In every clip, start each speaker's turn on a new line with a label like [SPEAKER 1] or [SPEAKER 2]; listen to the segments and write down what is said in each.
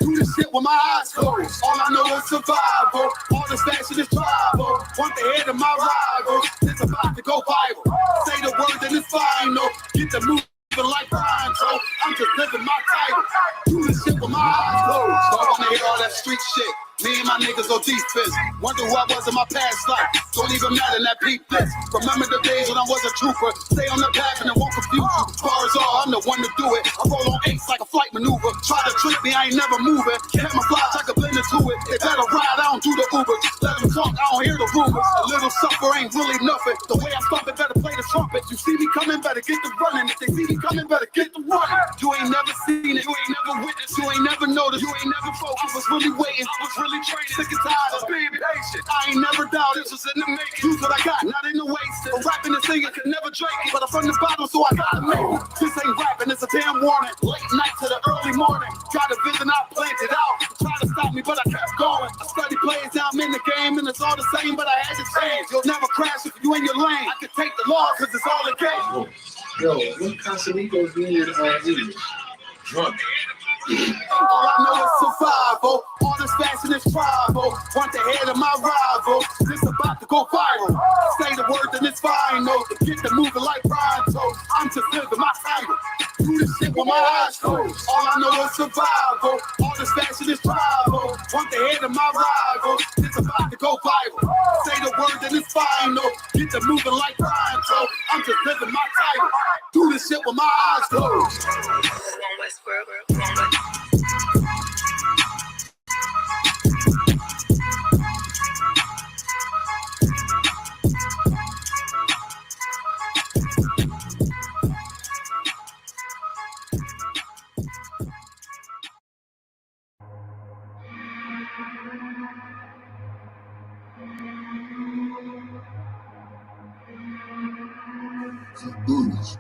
[SPEAKER 1] Do this shit with my eyes closed. All I know is survival. All this fashion is tribal. Want the head of my rival. It's about to go viral. Say the word and it's final. Get the move like Brian, so I'm just living my title. Do this shit with my eyes closed. Don't wanna hear all that street shit. Me and my niggas on defense. Wonder who I was in my past life. Don't even matter in that peep this. Remember the days when I was a trooper. Stay on the path and it won't confuse you. As far as all, I'm the one to do it. I roll on eights like a flight maneuver. Try to trick me, I ain't never moving. Camouflage, I can blend into it. They better ride, I don't do the Ubers. Let them talk, I don't hear the rumors. A little suffer ain't really nothing. The way I stop it, better play the trumpet. You see me coming, better get the running. If they see me coming, better get the running. You ain't never seen it, you ain't never witnessed, you ain't never noticed, you ain't never focused. I was really waiting, I was really training. Sick and tired of being patient. I ain't never doubted, this was in the making. Use what I got, not in the wasted. But rapping and singing could never drink it. But I'm from the bottom, so I gotta make it. This ain't rapping, it's a damn warning. Late night to the early morning. Try to vision, I planned it out. Try to stop me, but I kept going. I study plays, now I'm in the game, and it's all the same, but I had to change. You'll never crash if you in your lane. I can take the law, cause it's all the game.
[SPEAKER 2] Yo, what Casamigos mean in English? Drunk.
[SPEAKER 1] All I know is survival. All this fashion is tribal. Want the head of my rival. This about to go viral. Say the word and it's final. Get the moving like Brian, so I'm just living my title. Do this shit with my eyes closed. All I know is survival. All this fashion is tribal. Want the head of my rival. This about to go viral. Say the word and it's final. Get the moving like Brian, so I'm just living my title. Do this shit with my eyes closed.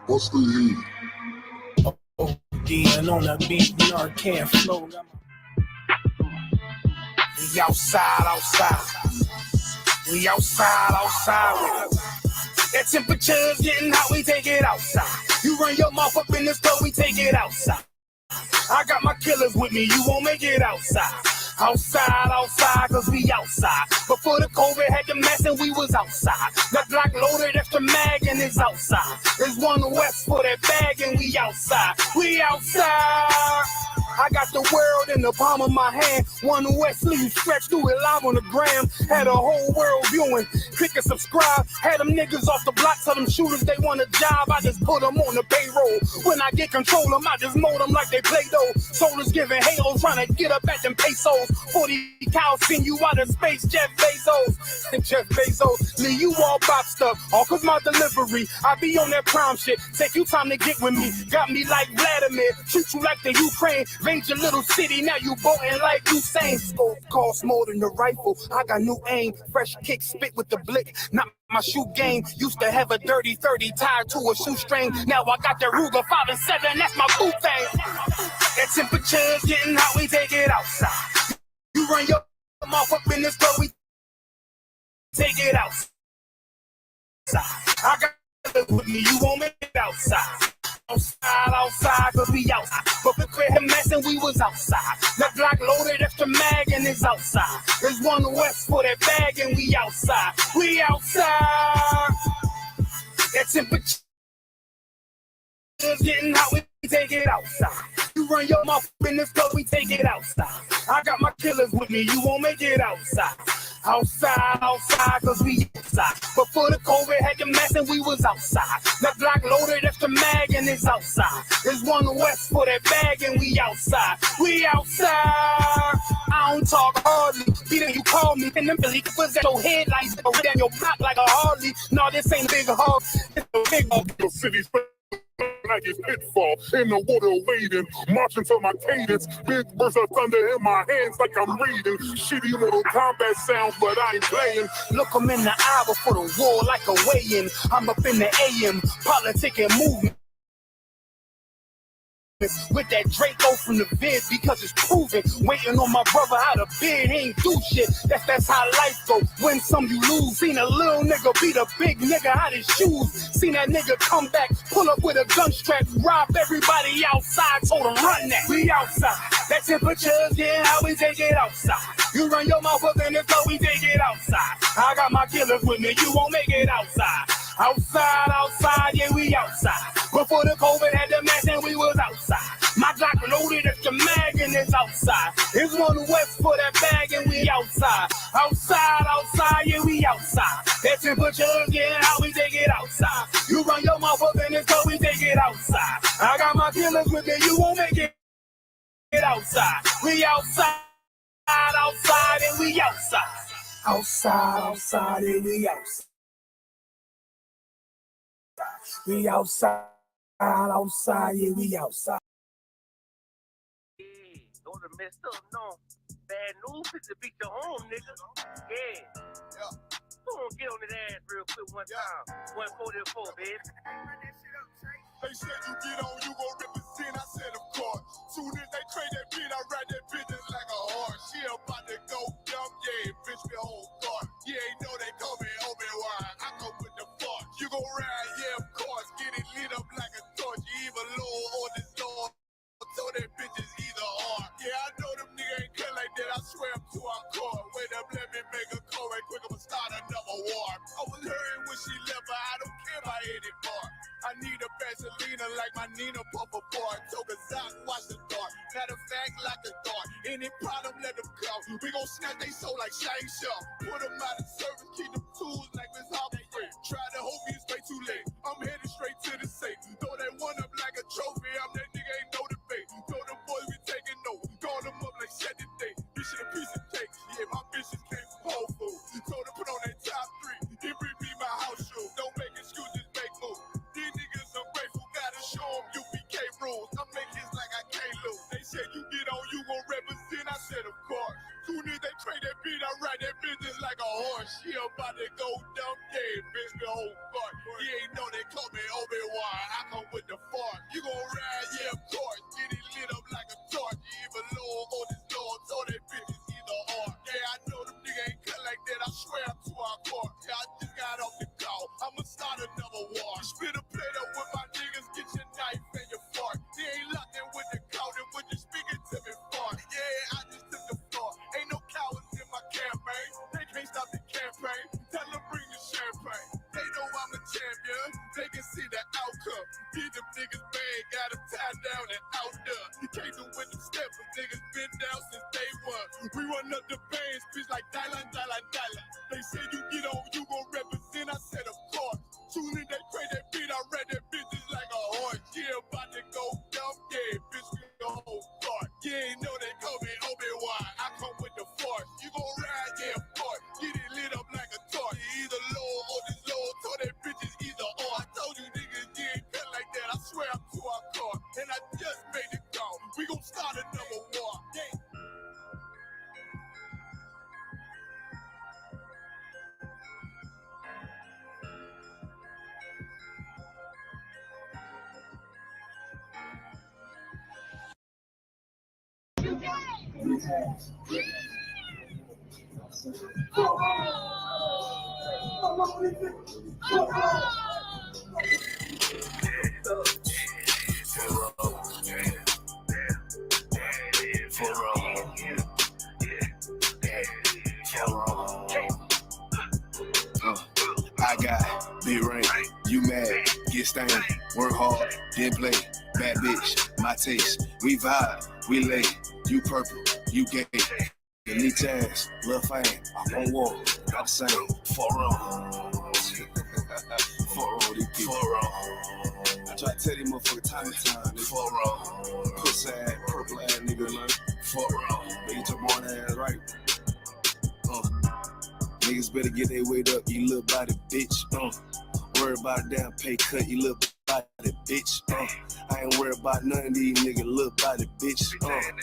[SPEAKER 3] What's the heat?
[SPEAKER 4] And on the beat, you know I can't flow. We outside. We outside with us. That temperature's getting hot, we take it outside. You run your mouth up in the store, we take it outside. I got my killers with me, you won't make it outside. Outside, cause we outside. Before the COVID had the mess and we was outside. The Glock loaded, extra mag and it's outside. There's one West for that bag and we outside. We outside. I got the world in the palm of my hand. One West sleeve stretched through it live on the gram. Had a whole world viewing. Click and subscribe. Had them niggas off the block. Tell them shooters they want a job. I just put them on the payroll. When I get control them, I just mold them like they Play-Doh. Soldiers giving halos, trying to get up at them pesos. 40 cows send you out of space, Jeff Bezos. And Jeff Bezos, leave you all boxed up. All cause my delivery. I be on that prime shit. Take you time to get with me. Got me like Vladimir. Treat you like the Ukraine. Raid your little city, now you boating like Usain. Scope costs more than the rifle. I got new aim. Fresh kick, spit with the blick. Not my shoe game. Used to have a dirty 30 tied to a shoestring. Now I got the Ruger 5 and 7. That's my boot thing. That temperature's getting hot. We take it outside. You run your mouth up in the store, we take it outside. I got it with me, you won't make it outside. Outside, cause we outside. But we quit him mess and we was outside. The Glock loaded, extra mag and it's outside. There's one West for that bag and we outside. We outside. That temperature is getting hot, we take it outside. You run your mouth in the store, we take it outside. I got my killers with me, you won't make it outside. Outside, cause we outside. Before the COVID had the mess and we was outside. The Glock loaded, extra mag and it's outside. There's one West for that bag and we outside. We outside. I don't talk hardly. Peter, you call me and them Billy was at your head like down your block like a Harley. No, this ain't a big hog. It's a big hog.
[SPEAKER 3] The city's like it's pitfall in the water waiting, marching to my cadence. Big burst of thunder in my hands like I'm reading. Shitty little combat sounds, but I ain't playing.
[SPEAKER 4] Look, I'm in the hour for the war like a weigh-in. I'm up in the AM, politic and movement. With that Draco from the vid because it's proven. Waiting on my brother how to bid, he ain't do shit. That's how life go. Win some, you lose. Seen a little nigga beat a big nigga out his shoes. Seen that nigga come back, pull up with a gun strap, rob everybody outside. outside, told them run that. We outside. That temperature's getting hot, we take it outside. You run your mouth up in the floor, we take it outside. I got my killers with me, you won't make it outside. Outside, outside, yeah, we outside. Before the COVID had the mask and we was outside. My Glock loaded extra mag and it's outside. It's one west for that bag and we outside. Outside, outside, yeah, we outside. That temperature's getting hot, we take it outside. You run your mouth up in the floor, we take it outside. I got my killers with me, you won't make it outside. We outside, outside, and we outside. Outside, outside, and we outside. We outside, outside, yeah, we outside.
[SPEAKER 5] Yeah, those are messed up, no. Bad news is to beat your home, nigga. Yeah. Go on, get on his ass real quick one time. 144, baby.
[SPEAKER 1] They said you get on, you gon' represent, I said of course. Soon as they trade that beat, I ride that bitch just like a horse. She about to go dumb, yeah, bitch me whole guard. You ain't know they call me Obi-Wan, I go with the force. You gon' ride, yeah, of course, get it lit up like a torch. You either low or this Lord, so that bitch is either or. Yeah, I know them niggas ain't cut like that, I swear I'm too hardcore. Wait up, let me make a call right quick, I'ma start another war. I was hurting when she left, but I don't care about anymore. I need a Vaselina like my Nina Puffer boy. Took a Zoc, watch the dark. Matter of fact, like the dark. Any problem, let them come. We gon' snatch they soul like Shane Shaw. Put them out of service, keep them tools like Miss Harvey. Try to hope it's way too late. I'm headed straight to the safe. Throw that one up like a trophy. I'm that nigga, ain't no debate. Throw them boys, we taking no. Call them up like set the day. This shit a piece of cake. Yeah, my bitches came from Whole Foods. Told her put on that top 3. Then bring me my house shoes. Don't make excuses, make moves. These niggas ungrateful, gotta show them UPK rules. I make hits like I can't lose. They said you get on, you gon' represent. I said of course. Soon as they trade that beat, I ride that business like a horse. She about to go dumb, yeah, bitch, the whole fuck. You ain't know they call me Obi-Wan, I come with the force. You gon' ride, yeah, of course. Get it lit up like a torch. You either low or this Lord, so that bitch is either or. Yeah, I know them niggas ain't cut like that, I swear I'm too hardcore. Yeah, I just got off the call, I'ma start another war. Spit a plate up with my niggas, get your knife and your fork. They ain't locked in with the cow, then when you speaking to me fart. Yeah, I just took the floor. Ain't no cowards in my campaign. They can't stop the campaign. Tell them bring the champagne. They know I'm a champion. They can see the outcome. Get them niggas bad, got them tied down and out there. You can't do with them steps. Them niggas been down since day one. We run up the bands, bitch like Dylan. They said you get on, you gon' represent. I said of course. Soon as they pray that beat, I read that bitch just like a horse. Yeah, about to go dumb, yeah, bitch, we the whole part. You ain't know they call me Obi-Wan, I come with the force. You gon' ride, yeah, of course. Get it lit up like a torch. You either low or this low, so that bitch is either or. I told you niggas, you ain't cut like that, I swear I'm too hardcore. And I just made it go. We gon' start another war. Yeah.
[SPEAKER 6] I got big rain, you mad, get stained, work hard, then play, bad bitch, my taste, we vibe, we lay, you purple, you gay, any chance, lil' fame, I won't walk, I'm the same, for real, these people, I try to tell these motherfuckers time and time, they for real, pussy ass, purple ass nigga, man, for real, they get your born ass right. Niggas better get their weight up, you little body bitch. Worry about a damn pay cut, you little body bitch. I ain't worried about none of these niggas, little body bitch.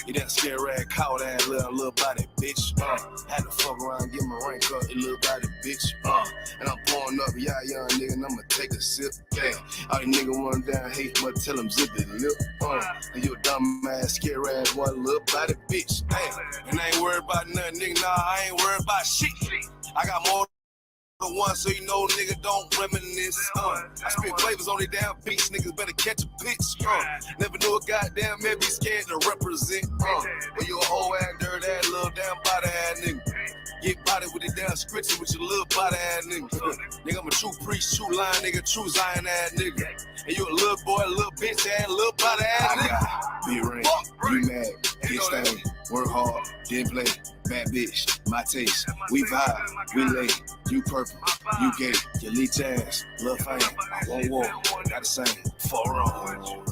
[SPEAKER 6] You that scare rag, cow ass little body bitch. Had to fuck around, get my rank up, you little body bitch. And I'm pouring up, yeah, young nigga, and I'ma take a sip. Yeah, all these niggas want down, hate, but tell them zip it lip. And you a dumb ass, scare ass, one little body bitch. Damn, and I ain't worried about nothing, nigga, nah, I ain't worried about shit. I got more one, so you know nigga don't reminisce. I spit flavors on the damn beats, niggas better catch a pitch. Never knew a goddamn man be scared to represent. But you a whole ass dirty ass little damn body ass nigga. Get body with the damn scripture with your little body ass nigga. Nigga, I'm a true priest, true line nigga, true Zion ass nigga. And you a little boy, a little bitch ass, little body ass nigga. Be rain, you mad, get stained, work hard, then play. Bad bitch, my taste. We vibe, we lay. You purple, you gay. You leech ass, lil' fame. I won't walk, not the same. For wrong.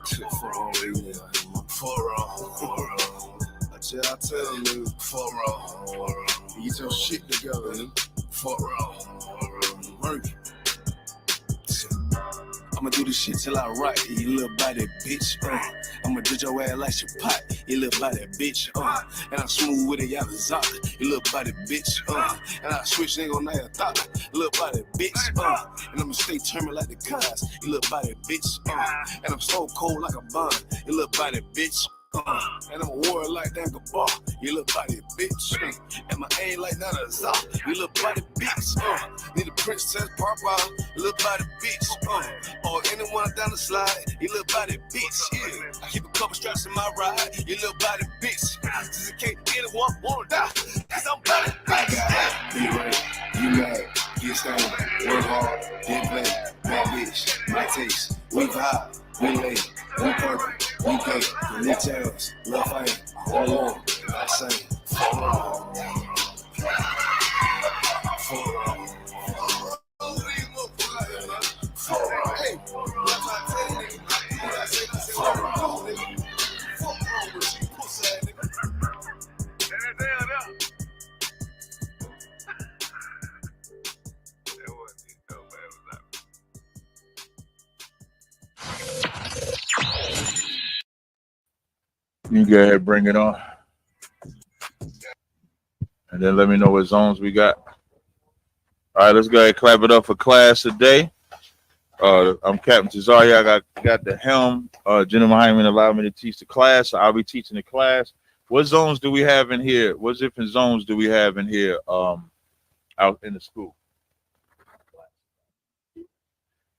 [SPEAKER 6] For wrong, yeah. For wrong. I tell you, for wrong. Get your shit together, for wrong. Work. I'ma do this shit till I rock, you little body bitch. I'ma ditch your ass like your pot, you little body bitch. And I'm smooth with it, y'all Isupk, you little body bitch. And I switch nigga on that thought, little body bitch. And I'ma stay determined like the cars, you little body bitch. And I'm so cold like a bomb, you little body bitch. And I'm a warrior like that bar, you little body bitch. And my aim like that N.W.O, you little body bitch. Need a princess papa, you little body bitch. Or anyone down the slide, you little body bitch. Yeah. I keep a couple straps in my ride, you little body bitch. Just in case anyone wanna die, cause I'm body bitch. I got be right, you mad, get stained, work hard, then play. Bad bitch, my taste, we vibe, we lay, we purple, we gay, we leech ass, lil' fame, all along, I say, for wrong. For wrong. Hey,
[SPEAKER 7] You go ahead, bring it on. And then let me know what zones we got. All right, let's go ahead and clap it up for class today. I'm Captain Cesario. I got the helm. Gentleman Hyman allowed me to teach the class, so I'll be teaching the class. What zones do we have in here? What different zones do we have in here out in the school?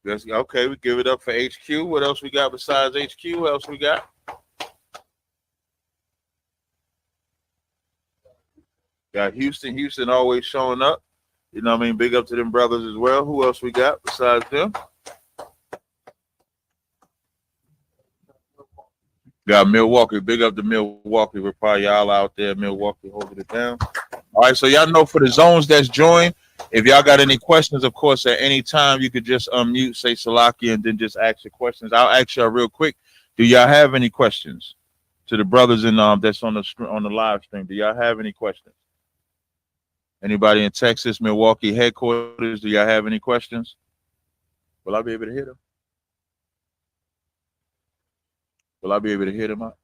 [SPEAKER 7] Okay, we give it up for HQ. What else we got besides HQ? What else we got? Got Houston. Houston always showing up. You know what I mean? Big up to them brothers as well. Who else we got besides them? Got Milwaukee. Big up to Milwaukee. We're probably y'all out there. Milwaukee holding it down. All right, so y'all know for the zones that's joined, if y'all got any questions, of course, at any time, you could just unmute, say Salaki, and then just ask your questions. I'll ask y'all real quick. Do y'all have any questions to the brothers in that's on the live stream? Do y'all have any questions? Anybody in Texas, Milwaukee headquarters, do y'all have any questions? Will I be able to hear them? Will I be able to hear them out?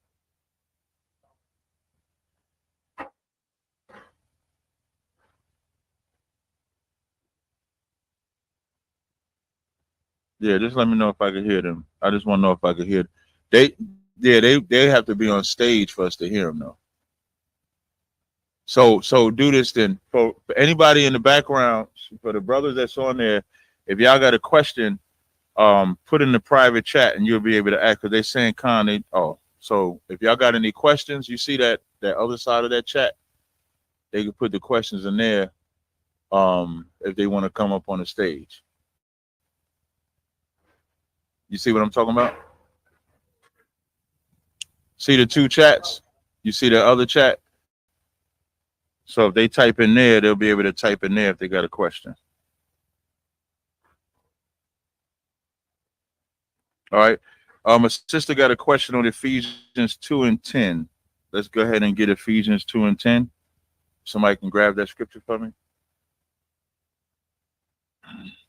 [SPEAKER 7] Yeah, just let me know if I can hear them. I just want to know if I can hear them. They have to be on stage for us to hear them though. So do this then. For anybody in the background, for the brothers that's on there, if y'all got a question, put in the private chat and you'll be able to ask. Because they're saying so if y'all got any questions, you see that other side of that chat, they can put the questions in there if they want to come up on the stage. You see what I'm talking about? See the two chats? You see the other chat? So if they type in there, they'll be able to type in there if they got a question. All right. My sister got a question on Ephesians 2 and 10. Let's go ahead and get Ephesians 2 and 10. Somebody can grab that scripture for me.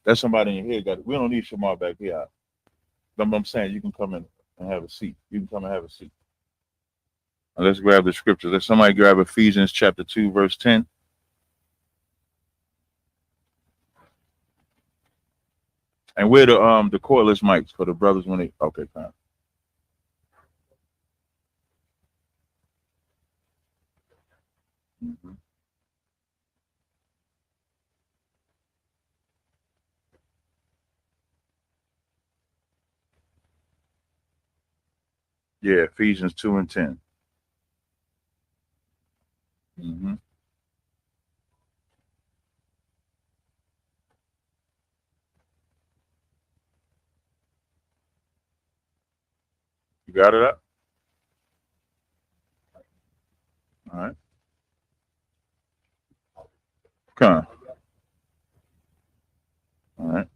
[SPEAKER 7] That's somebody in here got it. We don't need Shamar back here. I'm saying you can come in and have a seat. You can come and have a seat. Now let's grab the scripture. Let somebody grab Ephesians chapter 2, verse 10. And where the cordless mics for the brothers when they fine. Yeah, Ephesians 2 and 10. Mm-hmm. You got it up? All right. Come on. All right.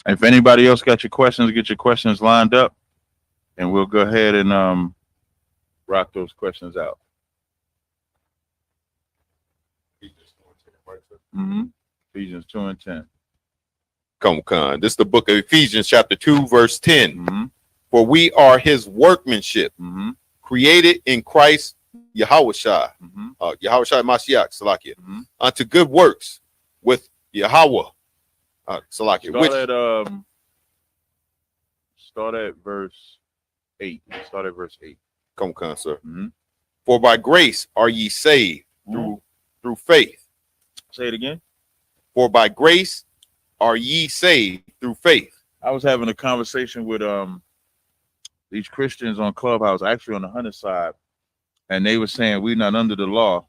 [SPEAKER 7] If anybody else got your questions, get your questions lined up, and we'll go ahead and rock those questions out. Mm-hmm. Ephesians 2 and 10.
[SPEAKER 8] Come on. This is the book of Ephesians, chapter 2, verse 10.
[SPEAKER 7] Mm-hmm.
[SPEAKER 8] For we are his workmanship,
[SPEAKER 7] Mm-hmm.
[SPEAKER 8] created in Christ Yahushua,
[SPEAKER 7] Mm-hmm.
[SPEAKER 8] Yahushua Mashiach, Salakia,
[SPEAKER 7] Mm-hmm.
[SPEAKER 8] unto good works with Yahweh, Salakia.
[SPEAKER 7] Start at verse 8. Start at verse 8.
[SPEAKER 8] Come on, sir.
[SPEAKER 7] Mm-hmm.
[SPEAKER 8] For by grace are ye saved through faith.
[SPEAKER 7] Say it again.
[SPEAKER 8] For by grace are ye saved through faith.
[SPEAKER 7] I was having a conversation with these Christians on Clubhouse, actually on the Hunter side, and they were saying we're not under the law,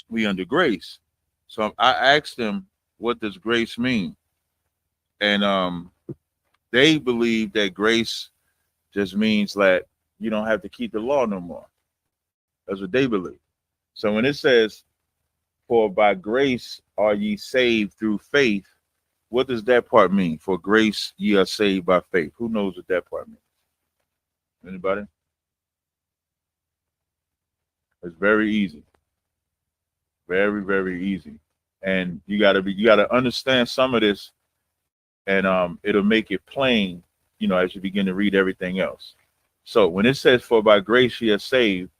[SPEAKER 7] we under grace. So I asked them, what does grace mean? And they believe that grace just means that you don't have to keep the law no more. That's what they believe. So when it says, for by grace are ye saved through faith, what does that part mean? For grace ye are saved by faith. Who knows what that part means? Anybody? It's very easy. Very, very easy. And you gotta understand some of this, and it'll make it plain, as you begin to read everything else. So when it says, for by grace ye are saved,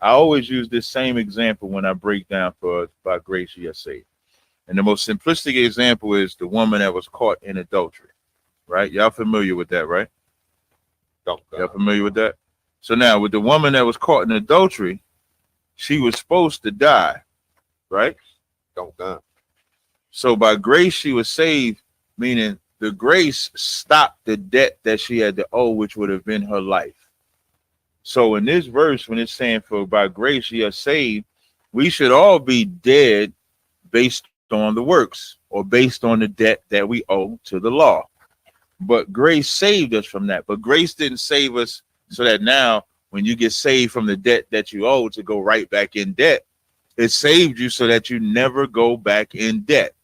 [SPEAKER 7] I always use this same example when I break down for by grace ye are saved. And the most simplistic example is the woman that was caught in adultery, right? Y'all familiar with that, right? Y'all familiar with that? So now with the woman that was caught in adultery, she was supposed to die, right? So by grace she was saved, meaning the grace stopped the debt that she had to owe, which would have been her life. So in this verse, when it's saying for by grace ye are saved, we should all be dead based on the works or based on the debt that we owe to the law. But grace saved us from that. But grace didn't save us so that now when you get saved from the debt that you owe to go right back in debt, it saved you so that you never go back in debt.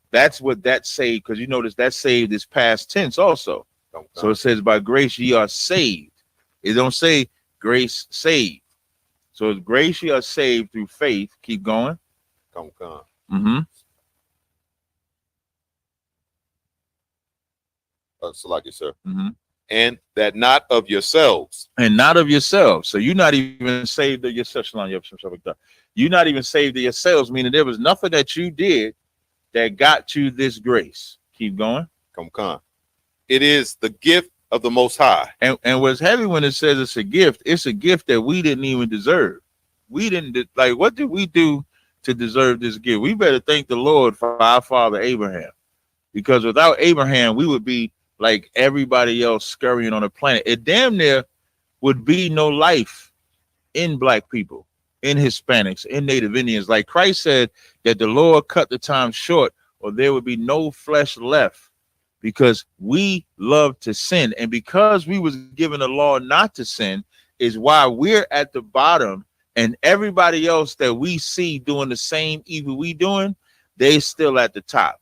[SPEAKER 7] That's what that saved, because you notice that saved is past tense also. So it says by grace ye are saved. It don't say grace saved. So it's grace ye are saved through faith. Keep going. Mm-hmm.
[SPEAKER 8] Salakia, sir.
[SPEAKER 7] Mm-hmm.
[SPEAKER 8] And that not of yourselves.
[SPEAKER 7] And not of yourselves. So you're not even saved of yourself. You're not even saved of yourselves, meaning there was nothing that you did that got you this grace. Keep going.
[SPEAKER 8] Come. It is the gift of the Most High.
[SPEAKER 7] And what's heavy when it says it's a gift that we didn't even deserve. We didn't, what did we do to deserve this gift? We better thank the Lord for our father Abraham. Because without Abraham, we would be like everybody else scurrying on the planet. It damn near would be no life in black people, in Hispanics, in Native Indians. Like Christ said that the Lord cut the time short, or there would be no flesh left, because we love to sin. And because we was given a law not to sin is why we're at the bottom, and everybody else that we see doing the same evil we doing, they still at the top.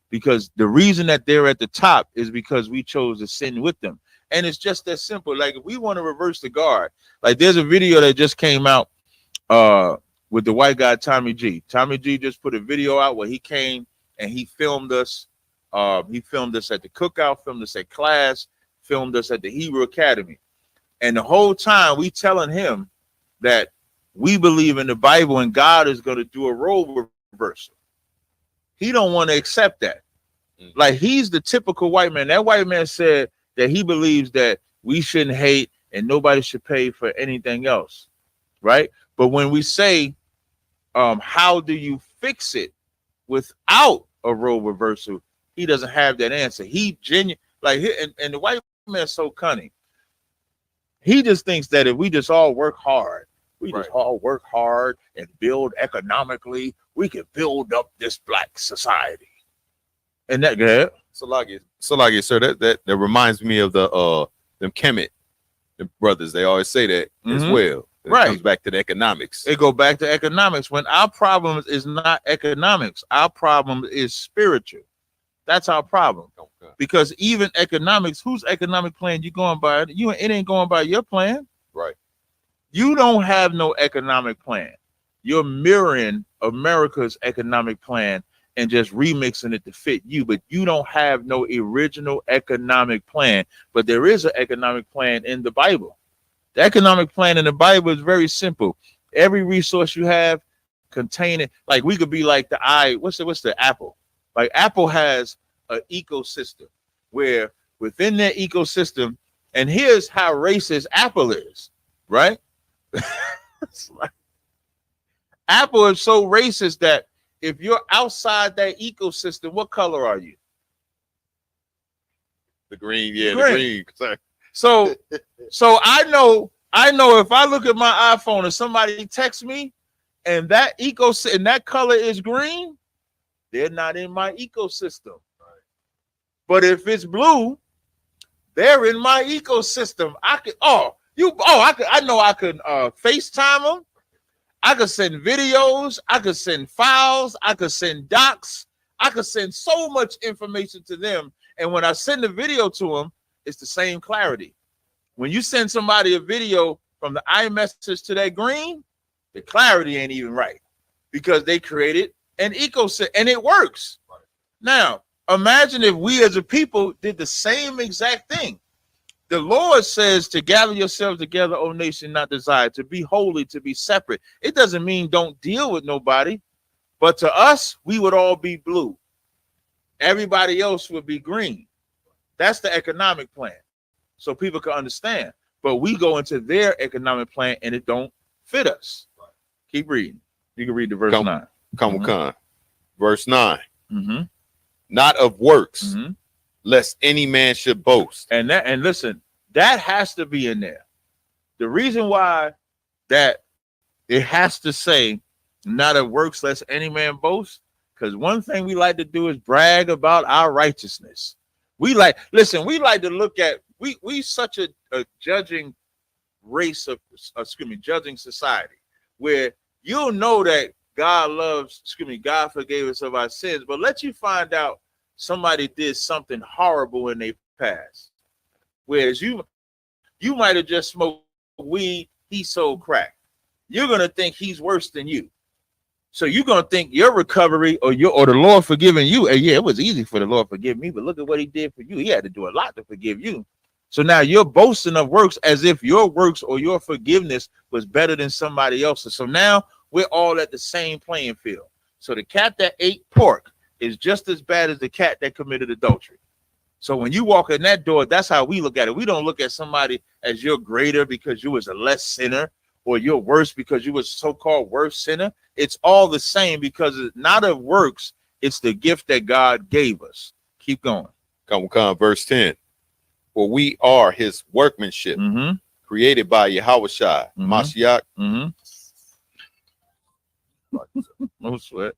[SPEAKER 7] Because the reason that they're at the top is because we chose to sin with them. And it's just that simple. Like if we want to reverse the guard, like there's a video that just came out with the white guy, Tommy G. Tommy G just put a video out where he came and he filmed us. He filmed us at the cookout, filmed us at class, filmed us at the Hebrew Academy. And the whole time we telling him that we believe in the Bible and God is going to do a role reversal. He don't want to accept that. Like he's the typical white man. That white man said that he believes that we shouldn't hate and nobody should pay for anything else, right? But when we say, how do you fix it without a role reversal? He doesn't have that answer. He genuine, like, and the white man's so cunning. He just thinks that if we just all work hard, we just
[SPEAKER 8] Right.
[SPEAKER 7] all work hard and build economically, we can build up this black society. And that, go ahead.
[SPEAKER 8] Salagi, sir, that reminds me of the them Kemet, the brothers. They always say that as
[SPEAKER 7] Mhm.
[SPEAKER 8] well. It
[SPEAKER 7] Right.
[SPEAKER 8] comes back to the economics.
[SPEAKER 7] It go back to economics. When our problem is not economics, our problem is spiritual. That's our problem.
[SPEAKER 8] Okay.
[SPEAKER 7] Because even economics, whose economic plan you going by? It ain't going by your plan.
[SPEAKER 8] Right.
[SPEAKER 7] You don't have no economic plan. You're mirroring America's economic plan and just remixing it to fit you, but you don't have no original economic plan. But there is an economic plan in the Bible. The economic plan in the Bible is very simple. Every resource you have containing, like we could be like what's the Apple? Like Apple has an ecosystem where within their ecosystem, and here's how racist Apple is, right? It's like, Apple is so racist that if you're outside that ecosystem, what color are you?
[SPEAKER 8] The green, yeah,
[SPEAKER 7] Green.
[SPEAKER 8] the green. Sorry.
[SPEAKER 7] So I know if I look at my iPhone and somebody texts me and that and that color is green, they're not in my ecosystem. Right. But if it's blue, they're in my ecosystem. I could FaceTime them. I could send videos, I could send files, I could send docs, I could send so much information to them. And when I send the video to them, it's the same clarity. When you send somebody a video from the iMessage to that green, the clarity ain't even right because they created an ecosystem and it works. Right. Now, imagine if we as a people did the same exact thing. The Lord says to gather yourselves together, O nation, not desired, to be holy, to be separate. It doesn't mean don't deal with nobody, but to us, we would all be blue. Everybody else would be green. That's the economic plan. So people can understand. But we go into their economic plan and it don't fit us. Right. Keep reading. You can read the verse 9.
[SPEAKER 8] Come on. Verse 9.
[SPEAKER 7] Mm-hmm.
[SPEAKER 8] Not of works,
[SPEAKER 7] Mm-hmm.
[SPEAKER 8] lest any man should boast.
[SPEAKER 7] And listen, that has to be in there. The reason why that it has to say not of works lest any man boast, because one thing we like to do is brag about our righteousness. We like to look at we such a judging race of judging society where you'll know that God forgave us of our sins, but let you find out somebody did something horrible in their past. Whereas you might have just smoked weed, he sold crack. You're gonna think he's worse than you. So you're gonna think your recovery or the Lord forgiving you. And yeah, it was easy for the Lord to forgive me, but look at what he did for you. He had to do a lot to forgive you. So now you're boasting of works as if your works or your forgiveness was better than somebody else's. So now we're all at the same playing field. So the cat that ate pork is just as bad as the cat that committed adultery. So when you walk in that door, that's how we look at it. We don't look at somebody as you're greater because you was a less sinner or you're worse because you was so-called worse sinner. It's all the same because it's not of works. It's the gift that God gave us. Keep going.
[SPEAKER 8] Come, verse 10. For we are his workmanship,
[SPEAKER 7] Mm-hmm.
[SPEAKER 8] created by Yahushua,
[SPEAKER 7] Mm-hmm.
[SPEAKER 8] Mashiach.
[SPEAKER 7] Mm-hmm. No sweat.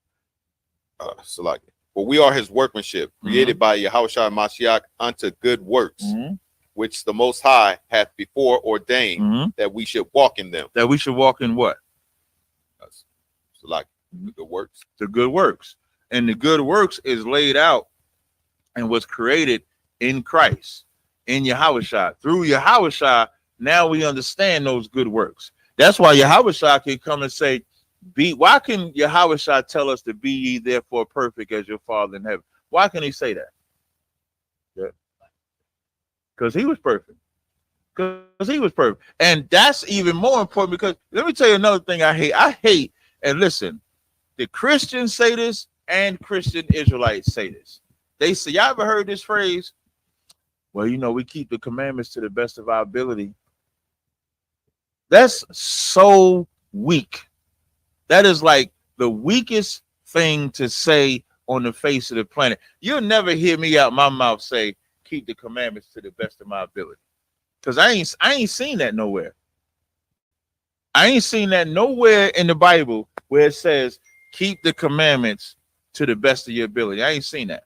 [SPEAKER 8] Salaki. For we are his workmanship, created by Yahushua Mashiach unto good works,
[SPEAKER 7] Mm-hmm.
[SPEAKER 8] which the Most High hath before ordained
[SPEAKER 7] Mm-hmm.
[SPEAKER 8] that we should walk in them.
[SPEAKER 7] That we should walk in what?
[SPEAKER 8] Salaki, the good works.
[SPEAKER 7] The good works. And the good works is laid out and was created in Christ, in Yahushua. Through Yahushua, now we understand those good works. That's why Yahushua can come and say, why can Yahushua tell us to be ye therefore perfect as your Father in heaven? Why can he say that? Yeah. Because he was perfect. Because he was perfect. And that's even more important because let me tell you another thing I hate. I hate, and listen, the Christians say this and Christian Israelites say this. They say, y'all ever heard this phrase? Well, we keep the commandments to the best of our ability. That's so weak. That is like the weakest thing to say on the face of the planet. You'll never hear me out my mouth say, keep the commandments to the best of my ability. Because I ain't seen that nowhere. I ain't seen that nowhere in the Bible where it says keep the commandments to the best of your ability. I ain't seen that.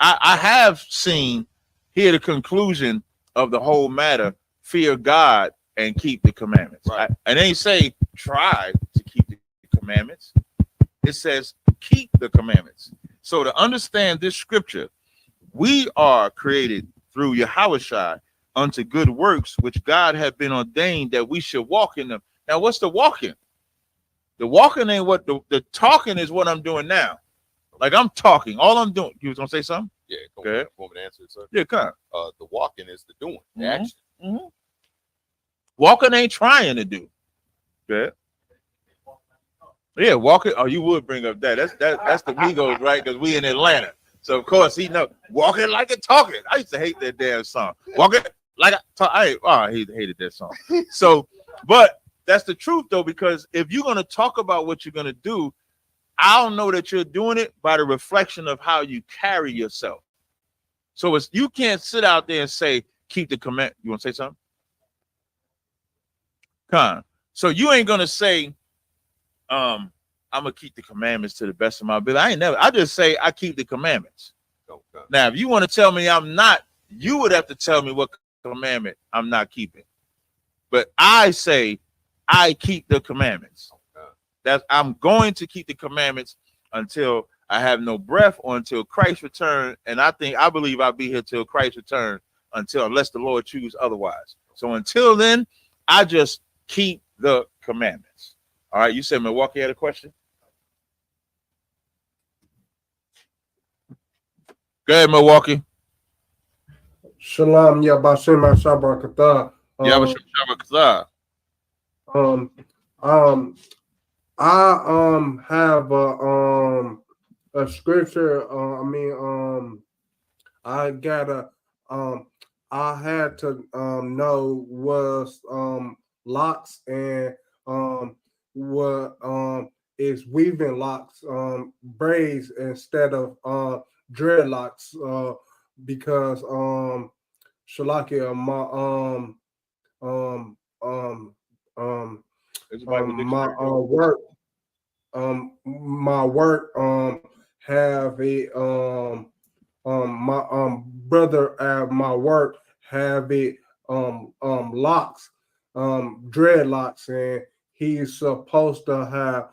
[SPEAKER 7] I have seen here the conclusion of the whole matter: fear God and keep the commandments.
[SPEAKER 8] Right.
[SPEAKER 7] And they say try to keep the commandments. It says keep the commandments. So to understand this scripture, we are created through Yahushua unto good works, which God had been ordained that we should walk in them. Now, what's the walking? The walking ain't what the talking is. What I'm doing now. Like I'm talking. All I'm doing. You was gonna say something?
[SPEAKER 8] Yeah, go
[SPEAKER 7] Okay.
[SPEAKER 8] want me to answer it, sir?
[SPEAKER 7] Yeah, come on.
[SPEAKER 8] The walking is the doing, the
[SPEAKER 7] Mhm.
[SPEAKER 8] action.
[SPEAKER 7] Mm-hmm. Walking ain't trying to do. Yeah. Yeah, walking. Oh, you would bring up that. That's the Migos, right? Because we in Atlanta. So of course he know walking like a talking. I used to hate that damn song. Walking like a talk. I hated that song. So, but that's the truth though, because if you're gonna talk about what you're gonna do, I'll know that you're doing it by the reflection of how you carry yourself. So it's you can't sit out there and say keep the command. You want to say something? Con. So you ain't gonna say, I'm gonna keep the commandments to the best of my ability. I just say I keep the commandments.
[SPEAKER 8] Okay.
[SPEAKER 7] Now, if you want to tell me I'm not, you would have to tell me what commandment I'm not keeping. But I say I keep the commandments.
[SPEAKER 8] Okay.
[SPEAKER 7] That I'm going to keep the commandments until I have no breath or until Christ return. And I believe I'll be here till Christ return unless the Lord choose otherwise. So until then, I just keep the commandments. All right, you said Milwaukee had a question? Go ahead, Milwaukee.
[SPEAKER 9] Shalom, Yabashim Shabrakata. I have a scripture. I gotta I had to know was locks and what is weaving locks braids instead of dreadlocks because Shalakia my work have a my brother at my work have it locks dreadlocks, and he's supposed to have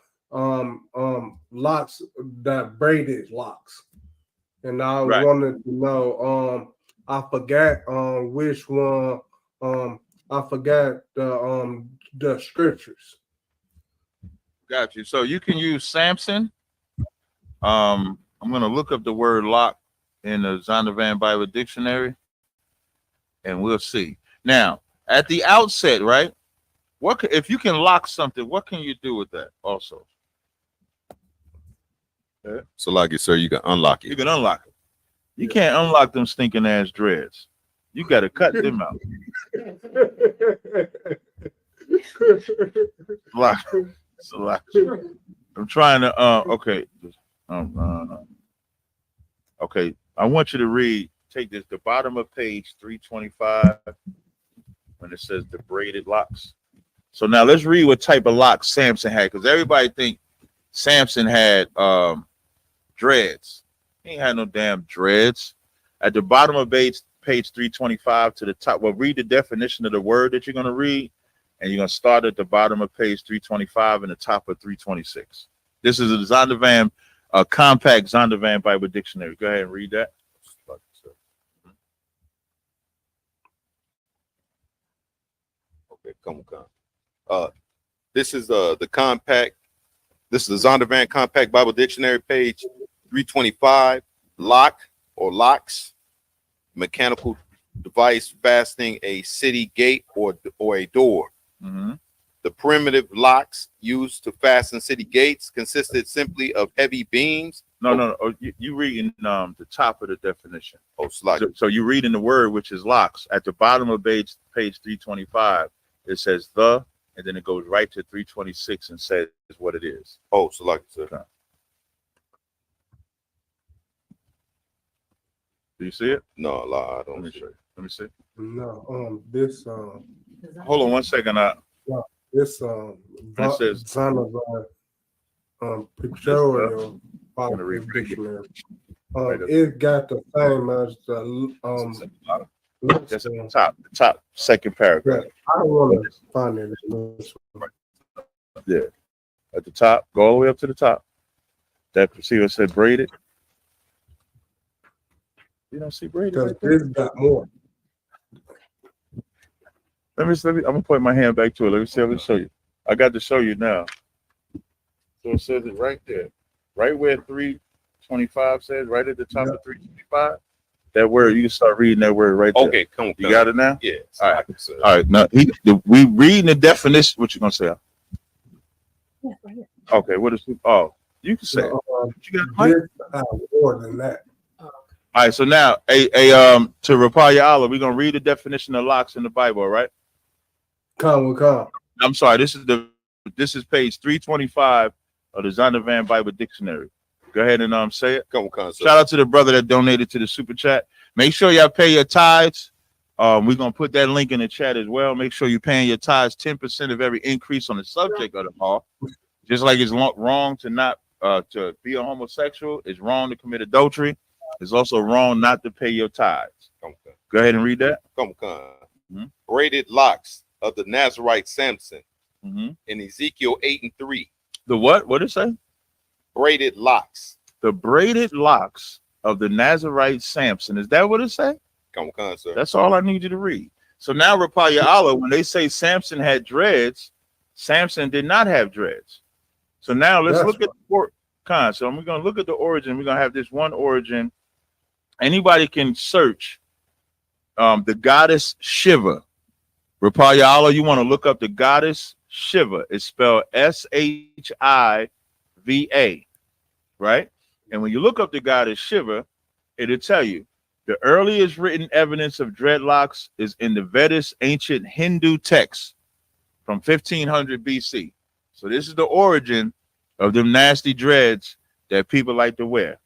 [SPEAKER 9] locks that braided locks, and I
[SPEAKER 7] Right.
[SPEAKER 9] wanted to know I forgot which one I forgot the scriptures.
[SPEAKER 7] Got you. So you can use Samson. I'm gonna look up the word lock in the Zondervan Bible Dictionary, and we'll see. Now, at the outset, right? If you can lock something? What can you do with that? Also,
[SPEAKER 8] So, like you, sir, you can unlock it.
[SPEAKER 7] you can unlock it. You can't unlock them stinking ass dreads. You got to cut them out. Lock. So lock. I'm trying to. Okay. Okay. I want you to read. Take this. The bottom of page 325 when it says the braided locks. So now let's read what type of locks Samson had, because everybody think Samson had dreads. He ain't had no damn dreads. At the bottom of page 325 to the top, well, read the definition of the word that you're going to read, and you're going to start at the bottom of page 325 and the top of 326. This is a Zondervan, a compact Zondervan Bible Dictionary. Go ahead and read that.
[SPEAKER 8] Okay, come on. This is the compact. This is the Zondervan Compact Bible Dictionary, page 325. Lock or locks, mechanical device fastening a city gate or a door.
[SPEAKER 7] Mm-hmm.
[SPEAKER 8] The primitive locks used to fasten city gates consisted simply of heavy beams.
[SPEAKER 7] No. You reading the top of the definition.
[SPEAKER 8] Oh, slide.
[SPEAKER 7] So you reading the word, which is locks. At the bottom of page 325, it says the, and then it goes right to 326 and says what it is.
[SPEAKER 8] Oh, so like, sir.
[SPEAKER 7] Okay. Do you see it?
[SPEAKER 8] No, I
[SPEAKER 7] Let
[SPEAKER 8] don't
[SPEAKER 7] me
[SPEAKER 8] see
[SPEAKER 7] show you. Let me see.
[SPEAKER 9] No, this
[SPEAKER 7] Hold on 1 second.
[SPEAKER 9] this
[SPEAKER 7] It says
[SPEAKER 9] Zonovan
[SPEAKER 7] this
[SPEAKER 9] pictorial
[SPEAKER 7] I'm gonna read right here.
[SPEAKER 9] dictionary.
[SPEAKER 7] Right
[SPEAKER 9] It got the same as the
[SPEAKER 7] That's at the top second paragraph.
[SPEAKER 9] I don't want to find it in this one.
[SPEAKER 7] Yeah, at the top, go all the way up to the top. That see what said braided. You don't see braided
[SPEAKER 9] Because
[SPEAKER 7] right there?
[SPEAKER 9] this got more.
[SPEAKER 7] Let me. I'm gonna point my hand back to it. Let me see. Let me show you. I got to show you now. So it says it right there, right where 325 says, right at the top of 325. That word, you can start reading that word right there.
[SPEAKER 8] Okay, come on.
[SPEAKER 7] You got it now?
[SPEAKER 8] Yeah.
[SPEAKER 7] All right. All right. Now we reading the definition. What you gonna say?
[SPEAKER 10] Yeah, right here.
[SPEAKER 7] Okay. What is? Oh, you can say. You got Mike?
[SPEAKER 9] More than that.
[SPEAKER 7] All right. So now, to Rapaya Allah, we're gonna read the definition of locks in the Bible. All right.
[SPEAKER 9] Come.
[SPEAKER 7] I'm sorry. This is page 325 of the Zondervan Bible Dictionary. Go ahead and say it.
[SPEAKER 8] Come on,
[SPEAKER 7] Shout out to the brother that donated to the super chat. Make sure y'all pay your tithes. We're gonna put that link in the chat as well. Make sure you're paying your tithes 10% of every increase on the subject of the law. Just like it's wrong to not to be a homosexual, it's wrong to commit adultery. It's also wrong not to pay your tithes. Go ahead and read that.
[SPEAKER 8] Braided locks of the Nazarite Samson in Ezekiel 8:3.
[SPEAKER 7] The what? What did it say?
[SPEAKER 8] Braided locks.
[SPEAKER 7] The braided locks of the Nazarite Samson. Is that what it say?
[SPEAKER 8] Come on, sir.
[SPEAKER 7] That's all I need you to read. So now, Rapaya Allah, when they say Samson had dreads, Samson did not have dreads. So now let's look at the so we're going to look at the origin. We're going to have this one origin. Anybody can search the goddess Shiva. Rapaya Allah, you want to look up the goddess Shiva. It's spelled Shiva, right? And when you look up the goddess Shiva, it'll tell you the earliest written evidence of dreadlocks is in the Vedas, ancient Hindu text from 1500 BC. So this is the origin of them nasty dreads that people like to wear.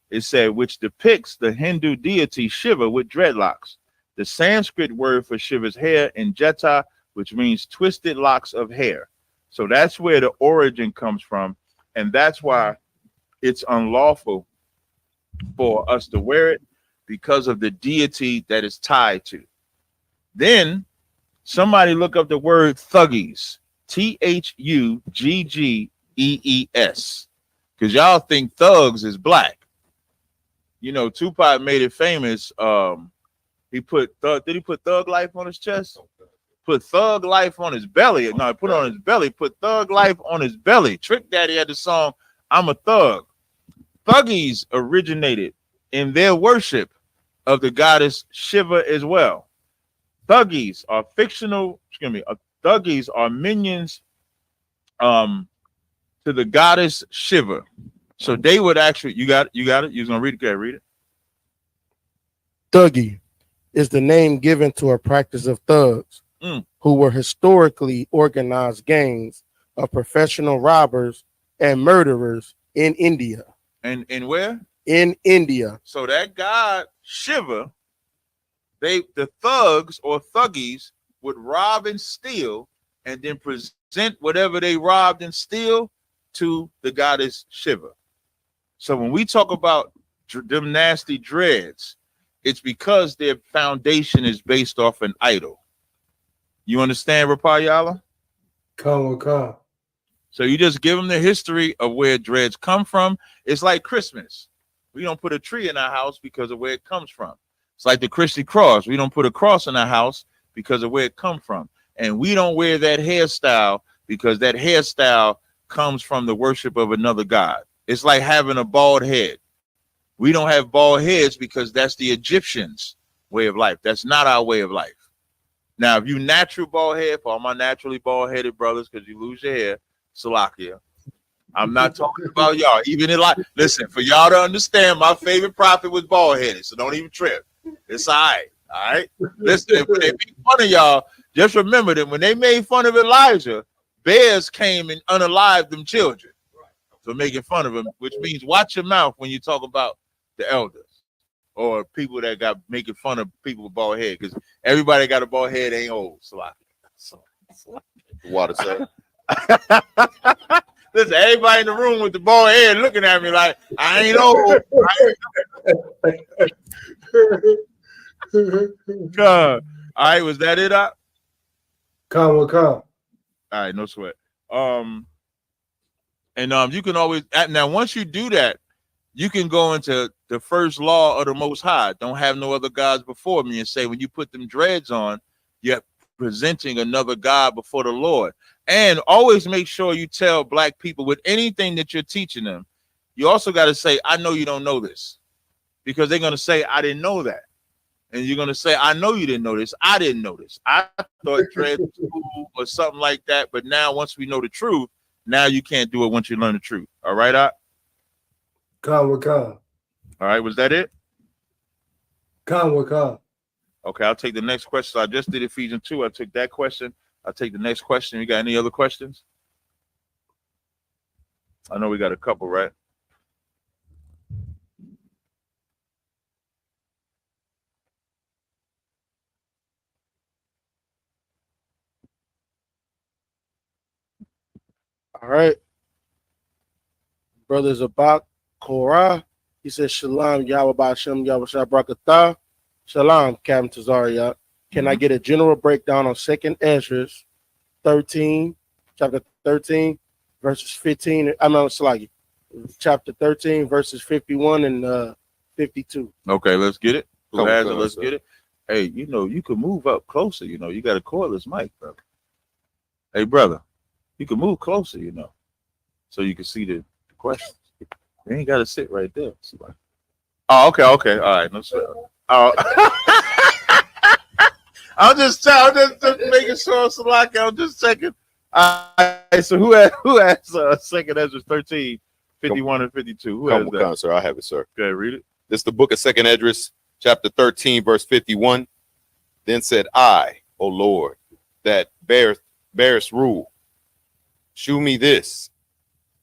[SPEAKER 7] It said, which depicts the Hindu deity Shiva with dreadlocks. The Sanskrit word for Shiva's hair in Jeta, which means twisted locks of hair. So that's where the origin comes from. And that's why it's unlawful for us to wear it, because of the deity that is tied to. Then somebody look up the word thuggies, Thuggees, because y'all think thugs is black. You know, Tupac made it famous. He put thug. Did he put thug life on his chest? Put thug life on his belly. No, put it on his belly. Put thug life on his belly. Trick Daddy had the song "I'm a Thug." Thuggies originated in their worship of the goddess Shiva as well. Thuggies are fictional. Thuggies are minions to the goddess Shiva. So they would actually. You got it. You're gonna read it. Okay, read it.
[SPEAKER 11] Thuggy is the name given to a practice of thugs who were historically organized gangs of professional robbers and murderers in India.
[SPEAKER 7] And where?
[SPEAKER 11] In India.
[SPEAKER 7] So that god Shiva, the thugs or thuggies would rob and steal, and then present whatever they robbed and steal to the goddess Shiva. So when we talk about them nasty dreads, it's because their foundation is based off an idol. You understand, Rapayala?
[SPEAKER 9] Come.
[SPEAKER 7] So you just give them the history of where dreads come from. It's like Christmas. We don't put a tree in our house because of where it comes from. It's like the Christian cross. We don't put a cross in our house because of where it comes from. And we don't wear that hairstyle because that hairstyle comes from the worship of another god. It's like having a bald head. We don't have bald heads because that's the Egyptians' way of life. That's not our way of life. Now, if you natural bald head, for all my naturally bald-headed brothers, because you lose your hair, Salakia. I'm not talking about y'all. Even in like, listen, for y'all to understand, my favorite prophet was bald-headed, so don't even trip. It's all right. Listen, when they make fun of y'all, just remember that when they made fun of Elijah, bears came and unalived them children for making fun of him, which means watch your mouth when you talk about the elders. or people that got making fun of people with bald head? Because everybody got a bald head ain't old. So
[SPEAKER 8] Water, sir.
[SPEAKER 7] Listen, everybody in the room with the bald head looking at me like I ain't old. God. All right, was that it?
[SPEAKER 9] Come.
[SPEAKER 7] All right, no sweat. You can always now once you do that, you can go into the first law of the Most High. Don't have no other gods before me, and say when you put them dreads on, you're presenting another God before the Lord. And always make sure you tell black people with anything that you're teaching them, you also got to say, I know you don't know this, because they're going to say, I didn't know that. And you're going to say, I know you didn't know this. I didn't know this. I thought dread was cool or something like that. But now once we know the truth, now you can't do it once you learn the truth. All right,
[SPEAKER 9] Come.
[SPEAKER 7] All right, was that it?
[SPEAKER 9] Come.
[SPEAKER 7] Okay, I'll take the next question. I just did Ephesians 2. I took that question. I'll take the next question. You got any other questions? I know we got a couple, right?
[SPEAKER 11] All right. Brother Zabak Korah. He says, Shalom, Yahweh Ba'ashem, Yahweh Shabrakatah. Shalom, Captain Tazaria. Can I get a general breakdown on 2nd Ezra 13, chapter 13, verses 15? I'm not Slaggy. Chapter 13, verses 51 and 52.
[SPEAKER 7] Okay, let's get it. Who
[SPEAKER 8] Come
[SPEAKER 7] has
[SPEAKER 8] on,
[SPEAKER 7] it? Let's
[SPEAKER 8] sir.
[SPEAKER 7] get it. Hey, you can move up closer. You got a cordless mic, brother. Hey, brother, you can move closer, so you can see the questions. You ain't got to sit right there. Oh, okay. All right. No sweat. Oh. I'm just making sure, Salaki. I'm just checking. All right, so who has 2nd Ezra 13, 51 and 52? Who has that?
[SPEAKER 8] Come, sir. I have it, sir.
[SPEAKER 7] Okay, read it.
[SPEAKER 8] This is the book of 2nd Esdras, chapter 13, verse 51. Then said I, O Lord, that bearest rule, shew me this.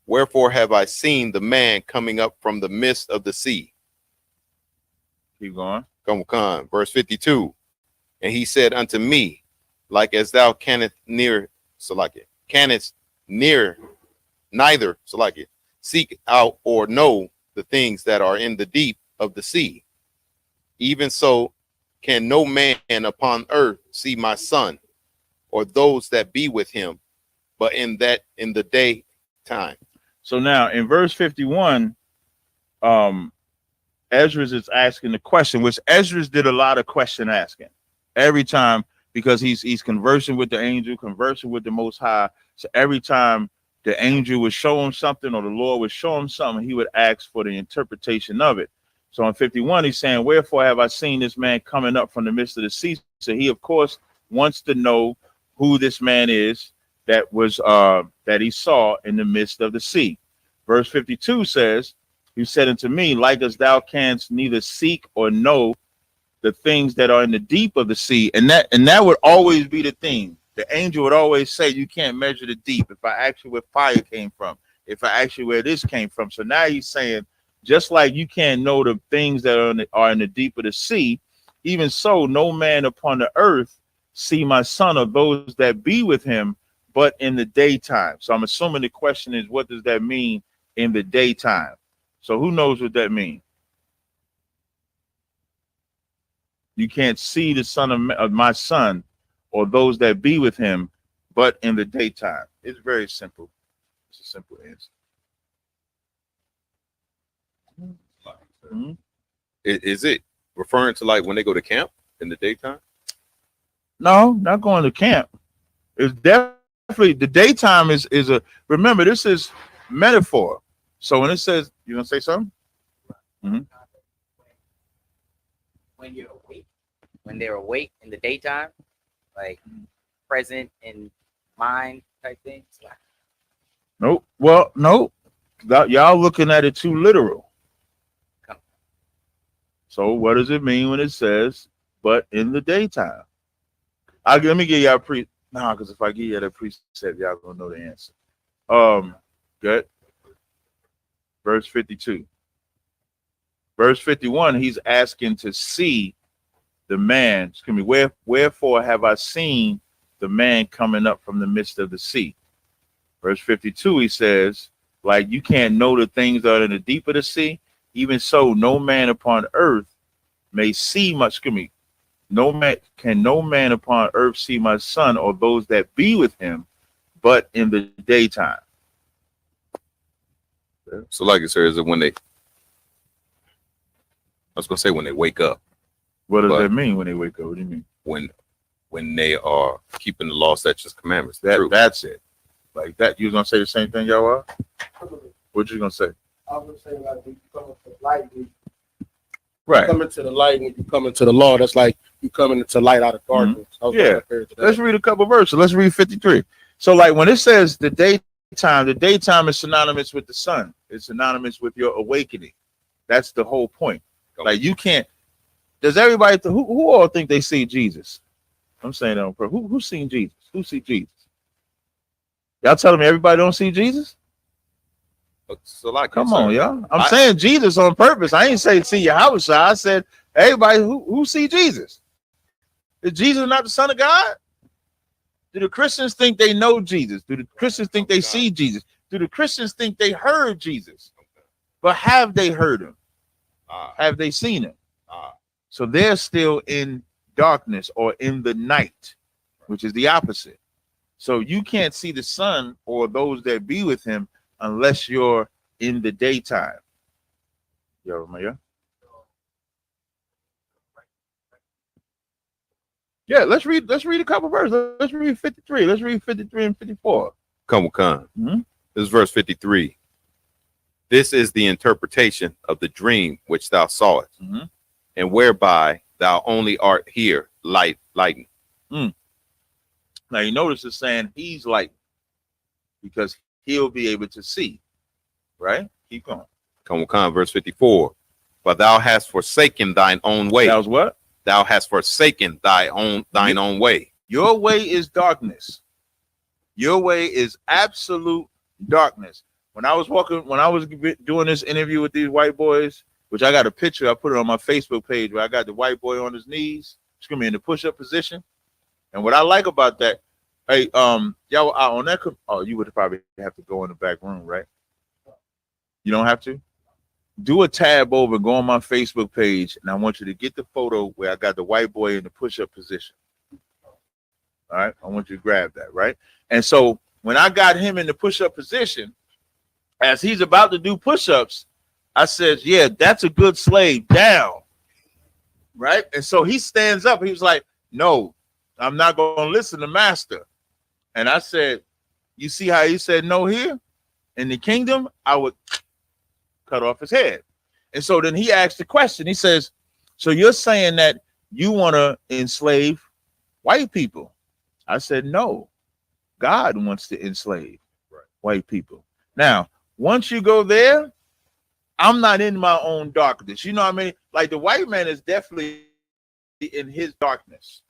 [SPEAKER 8] Wherefore have I seen the man coming up from the midst of the sea?
[SPEAKER 7] Keep going.
[SPEAKER 8] Come. Verse 52. And he said unto me, like as thou canst neither seek out or know the things that are in the deep of the sea. Even so can no man upon earth see my son or those that be with him, but in the day time.
[SPEAKER 7] So now in verse 51, Ezra is asking the question, which Ezra did a lot of question asking every time, because he's conversing with the angel, conversing with the Most High. So every time the angel would show him something or the Lord would show him something, he would ask for the interpretation of it. So in 51, he's saying, wherefore have I seen this man coming up from the midst of the sea? So he, of course, wants to know who this man is that was that he saw in the midst of the sea. Verse 52 says, you said unto me, like as thou canst neither seek or know the things that are in the deep of the sea. And that would always be the thing. The angel would always say, you can't measure the deep. If I ask you where fire came from, if I ask you where this came from. So now he's saying, just like you can't know the things that are in the deep of the sea, even so, no man upon the earth see my son or those that be with him, but in the daytime. So I'm assuming the question is, what does that mean in the daytime? So who knows what that means? You can't see the son of my son or those that be with him, but in the daytime. It's very simple. It's a simple answer.
[SPEAKER 8] Mm-hmm. Is it referring to like when they go to camp in the daytime?
[SPEAKER 7] No, not going to camp. It's definitely the daytime is a, remember, this is metaphor. So when it says, you gonna say something? Mm-hmm.
[SPEAKER 12] When you're awake, when they're awake in the daytime, like present in mind type things.
[SPEAKER 7] Nope. Well, nope. Y'all looking at it too literal. So what does it mean when it says, but in the daytime? Let me give y'all because if I give you that precept, y'all gonna know the answer. Good. Verse 52. Verse 51, he's asking to see the man. Excuse me. Wherefore have I seen the man coming up from the midst of the sea? Verse 52, he says, like you can't know the things that are in the deep of the sea, even so no man upon earth may see much. Excuse me. No man upon earth see my son or those that be with him, but in the daytime.
[SPEAKER 8] So like it says, when they, I was gonna say when they wake up.
[SPEAKER 7] What does that mean when they wake up? What do you mean?
[SPEAKER 8] When they are keeping the law, statutes, commandments.
[SPEAKER 7] That's it. Like that. You was gonna say the same thing, y'all are? What you gonna say?
[SPEAKER 11] I was saying like when you come into the light,
[SPEAKER 7] right.
[SPEAKER 11] Come into the light when you come into the law. That's like you coming into light out of darkness.
[SPEAKER 7] Yeah. Let's read a couple verses. Let's read 53. So like when it says the daytime is synonymous with the sun. It's synonymous with your awakening. That's the whole point. Like you can't. Does everybody who all think they see Jesus? I'm saying that on purpose. Who's seen Jesus? Who see Jesus? Y'all telling me everybody don't see Jesus?
[SPEAKER 8] So like,
[SPEAKER 7] come on, y'all. I'm saying Jesus on purpose. I ain't say see Yahweh. I said everybody who see Jesus. Is Jesus not the Son of God? Do the Christians think they know Jesus? Do the Christians think they see Jesus? Do the Christians think they heard Jesus? But have they heard him? Have they seen him? So they're still in darkness or in the night, which is the opposite. So you can't see the Son or those that be with him unless you're in the daytime. Yeah, let's read a couple verses. Let's read 53. Let's read 53 and 54.
[SPEAKER 8] Come. This is verse 53. This is the interpretation of the dream which thou sawest, and whereby thou only art here, lighten.
[SPEAKER 7] Now you notice it's saying he's light because he'll be able to see. Right? Keep going.
[SPEAKER 8] Come. Verse 54. But thou hast forsaken thine own way.
[SPEAKER 7] That was what?
[SPEAKER 8] Thou hast forsaken thine own way.
[SPEAKER 7] Your way is darkness. Your way is absolute darkness. When I was doing this interview with these white boys, which I got a picture, I put it on my Facebook page where I got the white boy on his knees, in the push-up position. And what I like about that, hey, y'all on that. Oh, you would probably have to go in the back room, right? You don't have to. Do a tab over, go on my Facebook page, and I want you to get the photo where I got the white boy in the push-up position. All right, I want you to grab that, right? And so when I got him in the push-up position, as he's about to do push-ups, I said, yeah, that's a good slave, down. Right? And so he stands up. He was like, no, I'm not going to listen to master. And I said, you see how he said no here? In the kingdom, I would cut off his head. And so then he asked the question. He says, so you're saying that you want to enslave white people? I said, no, God wants to enslave white people. Now, once you go there, I'm not in my own darkness. You know what I mean? Like the white man is definitely in his darkness.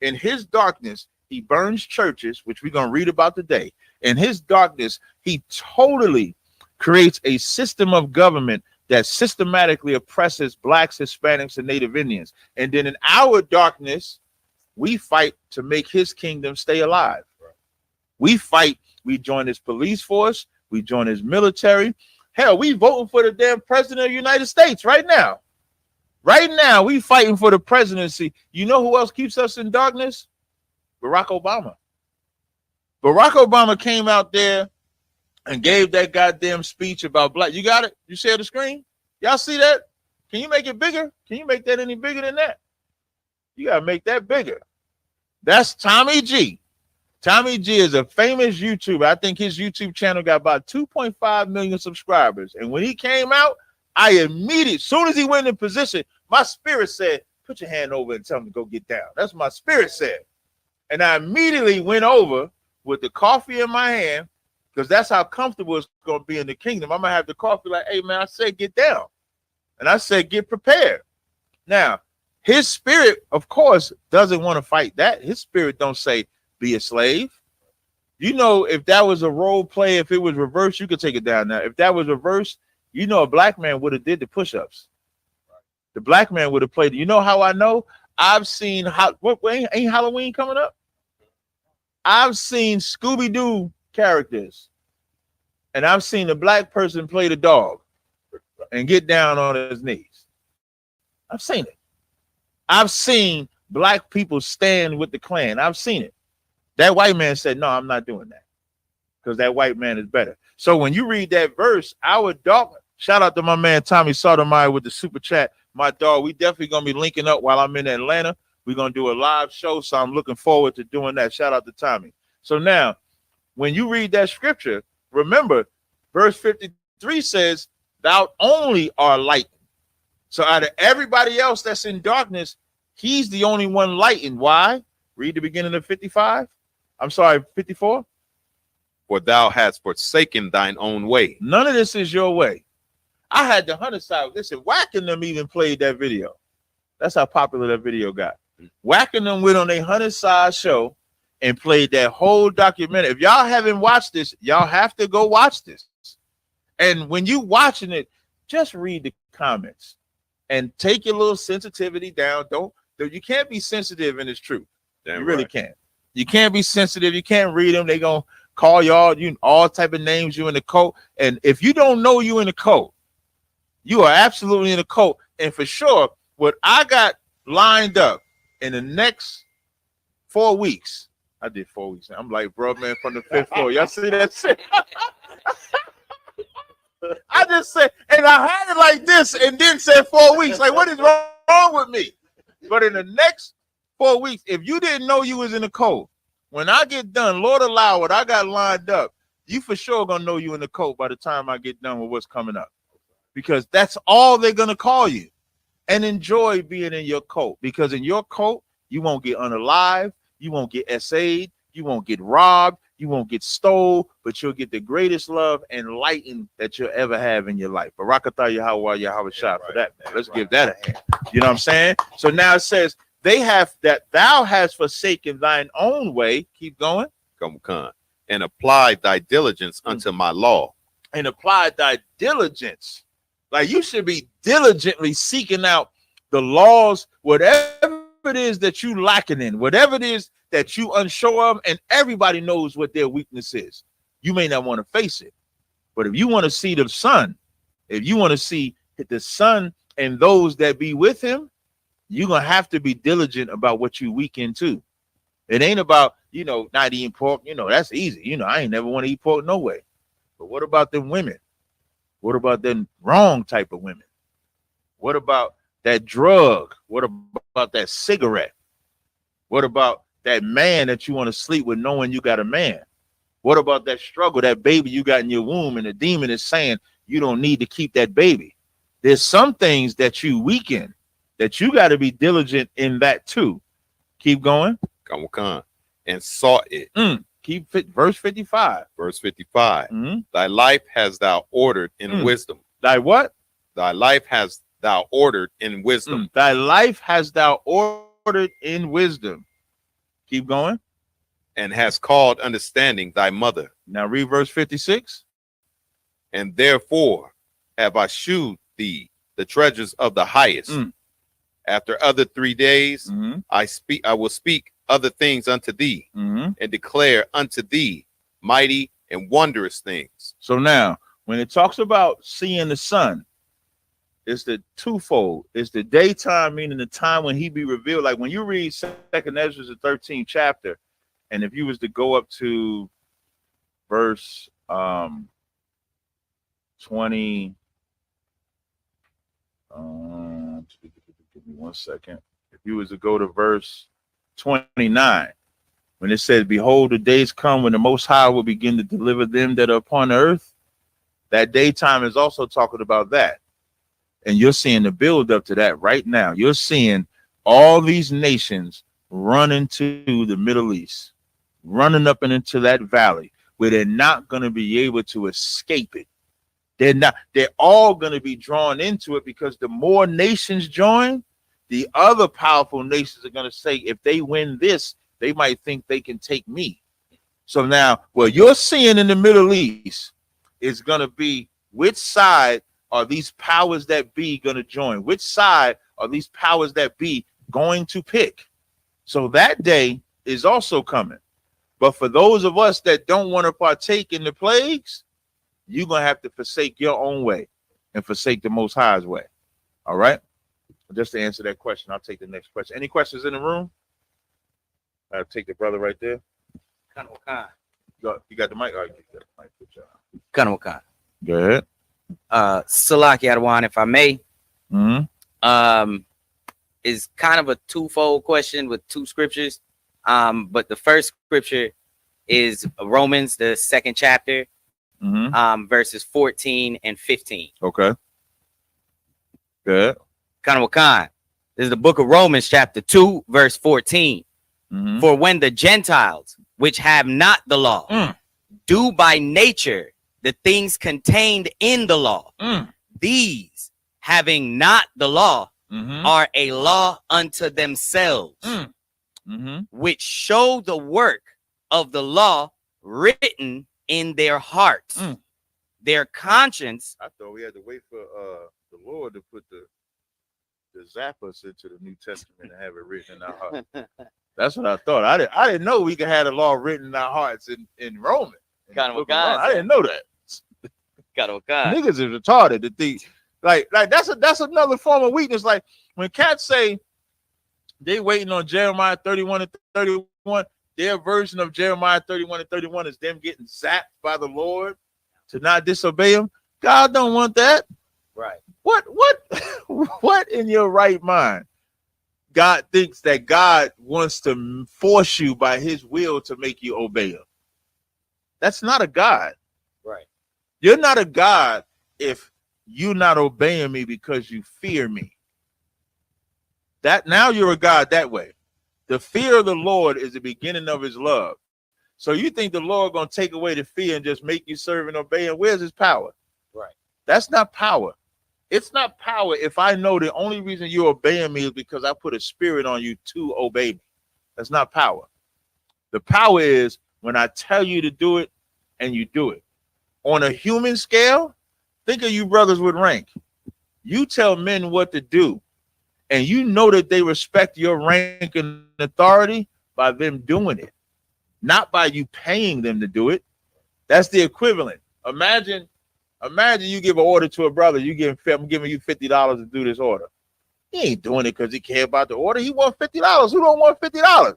[SPEAKER 7] In his darkness, he burns churches, which we're going to read about today. In his darkness, he totally creates a system of government that systematically oppresses blacks, Hispanics, and Native Indians. And then in our darkness, we fight to make his kingdom stay alive. We fight. We join his police force. We join his military. Hell, we voting for the damn president of the United States right now. Right now, we fighting for the presidency. You know who else keeps us in darkness? Barack Obama. Barack Obama came out there and gave that goddamn speech about black. You got it? You share the screen? Y'all see that? Can you make it bigger? Can you make that any bigger than that? You got to make that bigger. That's Tommy G. Tommy G is a famous YouTuber. I think his YouTube channel got about 2.5 million subscribers. And when he came out, I immediately, as soon as he went in position, my spirit said, put your hand over and tell him to go get down. That's what my spirit said. And I immediately went over with the coffee in my hand, because that's how comfortable it's going to be in the kingdom. I'm going to have the coffee like, hey, man, I said get down. And I said get prepared. Now, his spirit, of course, doesn't want to fight that. His spirit don't say be a slave. You know, if that was a role play, if it was reversed, you could take it down now. If that was reversed, you know, a black man would have did the push-ups. The black man would have played. You know how I know? I've seen ain't Halloween coming up? I've seen Scooby-Doo characters, and I've seen the black person play the dog and get down on his knees. I've seen it. I've seen black people stand with the Klan. I've seen it. That white man said, no, I'm not doing that because that white man is better. So when you read that verse, our dog, shout out to my man Tommy Sotomayor with the super chat. My dog, we definitely going to be linking up while I'm in Atlanta. We're going to do a live show, so I'm looking forward to doing that. Shout out to Tommy. So now, when you read that scripture, remember, verse 53 says, thou only are light. So out of everybody else that's in darkness, he's the only one lightened. Why? Read the beginning of 55. I'm sorry, 54.
[SPEAKER 8] For thou hast forsaken thine own way.
[SPEAKER 7] None of this is your way. I had the Hunter side. Listen, Whacking Them even played that video. That's how popular that video got. Whacking Them went on a Hunter side show and played that whole documentary. If y'all haven't watched this, y'all have to go watch this. And when you watching it, just read the comments and take your little sensitivity down. You can't be sensitive in this truth. You really can't. You can't be sensitive. You can't read them. They gonna call y'all all type of names. You in the cult. And if you don't know you in the cult, you are absolutely in a cult. And for sure, what I got lined up in the next 4 weeks, I did 4 weeks. I'm like, bro, man, from the 5th floor. Y'all see that shit? I just said, and I had it like this and then said 4 weeks. Like, what is wrong with me? But in the next 4 weeks, if you didn't know you was in the cult, when I get done, Lord allow what I got lined up, you for sure gonna know you in the cult by the time I get done with what's coming up. Because that's all they're gonna call you. And enjoy being in your cult. Because in your cult, you won't get unalive, you won't get SA'd, you won't get robbed, you won't get stole, but you'll get the greatest love and lighting that you'll ever have in your life. Barakatah Yahweh Yahweh Shah for that, man. Let's give that a hand. You know what I'm saying? So now it says, thou hast forsaken thine own way. Keep going.
[SPEAKER 8] Come. And apply thy diligence unto my law.
[SPEAKER 7] And apply thy diligence. Like you should be diligently seeking out the laws, whatever it is that you lacking in, whatever it is that you unsure of, and everybody knows what their weakness is. You may not want to face it, but if you want to see the Son, if you want to see the Son and those that be with him, you're going to have to be diligent about what you weak into. It ain't about, not eating pork. That's easy. I ain't never want to eat pork no way. But what about them women? What about them wrong type of women? What about that drug? What about that cigarette? What about that man that you want to sleep with knowing you got a man? What about that struggle, that baby you got in your womb and the demon is saying you don't need to keep that baby? There's some things that you weaken that you got to be diligent in that too. Keep going.
[SPEAKER 8] Come. And sought it.
[SPEAKER 7] Keep verse 55.
[SPEAKER 8] Verse 55. Thy life hast thou ordered in wisdom.
[SPEAKER 7] Thy what?
[SPEAKER 8] Thy life hast thou ordered in wisdom.
[SPEAKER 7] Thy life hast thou ordered in wisdom. Keep going.
[SPEAKER 8] And hast called understanding thy mother.
[SPEAKER 7] Now read verse 56.
[SPEAKER 8] And therefore have I shewed thee the treasures of the highest. After other 3 days, I will speak other things unto thee, and declare unto thee mighty and wondrous things.
[SPEAKER 7] So now, when it talks about seeing the Son, it's the twofold. It's the daytime, meaning the time when he be revealed. Like when you read 2nd Ezra, the 13th chapter, and if you was to go up to verse 20, give me 1 second. If you was to go to verse 29, when it says, behold, the days come when the Most High will begin to deliver them that are upon the earth. That daytime is also talking about that. And you're seeing the build up to that right now. You're seeing all these nations run into the Middle East, running up and into that valley where they're not going to be able to escape it. They're all going to be drawn into it because the more nations join, the other powerful nations are going to say, if they win this, they might think they can take me. So now what you're seeing in the Middle East is going to be which side are these powers that be going to join? Which side are these powers that be going to pick? So that day is also coming. But for those of us that don't want to partake in the plagues, you're going to have to forsake your own way and forsake the Most High's way. All right? Just to answer that question, I'll take the next question. Any questions in the room? I'll take the brother right there. You got the mic? Oh, you got the mic. Good job. Go ahead.
[SPEAKER 12] Salaki Adawan, if I may. Is kind of a twofold question with two scriptures. But the first scripture is Romans, the 2nd chapter, verses 14 and 15.
[SPEAKER 7] Okay. Good.
[SPEAKER 12] This is the book of Romans, chapter 2, verse 14. For when the Gentiles, which have not the law, do by nature the things contained in the law, these, having not the law, are a law unto themselves, which show the work of the law written in their hearts. Their conscience.
[SPEAKER 7] I thought we had to wait for the Lord to put the zap us into the New Testament and have it written in our hearts. That's what I thought. I didn't know we could have the law written in our hearts in Roman. I didn't know that. Niggas is retarded to think like that's another form of weakness. Like when cats say they waiting on Jeremiah 31 and 31, their version of Jeremiah 31 and 31 is them getting zapped by the Lord to not disobey him. God don't want that.
[SPEAKER 12] Right.
[SPEAKER 7] What in your right mind? God thinks that God wants to force you by his will to make you obey him. That's not a God.
[SPEAKER 12] Right.
[SPEAKER 7] You're not a God if you're not obeying me because you fear me. That now you're a God that way. The fear of the Lord is the beginning of his love. So you think the Lord gonna take away the fear and just make you serve and obey him? Where's his power?
[SPEAKER 12] Right.
[SPEAKER 7] That's not power. It's not power if I know the only reason you're obeying me is because I put a spirit on you to obey me. That's not power. The power is when I tell you to do it and you do it. On a human scale, think of you brothers with rank. You tell men what to do, and you know that they respect your rank and authority by them doing it, not by you paying them to do it. That's the equivalent. Imagine you give an order to a brother. I'm giving you $50 to do this order. He ain't doing it because he care about the order. He want $50. Who don't want $50?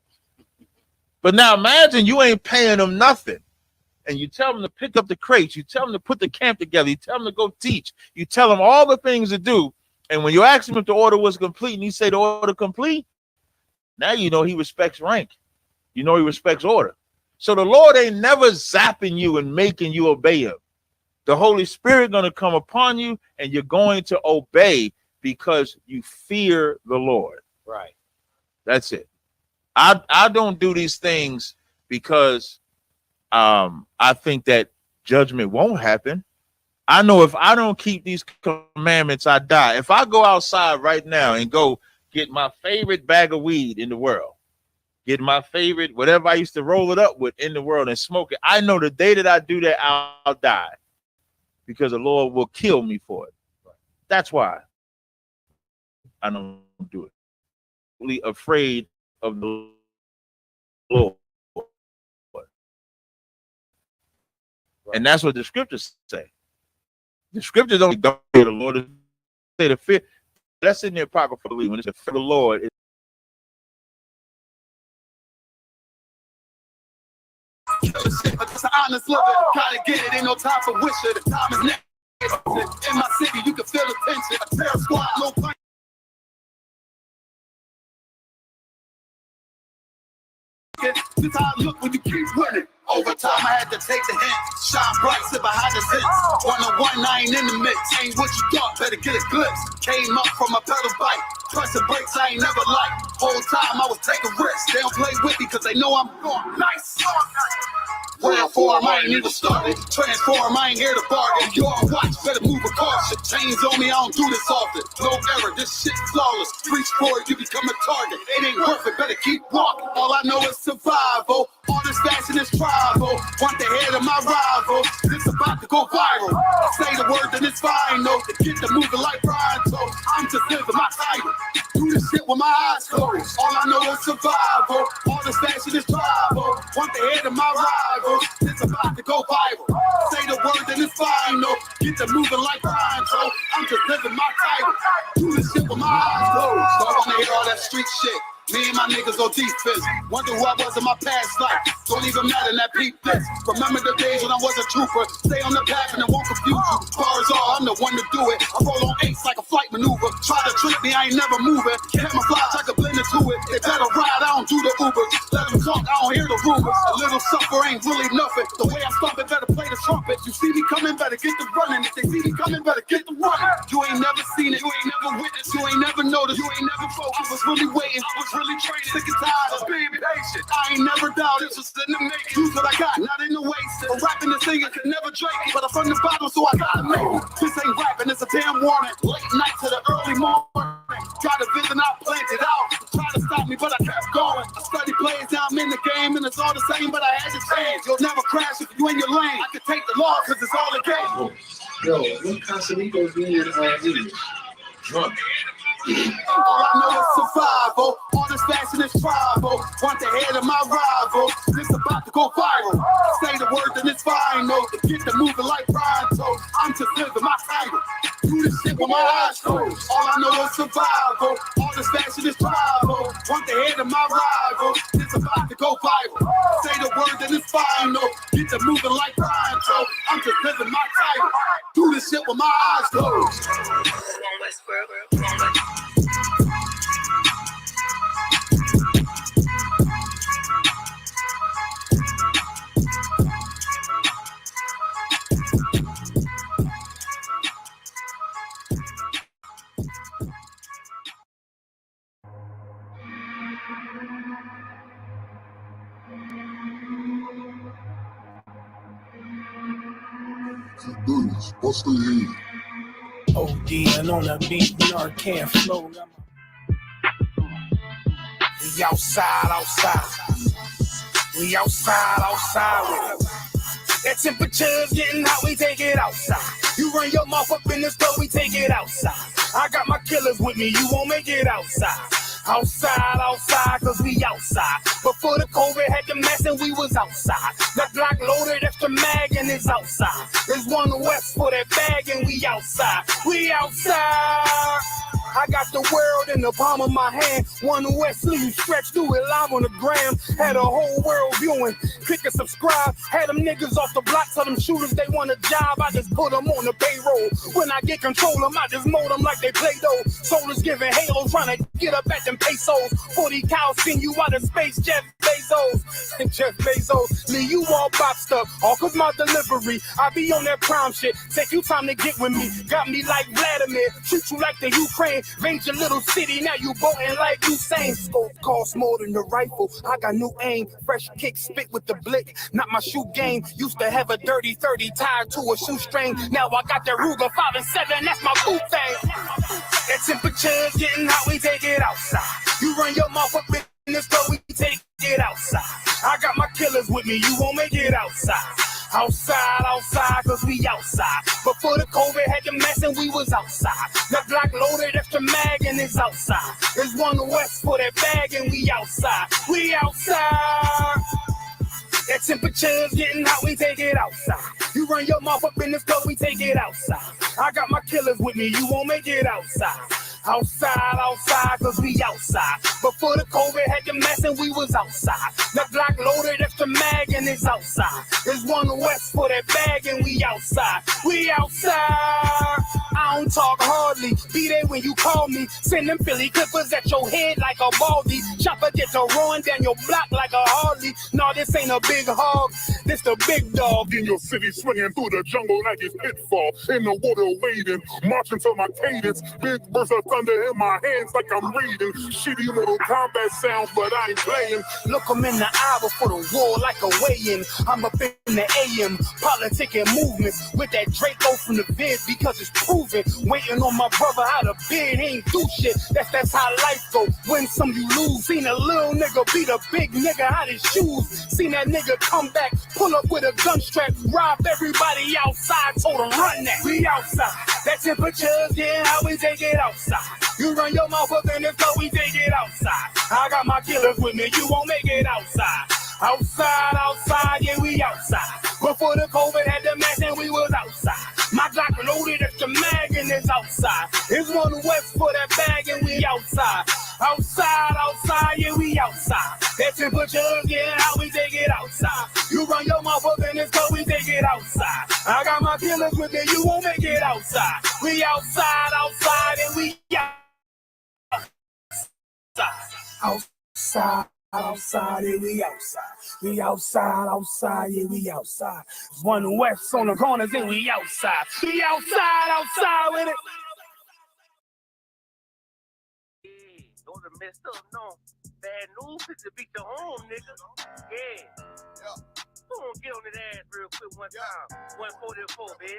[SPEAKER 7] But now imagine you ain't paying him nothing. And you tell him to pick up the crates. You tell him to put the camp together. You tell him to go teach. You tell him all the things to do. And when you ask him if the order was complete and he say the order complete, now you know he respects rank. You know he respects order. So the Lord ain't never zapping you and making you obey him. The Holy Spirit going to come upon you and you're going to obey because you fear the Lord.
[SPEAKER 12] Right.
[SPEAKER 7] That's it. I don't do these things because I think that judgment won't happen. I know if I don't keep these commandments, I die. If I go outside right now and go get my favorite bag of weed in the world, get my favorite, whatever I used to roll it up with in the world and smoke it, I know the day that I do that, I'll die because the Lord will kill me for it. That's why I don't do it. Really afraid of the Lord. And that's what the scriptures say. The scriptures don't fear the Lord. Say the fear. That's in the apocryphal belief. When it's the fear of the Lord.
[SPEAKER 1] It's an honest living. Gotta get it. Ain't no time for wishing. The time is next. In my city, you can feel the tension. A terror squad, no fight. This how I look when you keep winning. Over time, I had to take the hint. Shine bright, sit behind the scenes. 101, I ain't in the mix. Ain't what you thought, better get a glimpse. Came up from a pedal bike. Pressing brakes, I ain't never liked. Whole time, I was taking risks. They don't play with me because they know I'm going nice. Transform, I ain't even started. Transform, I ain't here to bargain. You're on watch, better move with caution. Chains on me, I don't do this often. No error, this shit's flawless. Reach for it, you become a target. It ain't worth it, better keep walking. All I know is survival. All this fashion fashion is tribal. Want the head of my rival. This about to go viral. Say the word and it's final. The kid that moving like Brian, so I'm just living my title. Do this shit with my eyes closed. All I know is survival. All this fashion is tribal. Want the head of my rival. This about to go viral. Say the word and it's final. Get to moving like Brian, so I'm just living my title. Do this shit with my eyes closed. Don't wanna hear all that street shit. Me and my niggas on defense. Wonder who I was in my past life. Don't even matter in that peep this. Remember the days when I was a trooper. Stay on the path and it won't confuse you. Bars all, I'm the one to do it. I roll on eights like a flight maneuver. Try to trick me, I ain't never moving. Camouflage, I can blend into it. They better ride, I don't do the Ubers. Let them talk, I don't hear the rumors. A little suffer ain't really nothing. The way I stop it, better play the trumpet. You see me coming, better get the running. If they see me coming, better get the running. You ain't never seen it, you ain't never witnessed, you ain't never noticed, you ain't never focused. I was really waiting, I was really training. Sick and tired of being patient. I ain't never doubted, just in the making. Use what I got, not in the waste. I'm rapping and singing, can never drink it. But I'm from the bottom, so I gotta make it. This ain't rapping, it's a damn warning. Late night to the early morning. Try to visit, I planned it out. Try to stop me, but I kept going. I study plays, now I'm in the game, and it's all the same, but I had to change. You'll never crash if you in your lane. I can take the loss, cause it's all a game.
[SPEAKER 2] Yo, what Casamigos being drunk?
[SPEAKER 1] All I know is survival. All this fashion is tribal. Want the head of my rival. This about to go viral. Say the word and it's final. Get the moving like Brian, so I'm just living my title. Do this shit with my eyes closed. All I know is survival. All this fashion is tribal. Want the head of my rival. This about to go viral. Say the word and it's final. Get the moving like Brian, so I'm just living my title. Do this shit with my eyes closed.
[SPEAKER 3] What's the heat?
[SPEAKER 4] OD and on the beat, Narcan flow. We outside. We outside with it. That temperature's getting hot, we take it outside. You run your mouth up in the store, we take it outside. I got my killers with me, you won't make it outside. Outside, cause we outside. Before the COVID had the mess and we was outside. The Glock loaded, extra mag and it's outside. There's one west for that bag and we outside. We outside. I got the world in the palm of my hand. One West sleeve stretched through it live on the gram. Had a whole world viewing. Click and subscribe. Had them niggas off the block. Tell them shooters they want a job. I just put them on the payroll. When I get control them, I just mold them like they Play-Doh. Soldiers giving Halo, trying to get up at them pesos. 40 cows send you out of space, Jeff Bezos. Jeff Bezos, leave you all boxed up. All cause my delivery. I be on that prime shit. Take you time to get with me. Got me like Vladimir. Treat you like the Ukraine. Raid your little city, now you boating like Usain. Scope costs more than the rifle. I got new aim, fresh kick, spit with the blick. Not my shoe game. Used to have a dirty 30 tied to a shoestring. Now I got that Ruger 5 and 7. That's my boot thing. That temperature's getting hot. We take it outside. You run your mouth up in the store. We take it outside. I got my killers with me. You won't make it outside. Outside, cause we outside. Before the COVID had the mess and we was outside. The Glock loaded, extra mag and it's outside. There's one west for that bag and we outside. We outside. That temperature's getting hot, we take it outside. You run your mouth up in the store, we take it outside. I got my killers with me, you won't make it outside. Outside, cause we outside. Before the COVID had the mess and we was outside. The Glock loaded, extra mag and it's outside. There's one west for that bag and we outside. We outside. I don't talk hardly. Be there when you call me. Send them Philly clippers at your head like a baldy. Chopper get to run down your block like a Harley. No, this ain't a big hog. This the big dog.
[SPEAKER 3] In your city, swinging through the jungle like it's pitfall. In the water wading, marching to my cadence. Big burst of thunder in my hands like I'm reading. Shitty little combat sounds, but I ain't playing.
[SPEAKER 4] Look 'em in the eye before the war like a weigh-in. I'm up in the AM, politicking movements with that Draco from the vid because it's proven. Waiting on my brother, out of bed, ain't do shit. That's how life go. Win some, you lose. Seen a little nigga beat a big nigga out his shoes. Seen that nigga come back, pull up with a gun strap, rob everybody outside, told him run that. We outside. That temperature's getting how we take it outside. You run your mouth up in the club, we take it outside. I got my killers with me, you won't make it outside. Outside, outside, yeah, we outside. Before the COVID had the mask and we was outside. My Glock loaded extra mag and it's outside. It's one west for that bag and we outside. Outside, outside, yeah, we outside. That temperature, yeah, how we take it outside. You run your mouth up in this club, we take it outside. I got my killers with me, you won't make it outside. We outside, outside, and we outside. Outside, yeah, we outside. We outside, outside, yeah, we outside. One west on the corners, and we outside. We outside, outside with it.
[SPEAKER 5] Yeah, don't have messed up, no. Bad news is to beat your home, nigga. Yeah. Go on, get on that ass real quick one time. 144, baby.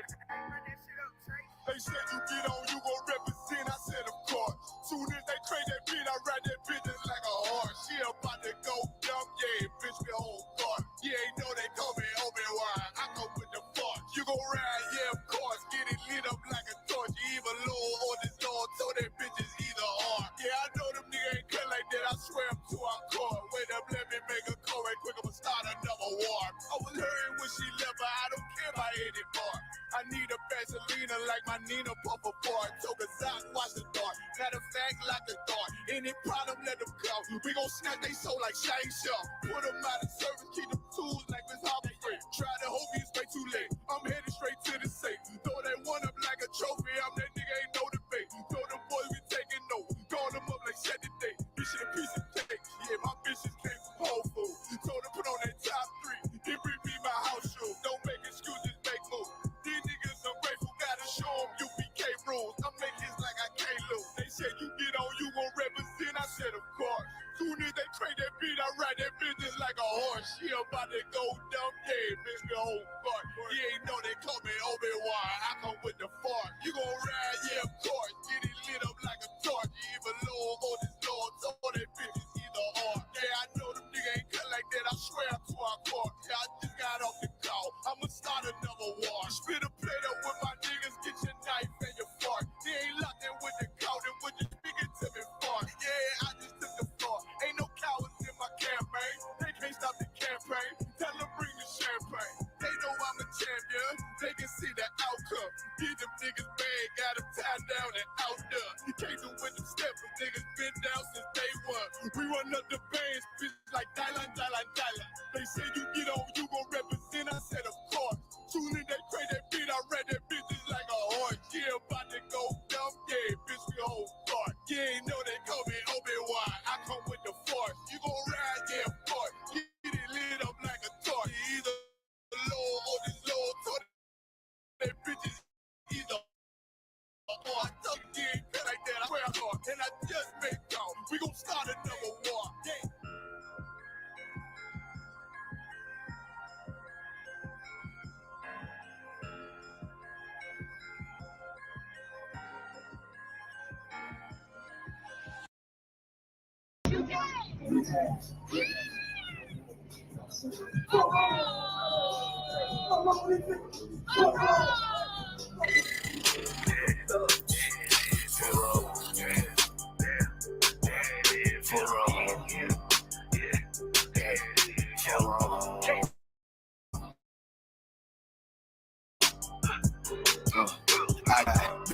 [SPEAKER 1] They said you get on, you gon' represent. I said, of course. Soon as they trade that beat, I ride that bitch just like a horse. She about to go dumb, yeah, bitch, me whole thought. You ain't know they call me Obi-Wan. I go with the force. You gon' ride, yeah, of course. Get it lit up like a torch. You even low on this Lord, so that bitch is either or. Yeah, I know them niggas ain't cut like that. I swear I'm to our core. Wait up, let me make a call right quick. I'ma start another war. I was hurting when she left, but I don't care about anymore. I need a Vaseline like my Nina Puffer boy. Took a sock, watch the dark. Matter of fact, like the dark. Any problem, let them come. We gon' snap they soul like Shane Shaw. Put them out of service, keep them tools like Miss Harvey. Try to hope it's way too late. I'm headed straight to the safe. Throw that one up like a trophy. I'm that nigga, ain't no debate. Throw them boys, we taking over. Call them up like set the date. Bitch in a piece of cake. Yeah, my bitches came from Whole Foods. Told them put on that top 3. Then bring me my house shoes. Don't make excuses, make moves. These niggas ungrateful, gotta show them UPK rules. I make this like I can't lose. They said you get on, you gon' represent. I said, of course. Soon as they trade that beat, I ride that bitch just like a horse. She about to go dumb, yeah, bitch, me whole fuck. You ain't know they call me Obi-Wan. I come with the fart. You gon' ride, yeah, of course. Get it lit up like a torch. You even low on this Lord, so that bitch is either or. Yeah, I know them niggas ain't cut like that. I swear I'm to our court. Yeah, I just got off the call. I'ma start another war. Spit a plate up with my niggas. Get your knife and your fork. They ain't locked in with the cow. Then with your speaking to me fart. Yeah, I just took the floor. Ain't no cowards in my campaign. They can't stop the campaign. Tell them bring the champagne. They know I'm a champion. They can see the outcome. Get them niggas bad. Got them tied down and out there. You can't do with them steps. Niggas been down since day one. We run up the bands. Bitch like Dylan. They say you get on, you gon' represent. I said, of course. Soon as they trade that beat, I read that bitch just like a horse. Yeah, about to go dumb, yeah, bitch, we whole thought. You ain't know they call me Obi-Wan. I come with the force. You gon' ride, yeah, of course. Get it lit up like a torch. You either low or this low, so that bitch is either or. I told you ain't cut like that, I swear I thought. And I just made y'all. We gon' start another war. Yeah.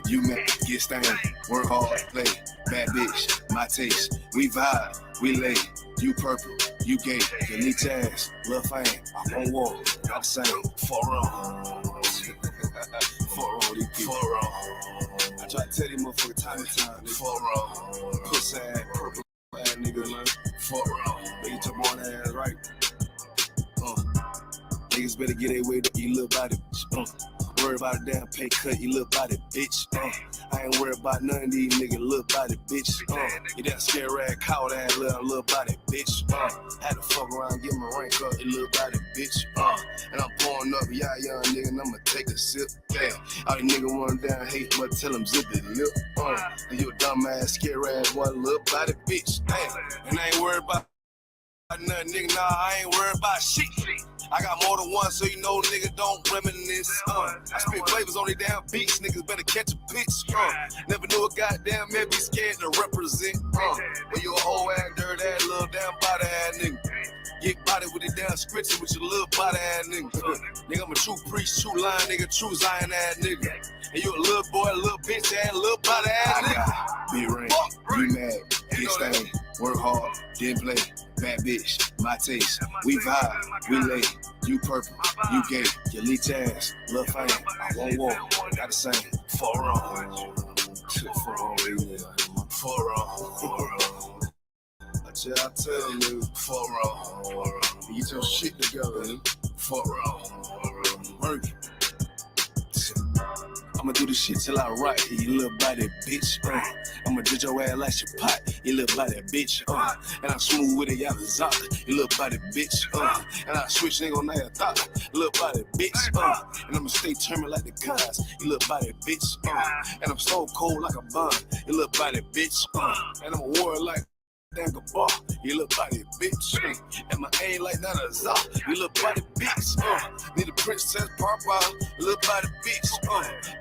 [SPEAKER 6] You make it get stained, work hard, play, bad bitch, my taste. We vibe, we lay, you purple, you gay, you need ass, lil' fame, I'm on wall, not the same. For I try to tell these motherfuckers time to time, they pussy ass, purple ass nigga, man. They get your born ass right. Niggas better get their way to eat little body, bitch. worried about a damn pay cut, you little body bitch. I ain't worried about none of these niggas, little body bitch. You that scare rag, coward ass little body bitch. Had to fuck around, get my rank up, you little body bitch. And I'm pouring up, yeah, young nigga, and I'ma take a sip. Yeah, all these niggas want down hate, but tell them zip it lip. And you a dumb ass, scare ass, one little body bitch. Damn, and I ain't worried about nothing, nigga, nah, I ain't worried about shit. I got more than one, so you know, nigga, don't reminisce. I spit flavors on these damn beats, niggas better catch a pitch. Never knew a goddamn man be scared to represent. When you a whole ass, dirt ass, little damn body ass nigga. Get body with the damn scripture with your little body ass nigga. Nigga, I'm a true priest, true line, nigga, true Zion ass nigga. And you a little boy, a little bitch ass, little body ass nigga. Be rain, you mad, get stained, work hard, didn't play. Bad bitch, my taste. We vibe, we lay. You purple, you gay. Your leech ass, lil' fame. I won't walk, gotta sing. For wrong. For wrong. I tell you, for wrong. Get your shit together. For wrong. Work. I'ma do this shit till I rock, you little body bitch. I'ma judge your ass like your pot, you little body bitch. And I'm smooth with it, y'all Isupk, you little body bitch. And I switch nigga on that thought, you little body bitch. And I'ma stay determined like the guys, you little body bitch. And I'm so cold like a bomb, you little body bitch. And I'm a warrior like N.W.O, you little body bitch. And my aim like N.W.O, you little body bitch. Need a princess papa, you little body bitch.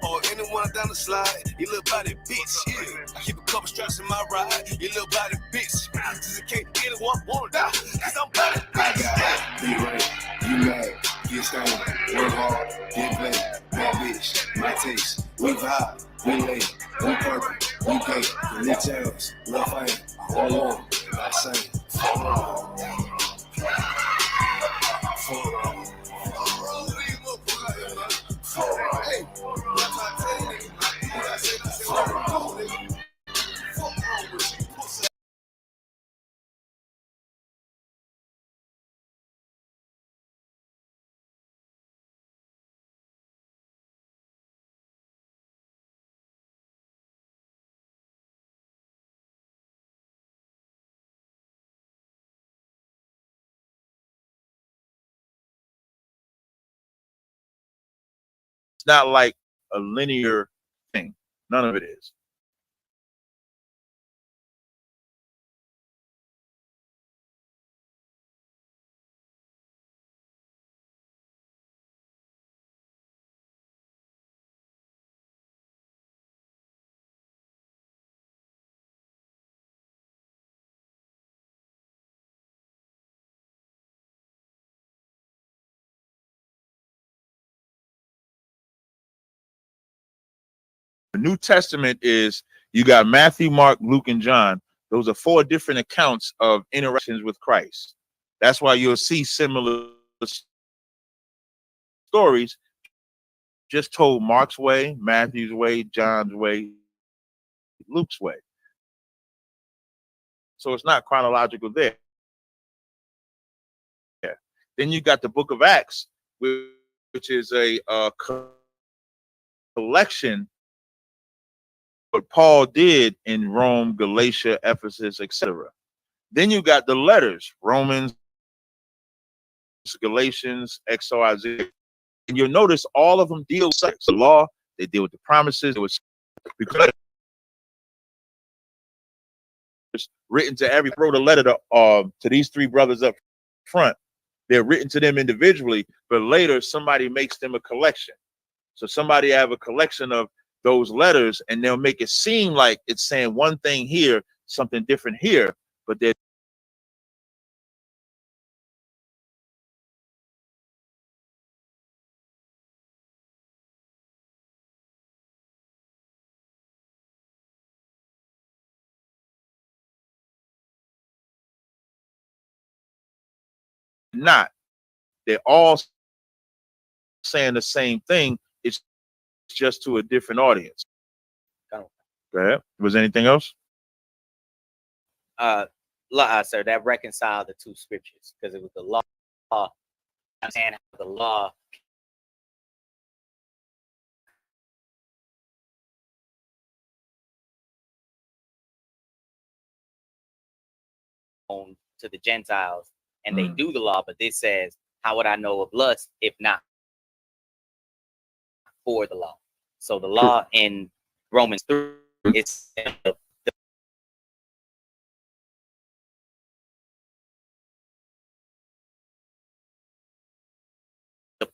[SPEAKER 6] Or anyone down the slide, you little body bitch. Yeah. I keep a couple straps in my ride, you little body bitch. Just in case anyone wanna die, cause I'm body bitch. Be right, you mad, get stained, work hard, get play, bad bitch, my taste. We vibe, we lay, we purple, we gay, you lit ass, lil' fame. Hold on, I say, for wrong. For wrong. For wrong. Hey, for wrong.
[SPEAKER 7] It's not like a linear thing. None of it is. The New Testament is, you got Matthew, Mark, Luke, and John. Those are 4 different accounts of interactions with Christ. That's why you'll see similar stories just told Mark's way, Matthew's way, John's way, Luke's way. So it's not chronological there. Then you got the book of Acts, which is a collection what Paul did in Rome, Galatia, Ephesus, etc. Then you got the letters, Romans, Galatians, Exo, Isaiah. And you'll notice all of them deal with the law, they deal with the promises. It was because written to every, wrote a letter to these 3 brothers up front. They're written to them individually, but later somebody makes them a collection. So somebody have a collection of those letters, and they'll make it seem like it's saying one thing here, something different here, but they're not. They're all saying the same thing. It's just to a different audience. Go ahead. Was anything else?
[SPEAKER 12] Sir, that reconciled the 2 scriptures, because it was the law and the law to the Gentiles and they do the law, but this says, how would I know of lust if not for the law? So the law in Romans 3, it's the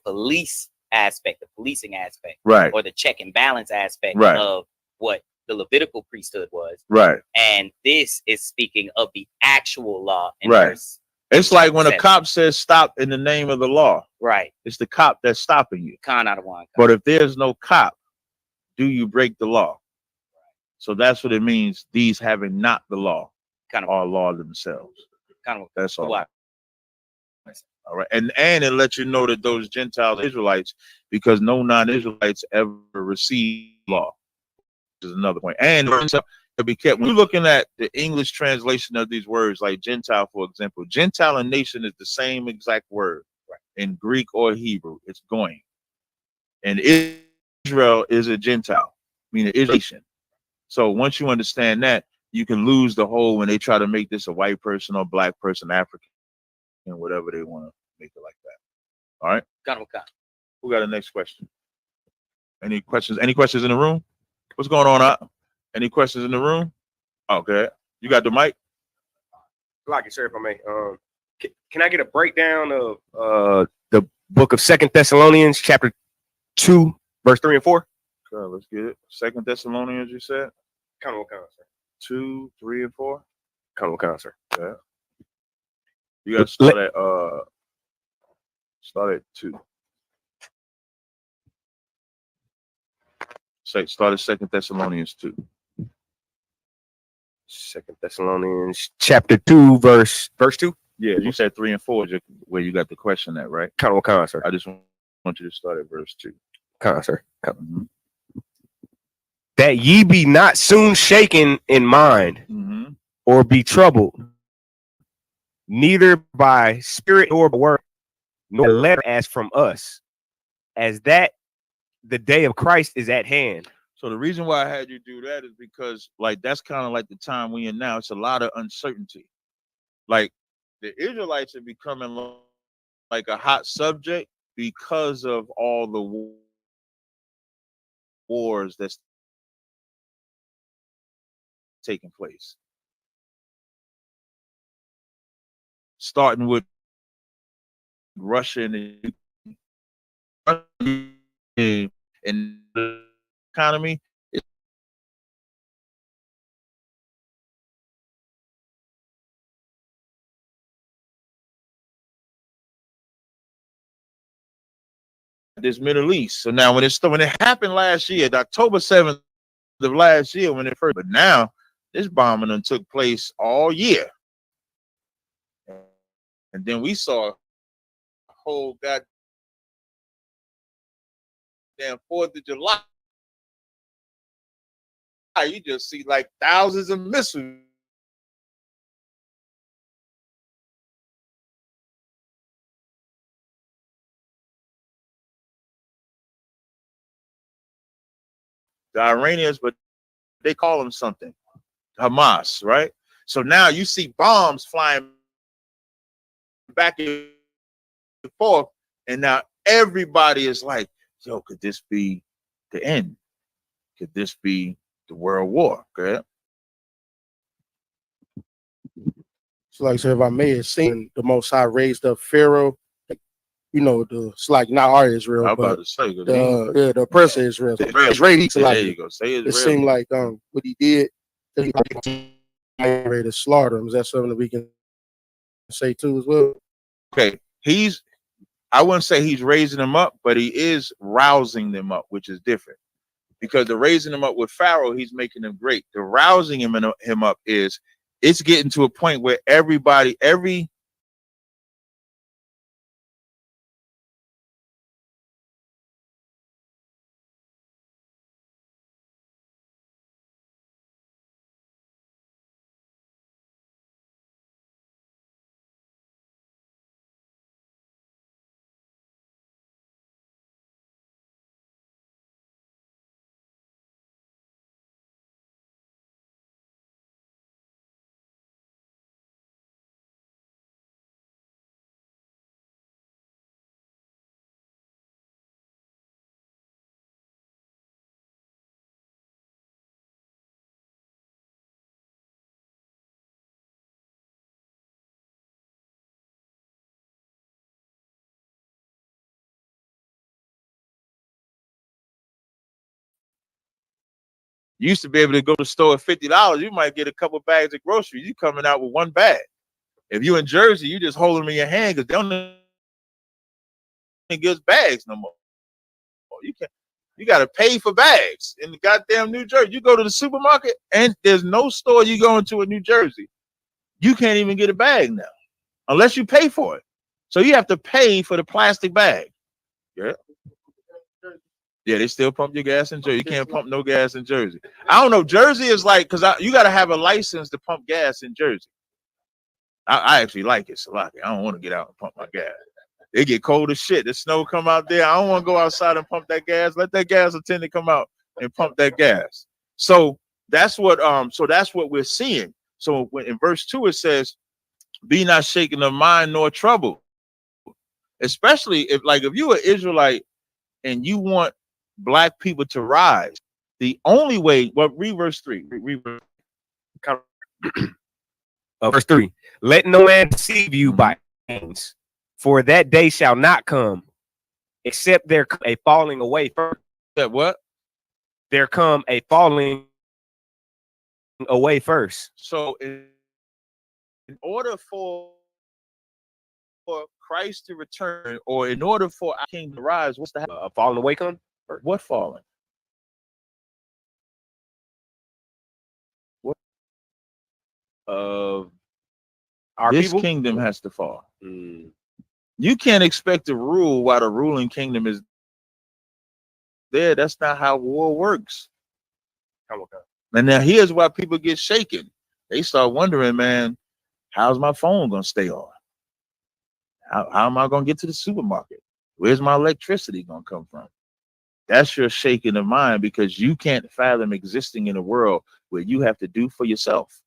[SPEAKER 12] police aspect, the policing aspect,
[SPEAKER 7] right,
[SPEAKER 12] or the check and balance aspect
[SPEAKER 7] right,
[SPEAKER 12] of what the Levitical priesthood was,
[SPEAKER 7] right.
[SPEAKER 12] And this is speaking of the actual law in
[SPEAKER 7] Right.
[SPEAKER 12] verse.
[SPEAKER 7] It's like when a
[SPEAKER 12] 7.
[SPEAKER 7] cop says stop in the name of the law.
[SPEAKER 12] Right.
[SPEAKER 7] It's the cop that's stopping you.
[SPEAKER 12] Con out of one.
[SPEAKER 7] But if there's no cop, do you break the law? So that's what it means. These having not the law,
[SPEAKER 12] kind of
[SPEAKER 7] are law themselves.
[SPEAKER 12] Kind of
[SPEAKER 7] that's all.
[SPEAKER 12] What?
[SPEAKER 7] All right, and it lets you know that those Gentiles, Israelites, because no non-Israelites ever received law. Which is another point. And to be kept when you're looking at the English translation of these words, like Gentile, for example, Gentile and nation is the same exact word in Greek or Hebrew. It's going, and Israel is a Gentile, meaning is a nation. So once you understand that, you can lose the whole when they try to make this a white person or black person, African, and whatever they want to make it like that. All right. Who got the next question? Any questions? Any questions in the room? What's going on? Any questions in the room? Okay. You got the mic?
[SPEAKER 13] Like it, sir, if I may. Can I get a breakdown of the book of 2 Thessalonians, chapter 2, verse 3 and 4?
[SPEAKER 7] Okay, let's get it. 2 Thessalonians, you said?
[SPEAKER 13] Kind of, sir.
[SPEAKER 7] 2, 3, and 4?
[SPEAKER 13] Kind of, sir.
[SPEAKER 7] Yeah. You got to start at 2. Start at 2 Thessalonians 2.
[SPEAKER 13] 2 Thessalonians chapter 2, verse 2.
[SPEAKER 7] Yeah, you said 3 and 4 is where you got the question at, right?
[SPEAKER 13] Kind of, sir.
[SPEAKER 7] I just want you to start at verse 2.
[SPEAKER 13] Kind of, sir. That ye be not soon shaken in mind, or be troubled, neither by spirit nor by word, nor letter as from us, as that the day of Christ is at hand.
[SPEAKER 7] So the reason why I had you do that is because, like, that's kind of like the time we in now. It's a lot of uncertainty. Like, the Israelites are becoming like a hot subject because of all the wars that's taking place. Starting with Russia and the economy. This Middle East. So now when it happened last year, the October 7th of last year, when it first, but now this bombing done took place all year. And then we saw a whole goddamn 4th of July. You just see like thousands of missiles. The Iranians, but they call them something. Hamas, right? So now you see bombs flying back and forth, and now everybody is like, yo, could this be the end? Could this be the World War? Okay.
[SPEAKER 11] So like I said, if I may have seen the Most High raised up Pharaoh, you know, it's like not our Israel,
[SPEAKER 7] I'm
[SPEAKER 11] but
[SPEAKER 7] about to say,
[SPEAKER 11] the oppressor Israel.
[SPEAKER 7] Israeli.
[SPEAKER 11] So like,
[SPEAKER 7] there you go. Say
[SPEAKER 11] it seemed like what he did, he ready to slaughter him. Is that something that we can say too as well?
[SPEAKER 7] Okay, I wouldn't say he's raising them up, but he is rousing them up, which is different. Because the raising them up with Pharaoh, he's making them great. The rousing him up is it's getting to a point where every You used to be able to go to the store at $50. You might get a couple bags of groceries. You coming out with one bag. If you in Jersey, you just hold them in your hand because they don't give us bags no more. You got to pay for bags in the goddamn New Jersey. You go to the supermarket and there's no store you go into in New Jersey. You can't even get a bag now unless you pay for it. So you have to pay for the plastic bag. Yeah. Yeah, they still pump your gas in Jersey. You can't pump no gas in Jersey. I don't know. Jersey is like, because you got to have a license to pump gas in Jersey. I actually like it, Salaki. I don't want to get out and pump my gas. It get cold as shit. The snow come out there. I don't want to go outside and pump that gas. Let that gas attendant come out and pump that gas. So that's what we're seeing. So when in verse 2 it says, "Be not shaken of mind nor troubled." Especially if you are Israelite and you want black people to rise, the only way. Well, read verse 3. Read verse 3.
[SPEAKER 13] Verse 3. Let no man deceive you by means, for that day shall not come, except there come a falling away first.
[SPEAKER 7] That what?
[SPEAKER 13] There come a falling away first.
[SPEAKER 7] So in order for Christ to return, or in order for our kingdom to rise, what's the
[SPEAKER 13] a falling away come?
[SPEAKER 7] What falling? What? This
[SPEAKER 13] people?
[SPEAKER 7] Kingdom has to fall. You can't expect to rule while the ruling kingdom is there. That's not how war works. And now here's why people get shaken. They start wondering, man, how's my phone gonna stay on? How am I gonna get to the supermarket? Where's my electricity gonna come from? That's your shaking of mind, because you can't fathom existing in a world where you have to do for yourself,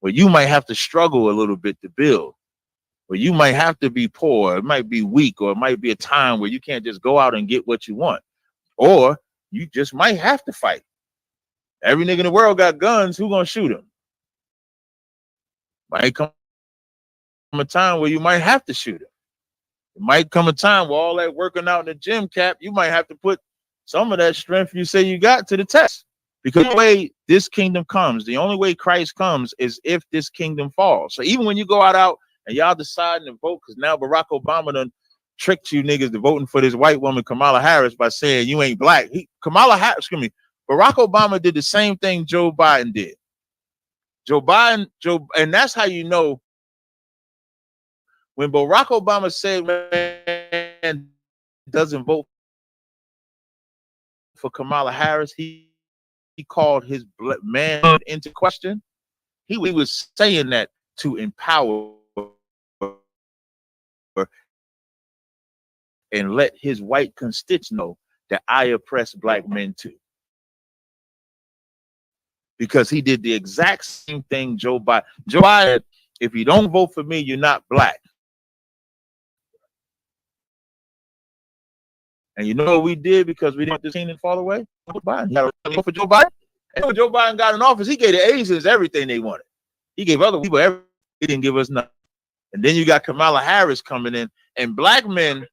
[SPEAKER 7] where you might have to struggle a little bit to build, where you might have to be poor, it might be weak, or it might be a time where you can't just go out and get what you want, or you just might have to fight. Every nigga in the world got guns. Who gonna shoot him? Might come a time where you might have to shoot him. It might come a time where all that working out in the gym, Cap, you might have to put some of that strength you say you got to the test. Because the way this kingdom comes, the only way Christ comes is if this kingdom falls. So even when you go out and y'all deciding to vote, because now Barack Obama done tricked you niggas to voting for this white woman, Kamala Harris, by saying you ain't black. Barack Obama did the same thing Joe Biden did. And that's how you know when Barack Obama said, man, doesn't vote for Kamala Harris, he called his man into question. He was saying that to empower and let his white constituents know that I oppress black men too. Because he did the exact same thing Joe Biden, if you don't vote for me, you're not black. And you know what we did because we didn't want this kingdom to fall away? Joe Biden. You got to vote for Joe Biden. And when Joe Biden got in office, he gave the Asians everything they wanted. He gave other people everything. He didn't give us nothing. And then you got Kamala Harris coming in, and black men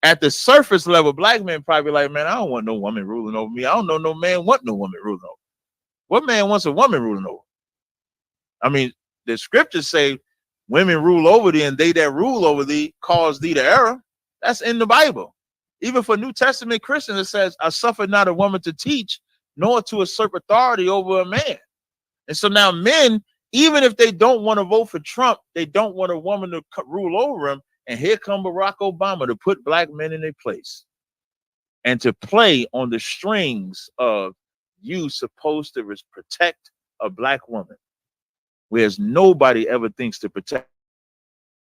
[SPEAKER 7] at the surface level, black men probably like, man, I don't want no woman ruling over me. I don't know no man want no woman ruling over. What man wants a woman ruling over? I mean, the scriptures say women rule over thee, and they that rule over thee cause thee to err. That's in the Bible. Even for New Testament Christians, it says, I suffer not a woman to teach, nor to usurp authority over a man. And so now men, even if they don't want to vote for Trump, they don't want a woman to rule over them. And here come Barack Obama to put black men in their place and to play on the strings of you supposed to protect a black woman, whereas nobody ever thinks to protect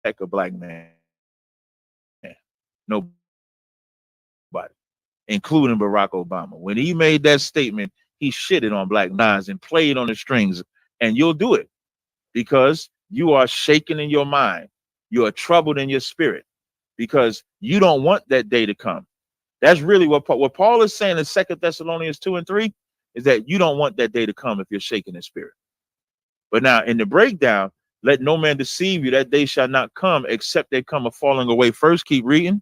[SPEAKER 7] a black man. Nobody, including Barack Obama. When he made that statement, he shitted on black minds and played on the strings. And you'll do it because you are shaken in your mind. You are troubled in your spirit because you don't want that day to come. That's really what Paul is saying in 2 Thessalonians 2:3 is that you don't want that day to come if you're shaken in spirit. But now in the breakdown, let no man deceive you, that day shall not come except they come a falling away first. Keep reading.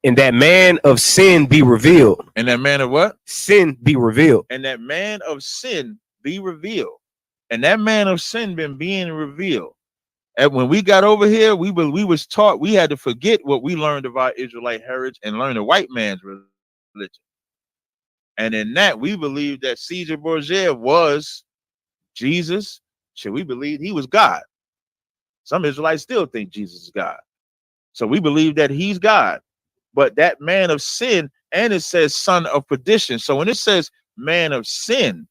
[SPEAKER 13] And that man of sin be revealed.
[SPEAKER 7] And that man of what?
[SPEAKER 13] Sin be revealed.
[SPEAKER 7] And that man of sin be revealed. And that man of sin been being revealed. And when we got over here, we was taught we had to forget what we learned of our Israelite heritage and learn the white man's religion. And in that, we believe that Caesar Borgia was Jesus. Should we believe he was God? Some Israelites still think Jesus is God. So we believe that he's God. But that man of sin, and it says son of perdition. So when it says man of sin,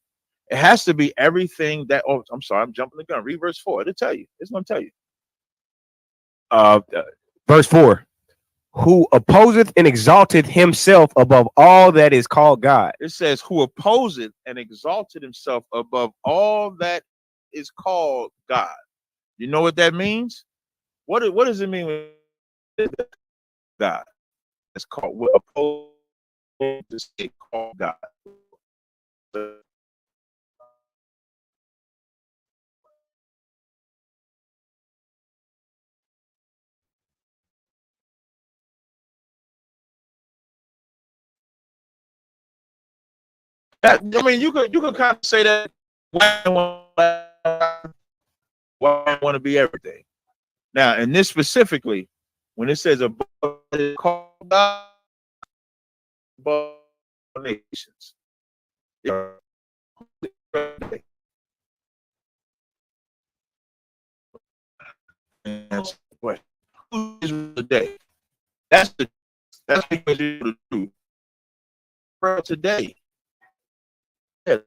[SPEAKER 7] it has to be everything that, oh, I'm sorry, I'm jumping the gun. Read verse 4. It'll tell you. It's going to tell you.
[SPEAKER 13] Verse 4. Who opposeth and exalteth himself above all that is called God.
[SPEAKER 7] It says, who opposeth and exalted himself above all that is called God. You know what that means? What does it mean when God? It's called what opposed to say called God. That, I mean, you could kind of say that why I want to be everything. Now, in this specifically, when it says above nations, what? Who is the day? That's because you're the truth. For today. Yeah.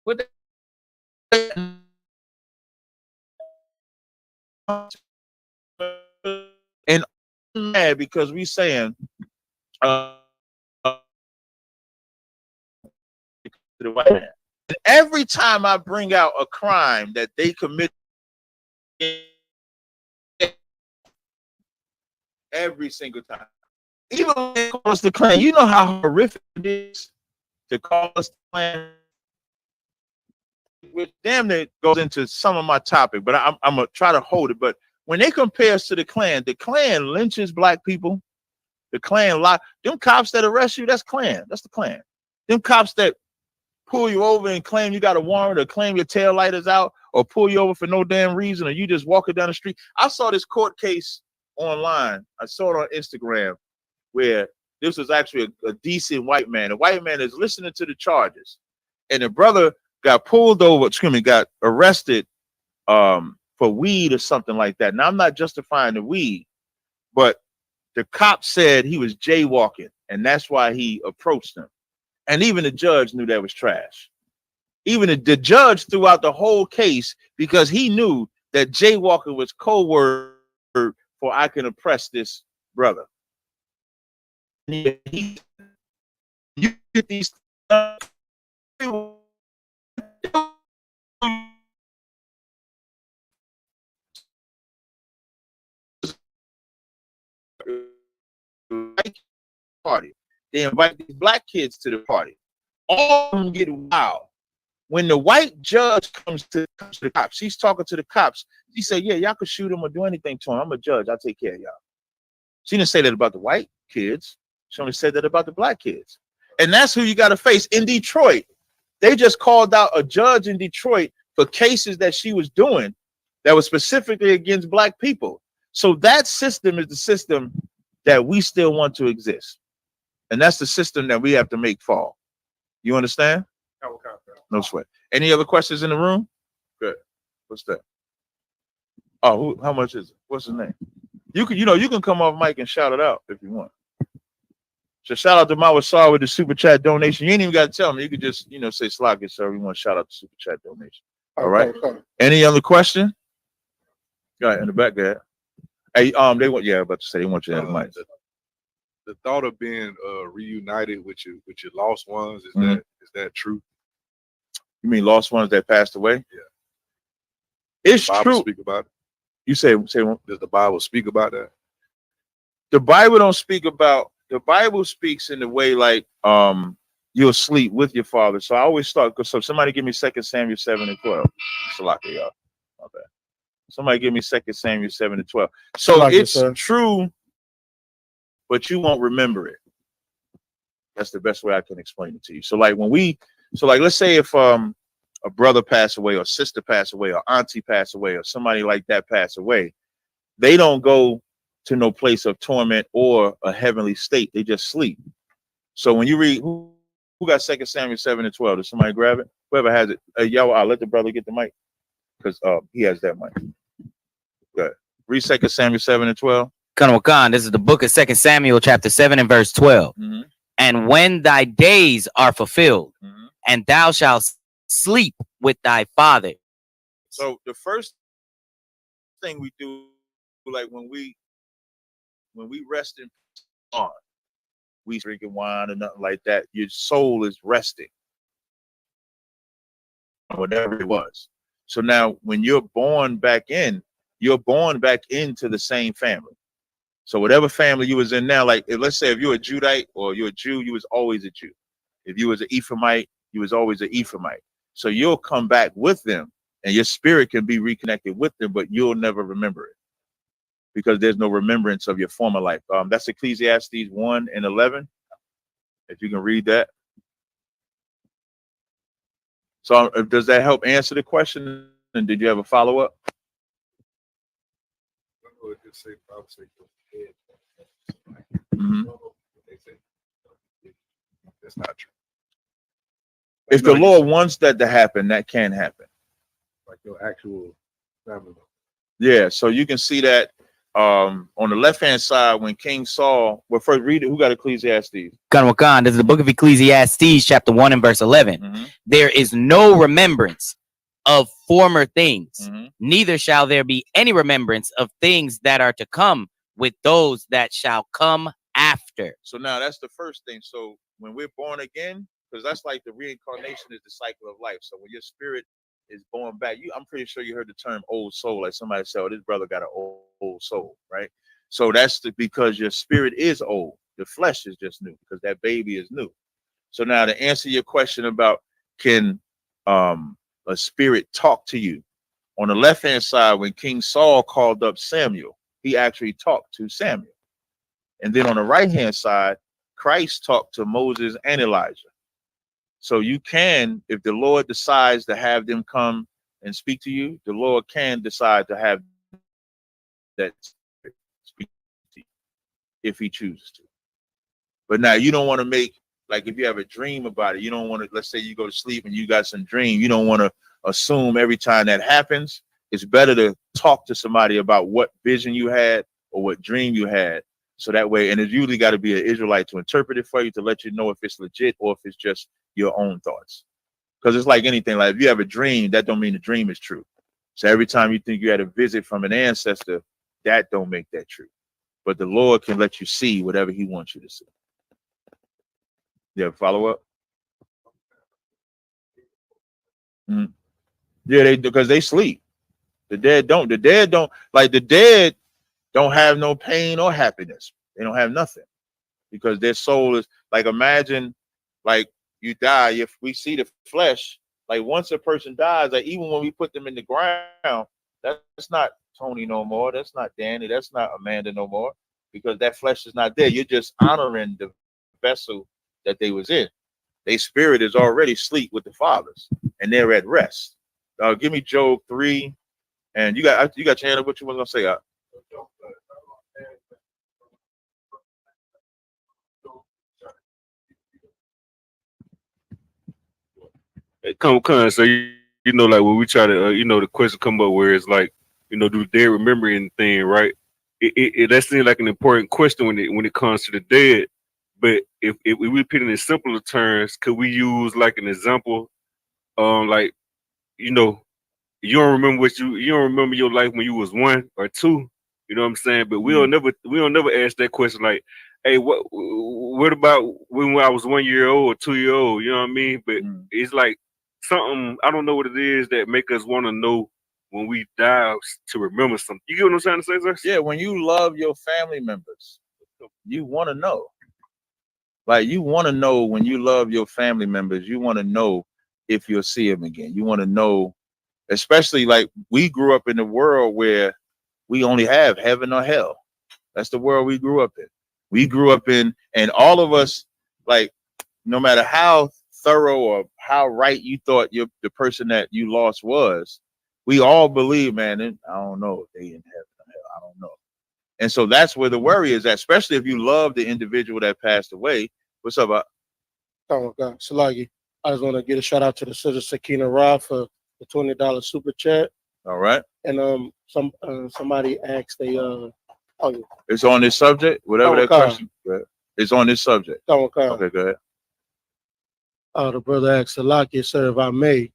[SPEAKER 7] What and I'm mad because we saying the white man. And every time I bring out a crime that they commit, every single time, even when they call us the Klan, you know how horrific it is to call us the Klan. Which damn it goes into some of my topic, but I'm gonna try to hold it. But when they compare us to the Klan lynches black people. The Klan lock them cops that arrest you. That's Klan. That's the Klan. Them cops that pull you over and claim you got a warrant, or claim your tail light is out, or pull you over for no damn reason, or you just walking down the street. I saw this court case online. I saw it on Instagram where this was actually a decent white man. The white man is listening to the charges, and the brother got pulled over. Got arrested for weed or something like that. Now I'm not justifying the weed, but the cop said he was jaywalking, and that's why he approached him. And even the judge knew that was trash. Even the judge threw out the whole case because he knew that jaywalking was code word for I can oppress this brother. You get these party. They invite these black kids to the party. All of them get wild. When the white judge comes to the cops, she's talking to the cops. She said, yeah, y'all could shoot him or do anything to him. I'm a judge. I'll take care of y'all. She didn't say that about the white kids. She only said that about the black kids. And that's who you got to face. In Detroit, they just called out a judge in Detroit for cases that she was doing that was specifically against black people. So that system is the system that we still want to exist. And that's the system that we have to make fall. You understand? No sweat. Any other questions in the room? Good. What's that? Oh, how much is it? What's his name? You can come off mic and shout it out if you want. So shout out to Mawasar with the super chat donation. You ain't even got to tell me. You could just, say Slock it, sir. We want to shout out the super chat donation. All right. Okay. Any other question? Go ahead, in the back there. Hey, they want, yeah, I was about to say they want you to have the mic.
[SPEAKER 14] The thought of being reunited with your lost ones, is that true?
[SPEAKER 7] You mean lost ones that passed away?
[SPEAKER 14] Yeah.
[SPEAKER 7] It's true.
[SPEAKER 14] Speak about it.
[SPEAKER 7] You say
[SPEAKER 14] does the Bible speak about that?
[SPEAKER 7] The Bible don't speak about. The Bible speaks in the way like you'll sleep with your father. So I always start. So somebody give me 2 Samuel 7:12. Salaka, y'all. Okay. Somebody give me 2 Samuel 7:12. So Salaka, it's true, but you won't remember it. That's the best way I can explain it to you. So like let's say if a brother passed away or sister passed away or auntie passed away or somebody like that passed away, they don't go to no place of torment or a heavenly state. They just sleep. So when you read, who got 2 Samuel 7:12? Does somebody grab it? Whoever has it. Y'all, I'll let the brother get the mic because he has that mic. Good. Read 2 Samuel 7:12.
[SPEAKER 12] Khan, this is the book of 2 Samuel chapter 7 and verse 12.
[SPEAKER 7] Mm-hmm.
[SPEAKER 12] And when thy days are fulfilled, and thou shalt sleep with thy father.
[SPEAKER 7] So the first thing we do, like when we rest in on, we drinking wine or nothing like that, your soul is resting. Whatever it was. So now when you're born back into the same family. So whatever family you was in now, like let's say if you're a Judite or you're a Jew, you was always a Jew. If you was an Ephraimite, you was always an Ephraimite. So you'll come back with them and your spirit can be reconnected with them, but you'll never remember it because there's no remembrance of your former life. That's Ecclesiastes 1:11. If you can read that. So does that help answer the question? And did you have a follow-up?
[SPEAKER 14] That's not true.
[SPEAKER 7] If the Lord wants that to happen, that can happen.
[SPEAKER 14] Like your actual family.
[SPEAKER 7] Yeah, so you can see that on the left-hand side when King Saul, well, first read it. Who got Ecclesiastes?
[SPEAKER 12] Khan, this is the book of Ecclesiastes, chapter 1 and verse 11. There is no remembrance of former things, neither shall there be any remembrance of things that are to come with those that shall come after.
[SPEAKER 7] So now that's the first thing. So when we're born again, because that's like the reincarnation is the cycle of life. So when your spirit is born back, I'm pretty sure you heard the term old soul. Like somebody said, oh, this brother got an old soul, right? So that's because your spirit is old. The flesh is just new because that baby is new. So now to answer your question about can a spirit talk to you, on the left-hand side, when King Saul called up Samuel, he actually talked to Samuel. And then on the right-hand side, Christ talked to Moses and Elijah. So you can, if the Lord decides to have them come and speak to you, the Lord can decide to have that speak to you if he chooses to. But now you don't want to make, like if you have a dream about it, you don't want to, let's say you go to sleep and you got some dream, you don't want to assume every time that happens. It's better to talk to somebody about what vision you had or what dream you had. So that way, and it's usually got to be an Israelite to interpret it for you to let you know if it's legit or if it's just your own thoughts. Because it's like anything, like if you have a dream, that don't mean the dream is true. So every time you think you had a visit from an ancestor, that don't make that true. But the Lord can let you see whatever he wants you to see. Yeah, follow up? Yeah, because they sleep. The dead don't. The dead don't, like the dead don't have no pain or happiness. They don't have nothing because their soul is like, imagine like you die. If we see the flesh, like once a person dies, like even when we put them in the ground, that's not Tony no more. That's not Danny. That's not Amanda no more, because that flesh is not there. You're just honoring the vessel that they was in. Their spirit is already asleep with the fathers, and they're at rest. Give me Job 3, and you got your hand up. What you was gonna say?
[SPEAKER 14] Come, so you know, like when we try to, the question come up where it's like, do they remember anything, right? That seems like an important question when it comes to the dead. But if we put it in simpler terms, could we use like an example? Like, you don't remember you don't remember your life when you was 1 or 2. You know what I'm saying? But we don't never ask that question like, hey, what about when I was 1 year old or 2 year old? You know what I mean? But it's like something, I don't know what it is that make us want to know when we die to remember something. You get what I'm trying to say, sir?
[SPEAKER 7] Yeah, when you love your family members, you want to know. Like, you want to know when you love your family members, you want to know if you'll see them again. You want to know, especially like we grew up in a world where we only have heaven or hell. That's the world we grew up in. We grew up in, and all of us, like, no matter how thorough or how right you thought the person that you lost was, we all believe, man, I don't know if they in heaven or hell. I don't know. And so that's where the worry is at, especially if you love the individual that passed away. What's up?
[SPEAKER 11] Oh, God. Salagi. I just want to give a shout out to the sister Sakina Ra for the $20 super chat.
[SPEAKER 7] All right.
[SPEAKER 11] And somebody asked
[SPEAKER 7] it's on this subject, whatever that question. It's on this subject. Okay, go ahead.
[SPEAKER 11] The brother asked Salaki, sir, if I may,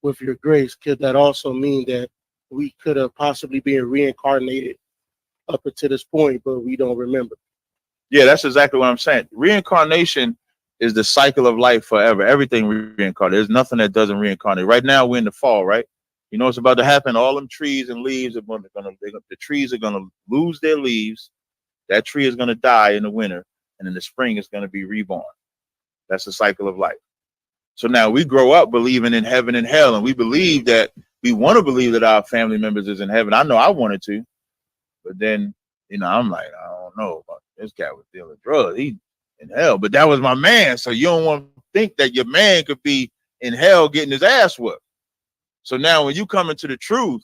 [SPEAKER 11] with your grace, could that also mean that we could have possibly been reincarnated up until this point, but we don't remember?
[SPEAKER 7] Yeah, that's exactly what I'm saying. Reincarnation is the cycle of life forever. Everything reincarnates. There's nothing that doesn't reincarnate. Right now, we're in the fall, right? You know what's about to happen? All them trees and leaves are the trees are gonna lose their leaves. That tree is gonna die in the winter, and in the spring it's gonna be reborn. That's the cycle of life. So now we grow up believing in heaven and hell, and we believe that we want to believe that our family members is in heaven. I know I wanted to, but then I'm like, I don't know about this guy was dealing drugs. He in hell, but that was my man. So you don't want to think that your man could be in hell getting his ass whooped. So now when you come into the truth,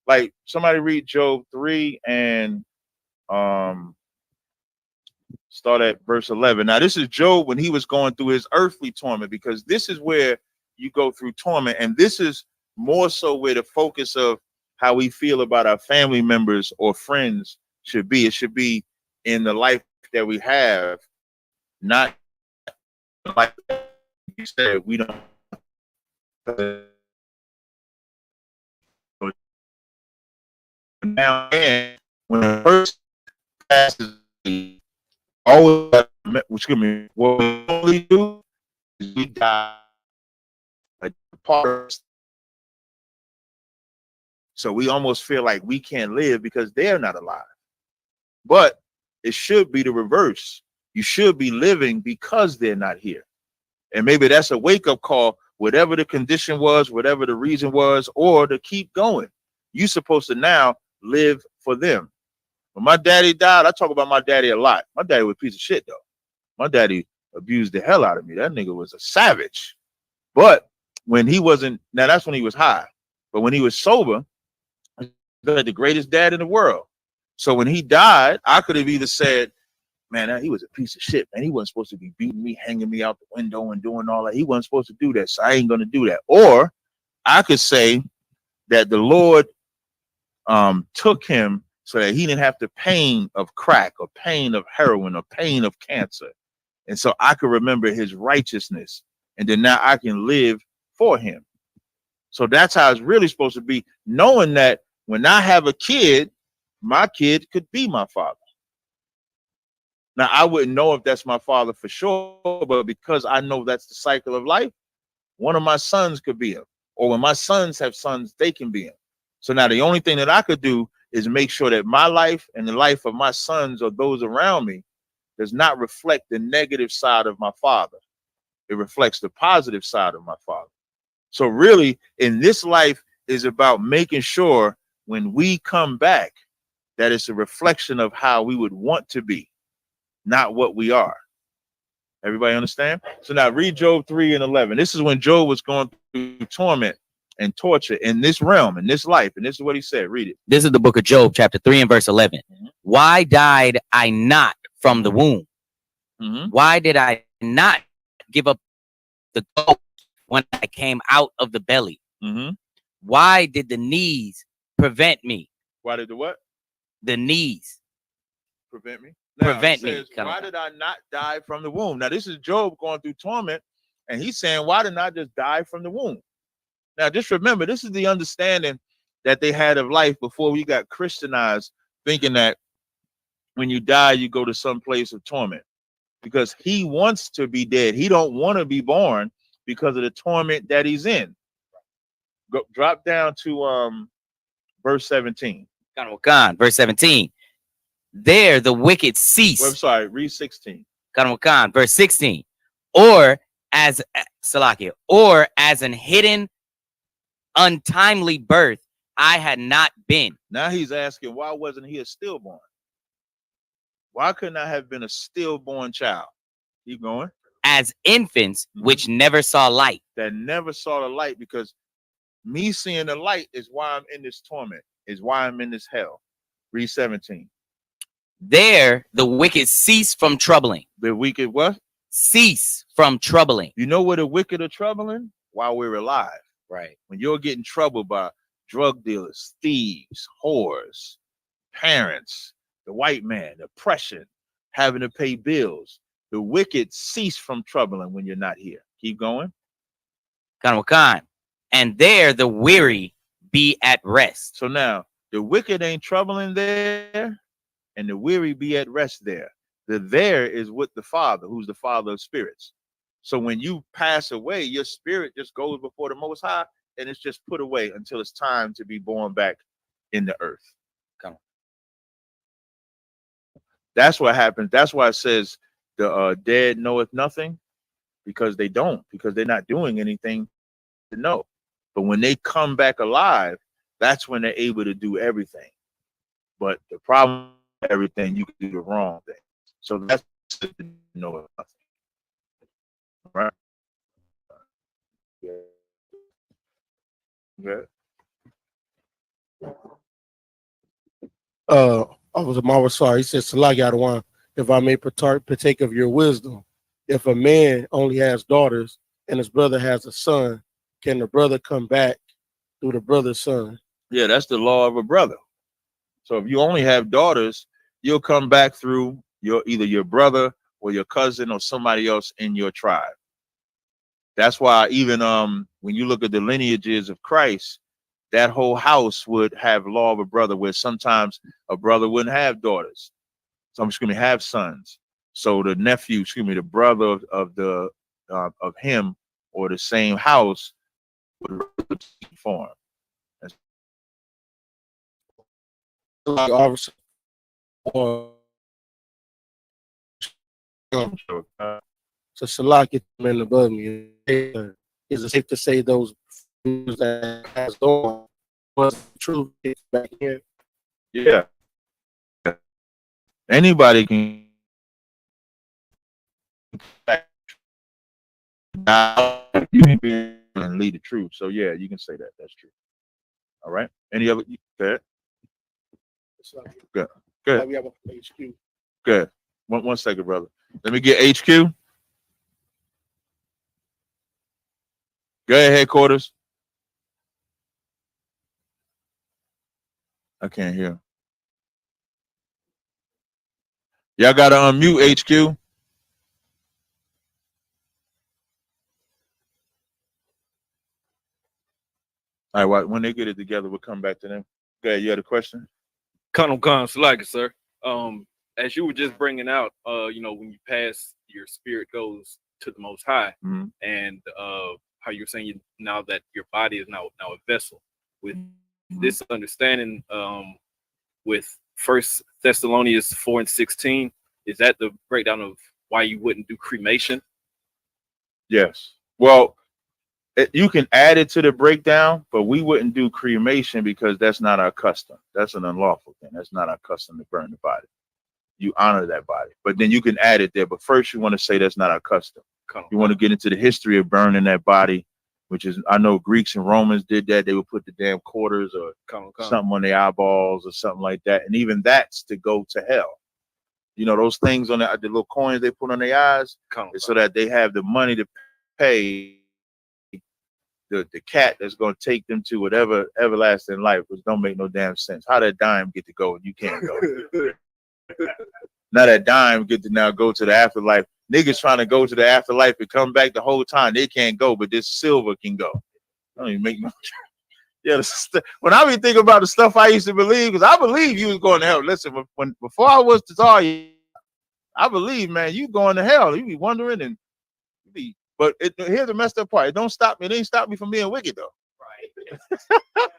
[SPEAKER 7] like somebody read Job 3 and start at verse 11. Now this is Job when he was going through his earthly torment, because this is where you go through torment, and this is more so where the focus of how we feel about our family members or friends should be. It should be in the life that we have, not like you said, we don't. Now, when a person passes, always, excuse me, what we only do is we die like part. So we almost feel like we can't live because they're not alive. But it should be the reverse. You should be living because they're not here. And maybe that's a wake-up call, whatever the condition was, whatever the reason was, or to keep going. You're supposed to now live for them. When my daddy died, I talk about my daddy a lot. My daddy was a piece of shit, though. My daddy abused the hell out of me. That nigga was a savage. But when he wasn't, now that's when he was high. But when he was sober, he was the greatest dad in the world. So when he died, I could have either said, man, he was a piece of shit, man. He wasn't supposed to be beating me, hanging me out the window and doing all that. He wasn't supposed to do that, so I ain't going to do that. Or I could say that the Lord took him so that he didn't have the pain of crack or pain of heroin or pain of cancer. And so I could remember his righteousness, and then now I can live for him. So that's how it's really supposed to be, knowing that when I have a kid, my kid could be my father. Now, I wouldn't know if that's my father for sure, but because I know that's the cycle of life, one of my sons could be him. Or when my sons have sons, they can be him. So now the only thing that I could do is make sure that my life and the life of my sons or those around me does not reflect the negative side of my Father. It reflects the positive side of my Father. So really, in this life is about making sure when we come back that it's a reflection of how we would want to be, not what we are. Everybody understand? So now read Job 3:11. This is when Job was going through torment and torture in this realm, in this life. And this is what he said. Read it.
[SPEAKER 12] This is the book of Job, chapter 3 and verse 11. Why died I not from the womb? Why did I not give up the ghost when I came out of the belly? Why did the knees prevent me?
[SPEAKER 7] Why did the what?
[SPEAKER 12] The knees
[SPEAKER 7] prevent me. Now,
[SPEAKER 12] prevent
[SPEAKER 7] it says,
[SPEAKER 12] me.
[SPEAKER 7] why did I not die from the womb? Now, this is Job going through torment, and he's saying, why didn't I just die from the womb? Now, just remember, this is the understanding that they had of life before we got Christianized, thinking that when you die, you go to some place of torment. Because he wants to be dead. He don't want to be born because of the torment that he's in. Go, drop down to verse 17.
[SPEAKER 12] Verse 17. There the wicked cease.
[SPEAKER 7] Well, I'm sorry, read 16.
[SPEAKER 12] Verse 16. Or as Salakia, or as an hidden untimely birth, I had not been.
[SPEAKER 7] Now he's asking, why wasn't he a stillborn? Why couldn't I have been a stillborn child? Keep going.
[SPEAKER 12] As infants, which never saw light.
[SPEAKER 7] That never saw the light, because me seeing the light is why I'm in this torment, is why I'm in this hell. Read 17.
[SPEAKER 12] There the wicked cease from troubling.
[SPEAKER 7] The wicked what?
[SPEAKER 12] Cease from troubling.
[SPEAKER 7] You know where the wicked are troubling? While we're alive.
[SPEAKER 12] Right.
[SPEAKER 7] When you're getting troubled by drug dealers, thieves, whores, parents, the white man, oppression, having to pay bills, the wicked cease from troubling when you're not here. Keep going.
[SPEAKER 12] And there the weary be at rest.
[SPEAKER 7] So now the wicked ain't troubling there, and the weary be at rest there. The there is with the Father, who's the Father of spirits. So when you pass away, your spirit just goes before the Most High, and it's just put away until it's time to be born back in the earth. That's what happens. That's why it says the dead knoweth nothing, because they don't, because they're not doing anything to know. But when they come back alive, that's when they're able to do everything. But the problem with everything, you can do the wrong thing. So that's the knoweth nothing. Right? Yeah.
[SPEAKER 11] I was Amara sorry. He said, Salaki Adawan, if I may partake of your wisdom, if a man only has daughters and his brother has a son, can the brother come back through the brother's son?
[SPEAKER 7] Yeah, that's the law of a brother. So if you only have daughters, you'll come back through either your brother or your cousin or somebody else in your tribe. That's why even when you look at the lineages of Christ, that whole house would have law of a brother, where sometimes a brother wouldn't have daughters. So have sons. So the nephew, the brother of him or the same house would form.
[SPEAKER 11] Like obviously, so Salaki men above me. Is it safe to say those that has on was true back here?
[SPEAKER 7] Yeah. Anybody can and lead the truth. So yeah, you can say that. That's true. All right. Any other? Good. Good. Good.
[SPEAKER 11] We have a HQ.
[SPEAKER 7] Good. One second, brother. Let me get HQ. Go ahead, headquarters. I can't hear. Y'all got to unmute HQ. All right, when they get it together, we'll come back to them. Go ahead, you had a question?
[SPEAKER 15] Colonel Salaki, sir. As you were just bringing out, when you pass, your spirit goes to the Most High, and how you're saying now that your body is now a vessel. With this understanding, with 1 Thessalonians 4:16, Is that the breakdown of why you wouldn't do cremation?
[SPEAKER 7] Yes. Well, you can add it to the breakdown, but we wouldn't do cremation because that's not our custom. That's an unlawful thing. That's not our custom to burn the body. You honor that body, but then you can add it there. But first, you want to say that's not our custom. You want to get into the history of burning that body, which is, I know Greeks and Romans did that. They would put the damn quarters or something on their eyeballs or something like that. And even that's to go to hell. You know, those things on the little coins they put on their eyes so that they have the money to pay the cat that's going to take them to whatever everlasting life, which don't make no damn sense. How that dime get to go and you can't go? Now that dime get to now go to the afterlife. Niggas trying to go to the afterlife and come back the whole time. They can't go, but this silver can go. I don't even make no. Yeah, when I be thinking about the stuff I used to believe, because I believe you was going to hell. Listen, before I was to tell you, I believe, man, you going to hell. You be wondering and you be. But here's the messed up part. It don't stop me. It ain't stop me from being wicked though. Right.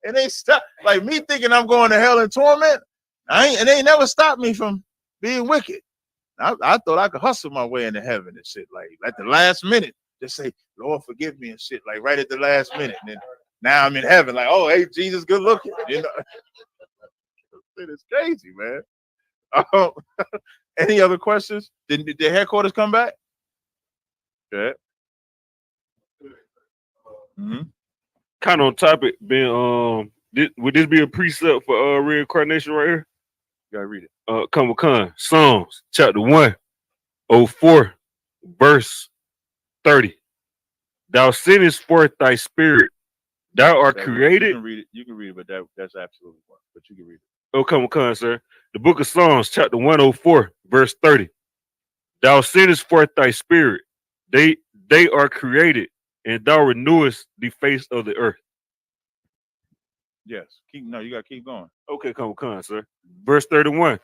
[SPEAKER 7] It ain't stop like me thinking I'm going to hell in torment. It ain't never stopped me from being wicked. I thought I could hustle my way into heaven and shit. Like at the last minute, just say, Lord, forgive me and shit. Like right at the last minute. And then now I'm in heaven. Like, oh, hey, Jesus, good looking. You know, it's crazy, man. Any other questions? Did the headquarters come back? Okay.
[SPEAKER 14] Kind of on topic, Ben. Would this be a precept for reincarnation right here?
[SPEAKER 7] You gotta read it.
[SPEAKER 14] Come on, Psalms chapter 104, verse 30. Thou sendest forth thy spirit. Thou art created.
[SPEAKER 7] You can read it. You can read it, but that's absolutely one. But you can read it.
[SPEAKER 14] Oh, come on, sir. The book of Psalms, chapter 104, verse 30. Thou sendest forth thy spirit. They are created, and thou renewest the face of the earth.
[SPEAKER 7] Yes. You gotta keep going.
[SPEAKER 14] Okay, come on, sir. Verse 31.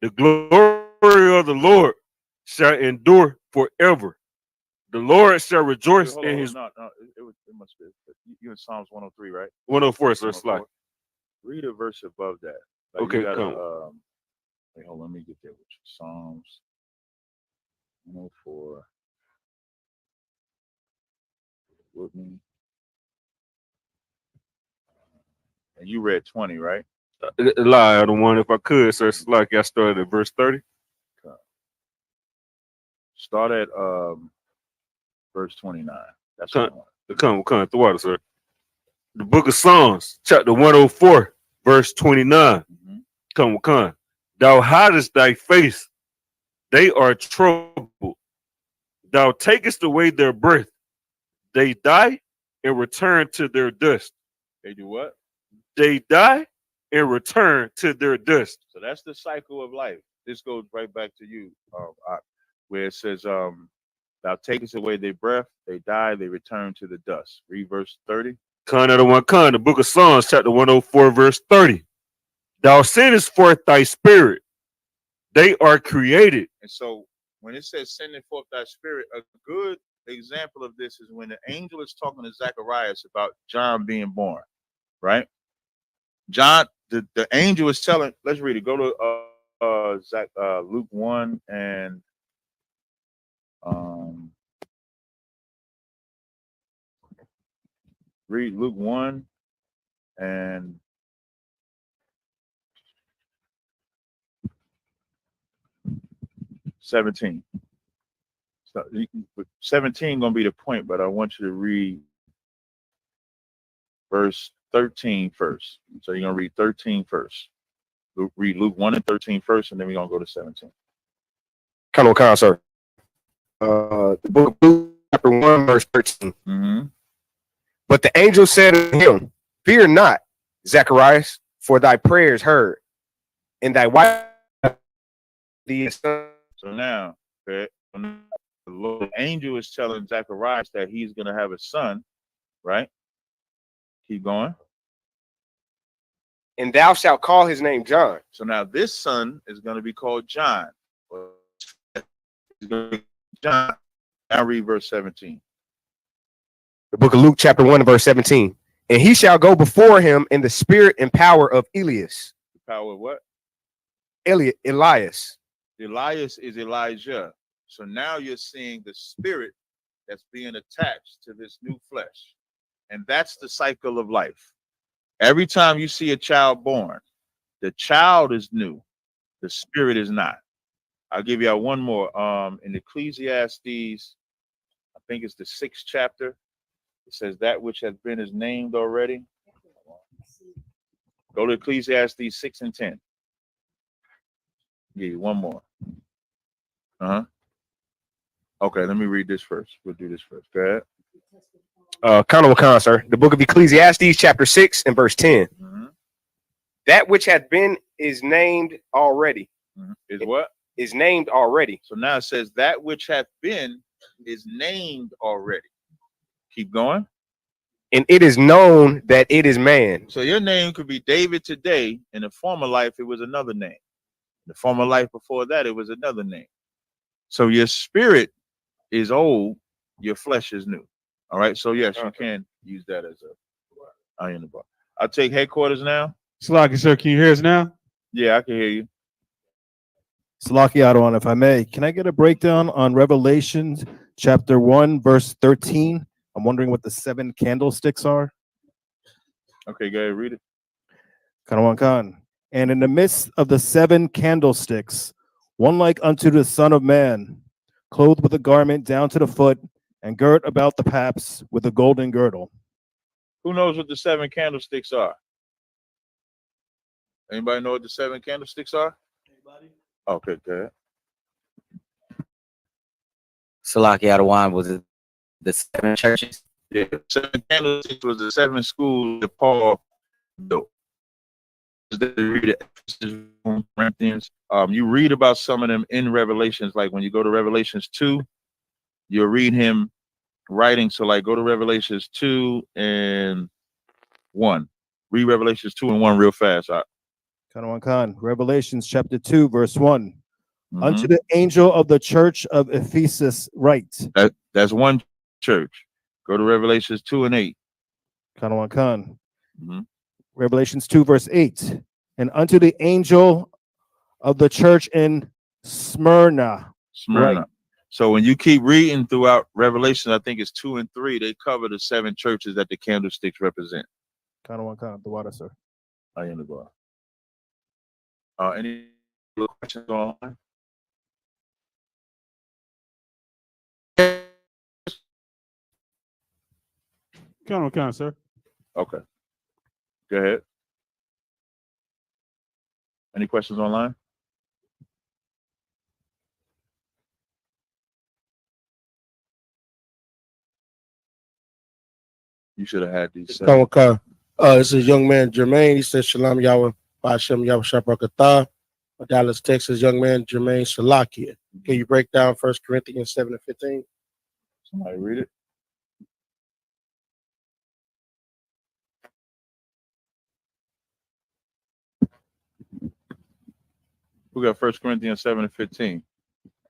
[SPEAKER 14] The glory of the Lord shall endure forever. The Lord shall rejoice in his.
[SPEAKER 7] No, it must be. You in Psalms 103, right?
[SPEAKER 14] 104, sir. Slide.
[SPEAKER 7] Read a verse above that. Like
[SPEAKER 14] okay,
[SPEAKER 7] come. Wait, hold on. Let me get there with you. Psalms 104. With me. And you read 20, right?
[SPEAKER 14] Lie, I don't want if I could, sir. It's like I started at verse 30.
[SPEAKER 7] Okay. Start at verse 29. That's
[SPEAKER 14] come the water, sir. The book of Psalms, chapter 104, verse 29. Come. Thou hidest thy face, they are troubled. Thou takest away their breath, they die and return to their dust.
[SPEAKER 7] They do what?
[SPEAKER 14] They die and return to their dust.
[SPEAKER 7] So that's the cycle of life. This goes right back to you, where it says, thou takest away their breath, they die, they return to the dust. Read verse 30.
[SPEAKER 14] The book of Psalms, chapter 104, verse 30. Thou sendest forth thy spirit, they are created.
[SPEAKER 7] And so when it says sending forth thy spirit, a good example of this is when the angel is talking to Zacharias about John being born, right? John, the angel is telling, let's read it. Go to Luke 1 and read Luke 1 and 17. So 17 gonna be the point, but I want you to read verse 13 first. So you're gonna read 13 first. Read Luke 1 and 13 first, and then we're gonna go to 17.
[SPEAKER 13] Come on, sir. The book of Luke, chapter 1, verse 13. But the angel said to him, fear not, Zacharias, for thy prayers heard, and thy wife the son.
[SPEAKER 7] So now, okay, the angel is telling Zacharias that he's going to have a son, right? Keep going.
[SPEAKER 13] And thou shalt call his name John.
[SPEAKER 7] So now this son is going to be called John. John. Now read verse 17.
[SPEAKER 13] The book of Luke, chapter 1, verse 17. And he shall go before him in the spirit and power of Elias.
[SPEAKER 7] The power of what?
[SPEAKER 13] Elias.
[SPEAKER 7] Elias is Elijah. So now you're seeing the spirit that's being attached to this new flesh. And that's the cycle of life. Every time you see a child born, the child is new, the spirit is not. I'll give you one more. In Ecclesiastes, I think it's the 6th chapter. It says that which has been is named already. Go to Ecclesiastes 6 and 10. Give you one more. Okay, let me read this first. We'll do this first. Go ahead.
[SPEAKER 13] Khan, sir. The book of Ecclesiastes, chapter 6 and verse 10. That which hath been is named already.
[SPEAKER 7] Is what?
[SPEAKER 13] Is named already.
[SPEAKER 7] So now it says that which hath been is named already. Keep going.
[SPEAKER 13] And it is known that it is man.
[SPEAKER 7] So your name could be David today. In a former life, it was another name. In the former life before that, it was another name. So your spirit is old, your flesh is new. All right. So yes, you can use that as a iron bar. I'll take headquarters now.
[SPEAKER 16] Salaki, sir, can you hear us now?
[SPEAKER 7] Yeah, I can hear you.
[SPEAKER 16] Salaki Adawan, if I may, can I get a breakdown on Revelations chapter 1, verse 13? I'm wondering what the 7 candlesticks are.
[SPEAKER 7] Okay, go ahead, read it.
[SPEAKER 16] Kanawan Khan. And in the midst of the 7 candlesticks, one like unto the Son of Man, clothed with a garment down to the foot, and girt about the paps with a golden girdle.
[SPEAKER 7] Who knows what the 7 candlesticks are? Anybody know what the 7 candlesticks are? Anybody? Okay, good.
[SPEAKER 12] Salaki Adawan, was it the 7 churches?
[SPEAKER 7] Yeah, 7 candlesticks was the 7 schools that Paul built. Read Corinthians. You read about some of them in Revelations. Like when you go to Revelations 2, you'll read him writing. So like go to Revelations 2 and 1. Read Revelations 2 and 1 real fast.
[SPEAKER 16] Khan. Revelations chapter 2, verse 1. Unto the angel of the church of Ephesus write.
[SPEAKER 7] That's one church. Go to Revelations 2 and 8.
[SPEAKER 16] Khan. Revelations 2, verse 8. And unto the angel of the church in Smyrna.
[SPEAKER 7] Right. So when you keep reading throughout Revelation, I think it's 2 and 3, they cover the 7 churches that the candlesticks represent.
[SPEAKER 16] Khan, the water, sir.
[SPEAKER 7] I am the bar. Any questions online?
[SPEAKER 16] Khan, sir.
[SPEAKER 7] Okay. Go ahead. Any questions online? You should have had these.
[SPEAKER 11] This is young man Jermaine. He says Shalom Yahweh, Ba'ashem Yahweh Shabrakatah. Dallas, Texas, young man Jermaine Salakia. Can you break down 1 Corinthians 7 and 15?
[SPEAKER 7] Somebody read it. We got 1 Corinthians 7 and 15.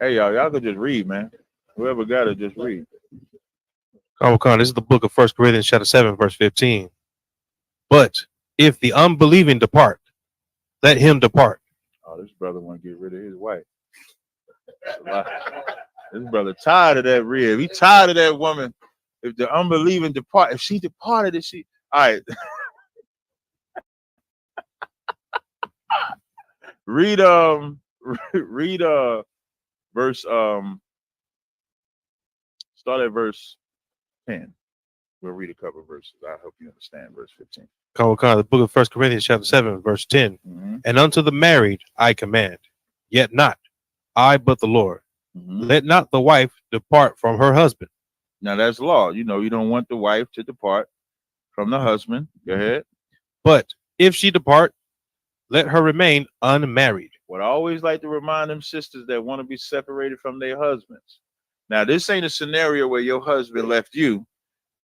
[SPEAKER 7] Hey, y'all could just read, man. Whoever got it, just read.
[SPEAKER 17] Khan, this is the book of 1 Corinthians chapter 7, verse 15. But if the unbelieving depart, let him depart.
[SPEAKER 7] Oh, this brother want to get rid of his wife. This brother tired of that rib. He tired of that woman. If the unbelieving depart, if she departed, if she, all right. read verse start at verse 10. We'll read a couple of verses. I hope you understand verse 15.
[SPEAKER 17] Khan, the book of 1 Corinthians chapter 7, verse 10. And unto the married I command, yet not I, but the Lord. Let not the wife depart from her husband.
[SPEAKER 7] Now that's law. You know, you don't want the wife to depart from the husband. Go ahead.
[SPEAKER 17] But if she depart, let her remain unmarried.
[SPEAKER 7] What I always like to remind them sisters that want to be separated from their husbands. Now, this ain't a scenario where your husband left you.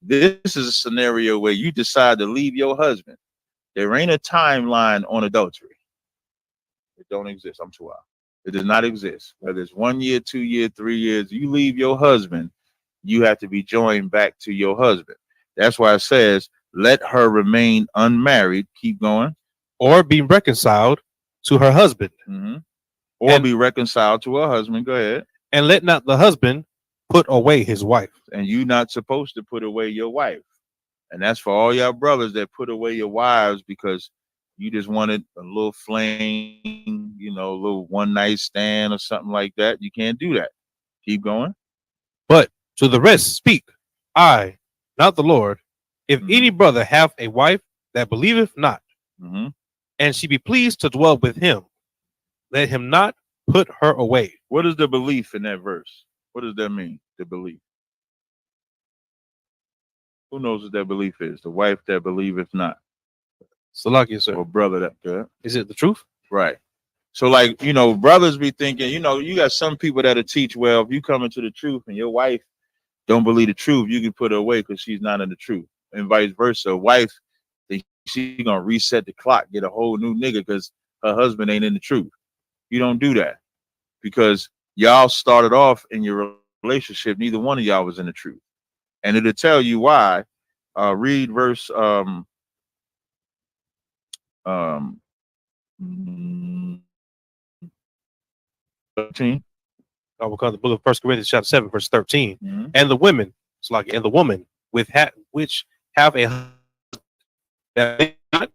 [SPEAKER 7] This is a scenario where you decide to leave your husband. There ain't a timeline on adultery. It don't exist. I'm too out. It does not exist. Whether it's 1 year, 2 years, 3 years, you leave your husband, you have to be joined back to your husband. That's why it says, let her remain unmarried. Keep going.
[SPEAKER 17] Or be reconciled to her husband.
[SPEAKER 7] or be reconciled to her husband. Go ahead.
[SPEAKER 17] And let not the husband put away his wife.
[SPEAKER 7] And you not supposed to put away your wife. And that's for all y'all brothers that put away your wives because you just wanted a little fling, you know, a little one night stand or something like that. You can't do that. Keep going.
[SPEAKER 17] But to the rest speak, I, not the Lord, if any brother have a wife that believeth not, and she be pleased to dwell with him, let him not put her away.
[SPEAKER 7] What is the belief in that verse? What does that mean? The belief. Who knows what that belief is? The wife that believeth not.
[SPEAKER 17] Salakia, sir.
[SPEAKER 7] Or brother that good.
[SPEAKER 17] Is it the truth?
[SPEAKER 7] Right. So, like, you know, brothers be thinking, you know, you got some people that'll teach, well, if you come into the truth and your wife don't believe the truth, you can put her away because she's not in the truth. And vice versa. A wife, she gonna reset the clock, get a whole new nigga because her husband ain't in the truth. You don't do that because y'all started off in your relationship. Neither one of y'all was in the truth. And it'll tell you why. Read verse 13.
[SPEAKER 17] I will call the book of 1 Corinthians chapter 7, verse 13. And the women, it's like, and the woman with which have a husband that may not,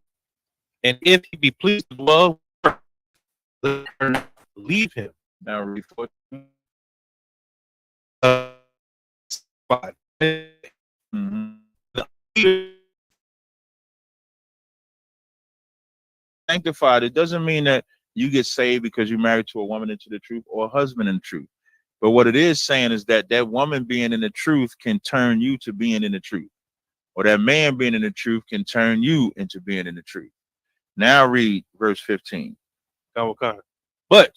[SPEAKER 17] and if he be pleased to dwell, let her not leave him.
[SPEAKER 7] Now read 14. Sanctified, it doesn't mean that you get saved because you're married to a woman into the truth or a husband in the truth. But what it is saying is that that woman being in the truth can turn you to being in the truth. Or that man being in the truth can turn you into being in the truth. Now read verse 15.
[SPEAKER 17] But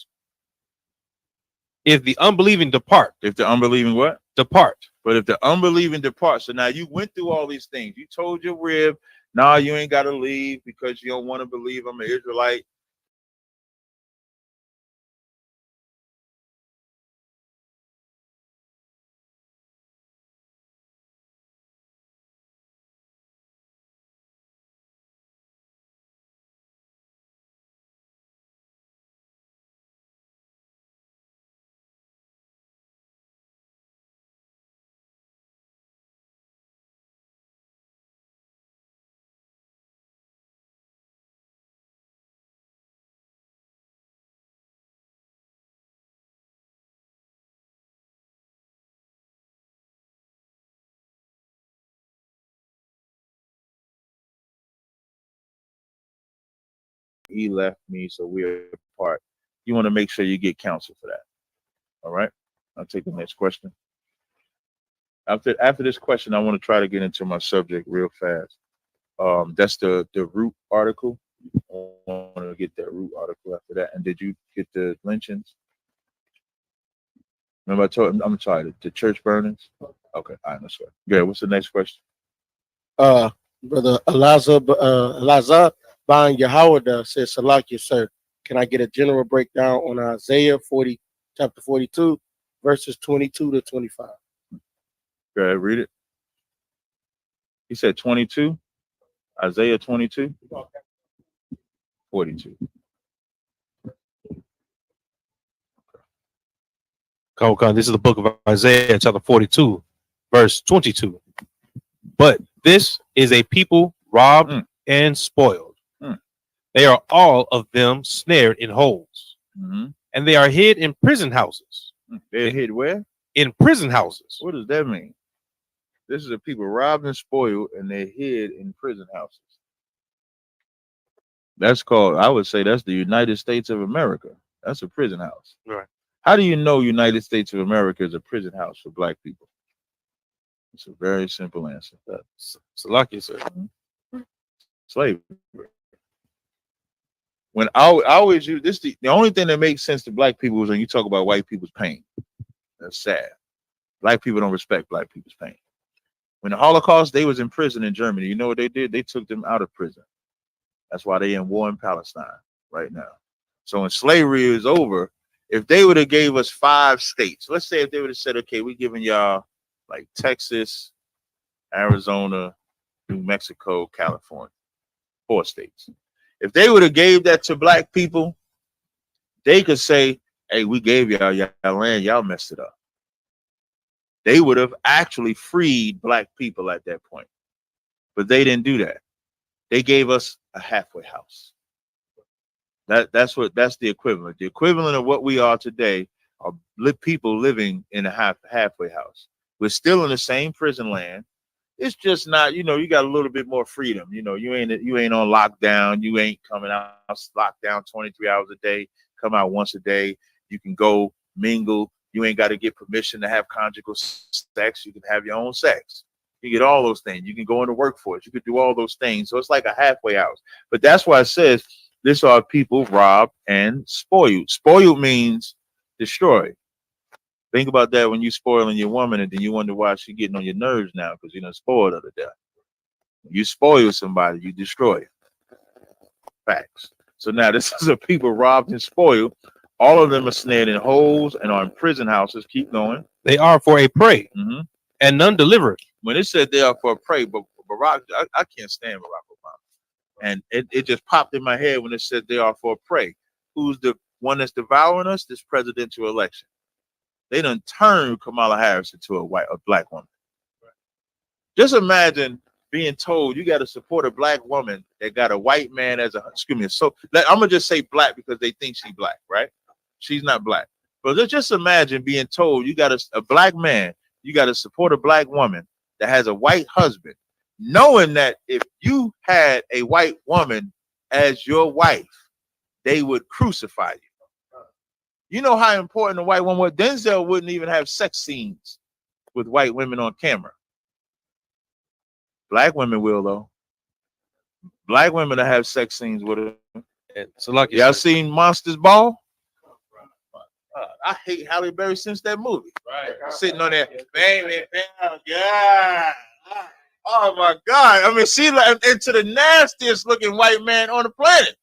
[SPEAKER 17] if the unbelieving depart.
[SPEAKER 7] If the unbelieving what?
[SPEAKER 17] Depart.
[SPEAKER 7] But if the unbelieving depart. So now you went through all these things. You told your rib, nah, you ain't got to leave because you don't want to believe I'm an Israelite. He left me, so we're apart. You want to make sure you get counsel for that. All right. I'll take the next question. After this question, I want to try to get into my subject real fast. That's the root article. I want to get that root article after that. And did you get the lynchings? Remember I told I'm sorry, the church burnings? Okay, all right, let's go. Yeah, what's the next question?
[SPEAKER 11] Brother Elazar Ban Yahawada says, Salakia, sir, can I get a general breakdown on Isaiah 40, chapter 42, verses 22 to 25?
[SPEAKER 7] Go ahead, read it. He said 22, Isaiah 22, 42.
[SPEAKER 17] This is the book of Isaiah, chapter 42, verse 22. But this is a people robbed and spoiled. They are all of them snared in holes, and they are hid in prison houses.
[SPEAKER 7] They're hid where?
[SPEAKER 17] In prison houses.
[SPEAKER 7] What does that mean? This is a people robbed and spoiled, and they're hid in prison houses. That's called, I would say, that's the United States of America. That's a prison house.
[SPEAKER 17] Right.
[SPEAKER 7] How do you know United States of America is a prison house for black people? It's a very simple answer.
[SPEAKER 17] Salakia, sir.
[SPEAKER 7] Slavery. When I always use this, the only thing that makes sense to black people is when you talk about white people's pain. That's sad. Black people don't respect black people's pain. When the Holocaust, they was in prison in Germany. You know what they did? They took them out of prison. That's why they in war in Palestine right now. So when slavery is over, if they would have gave us 5 states, let's say if they would have said, okay, we're giving y'all like Texas, Arizona, New Mexico, California, 4 states. If they would have gave that to black people, they could say, hey, we gave y'all land, y'all messed it up. They would have actually freed black people at that point. But they didn't do that. They gave us a halfway house. That's the equivalent. The equivalent of what we are today are people living in a halfway house. We're still in the same prison land. It's just not, you got a little bit more freedom. You ain't on lockdown. You ain't coming out locked down 23 hours a day. Come out once a day. You can go mingle. You ain't got to get permission to have conjugal sex. You can have your own sex. You get all those things. You can go in the workforce. You could do all those things. So it's like a halfway house. But that's why it says this are people robbed and spoiled. Spoiled means destroyed. Think about that when you spoiling your woman, and then you wonder why she's getting on your nerves now because you done spoiled her to death. You spoil somebody, you destroy it. Facts. So now this is a people robbed and spoiled. All of them are snared in holes and are in prison houses. Keep going.
[SPEAKER 17] They are for a prey, and none delivered.
[SPEAKER 7] When it said they are for a prey, but Barack, I can't stand Barack Obama. And it just popped in my head when it said they are for a prey. Who's the one that's devouring us? This presidential election. They done turned Kamala Harris into a black woman. Just imagine being told you got to support a black woman that got a white man as so I'm gonna just say black because they think she's black, right? She's not black. But let's just imagine being told you got a black man, you got to support a black woman that has a white husband, knowing that if you had a white woman as your wife, they would crucify you. You know how important a white woman was? Denzel wouldn't even have sex scenes with white women on camera. Black women will, though. Black women that have sex scenes with her.
[SPEAKER 17] So like
[SPEAKER 7] y'all seen Monsters Ball? I hate Halle Berry since that movie. Right. Sitting on there, baby, God. Oh my God. I mean, she like into the nastiest looking white man on the planet.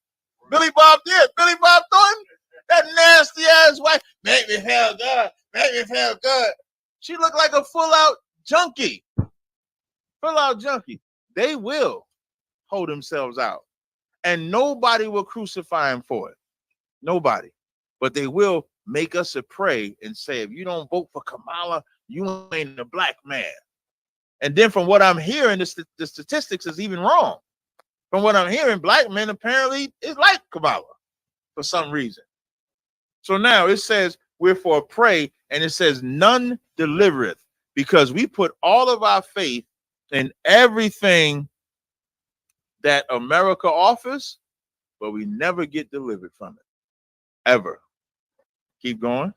[SPEAKER 7] Billy Bob Thornton. That nasty ass white, make me feel good, make me feel good. She looked like a full out junkie. They will hold themselves out. And nobody will crucify him for it. Nobody. But they will make us a prey and say, if you don't vote for Kamala, you ain't a black man. And then from what I'm hearing, the statistics is even wrong. From what I'm hearing, black men apparently is like Kamala for some reason. So now it says we're for a prey, and it says none delivereth, because we put all of our faith in everything that America offers, but we never get delivered from it. Ever. Keep going.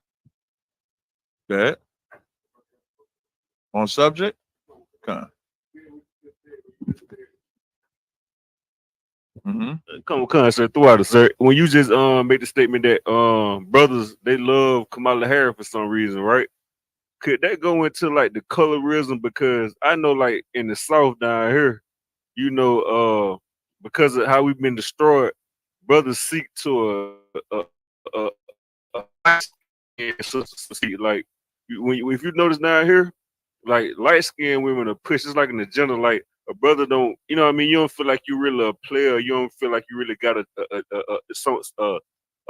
[SPEAKER 7] Good. On subject? Come on.
[SPEAKER 14] Come on, sir. Throughout it, sir. When you just made the statement that brothers they love Kamala Harris for some reason, right? Could that go into like the colorism? Because I know, like in the South down here, because of how we've been destroyed, brothers seek to like if you notice down here, like light skinned women are pushed. It's like an agenda. Like a brother don't, you know what I mean? You don't feel like you really a player. You don't feel like you really got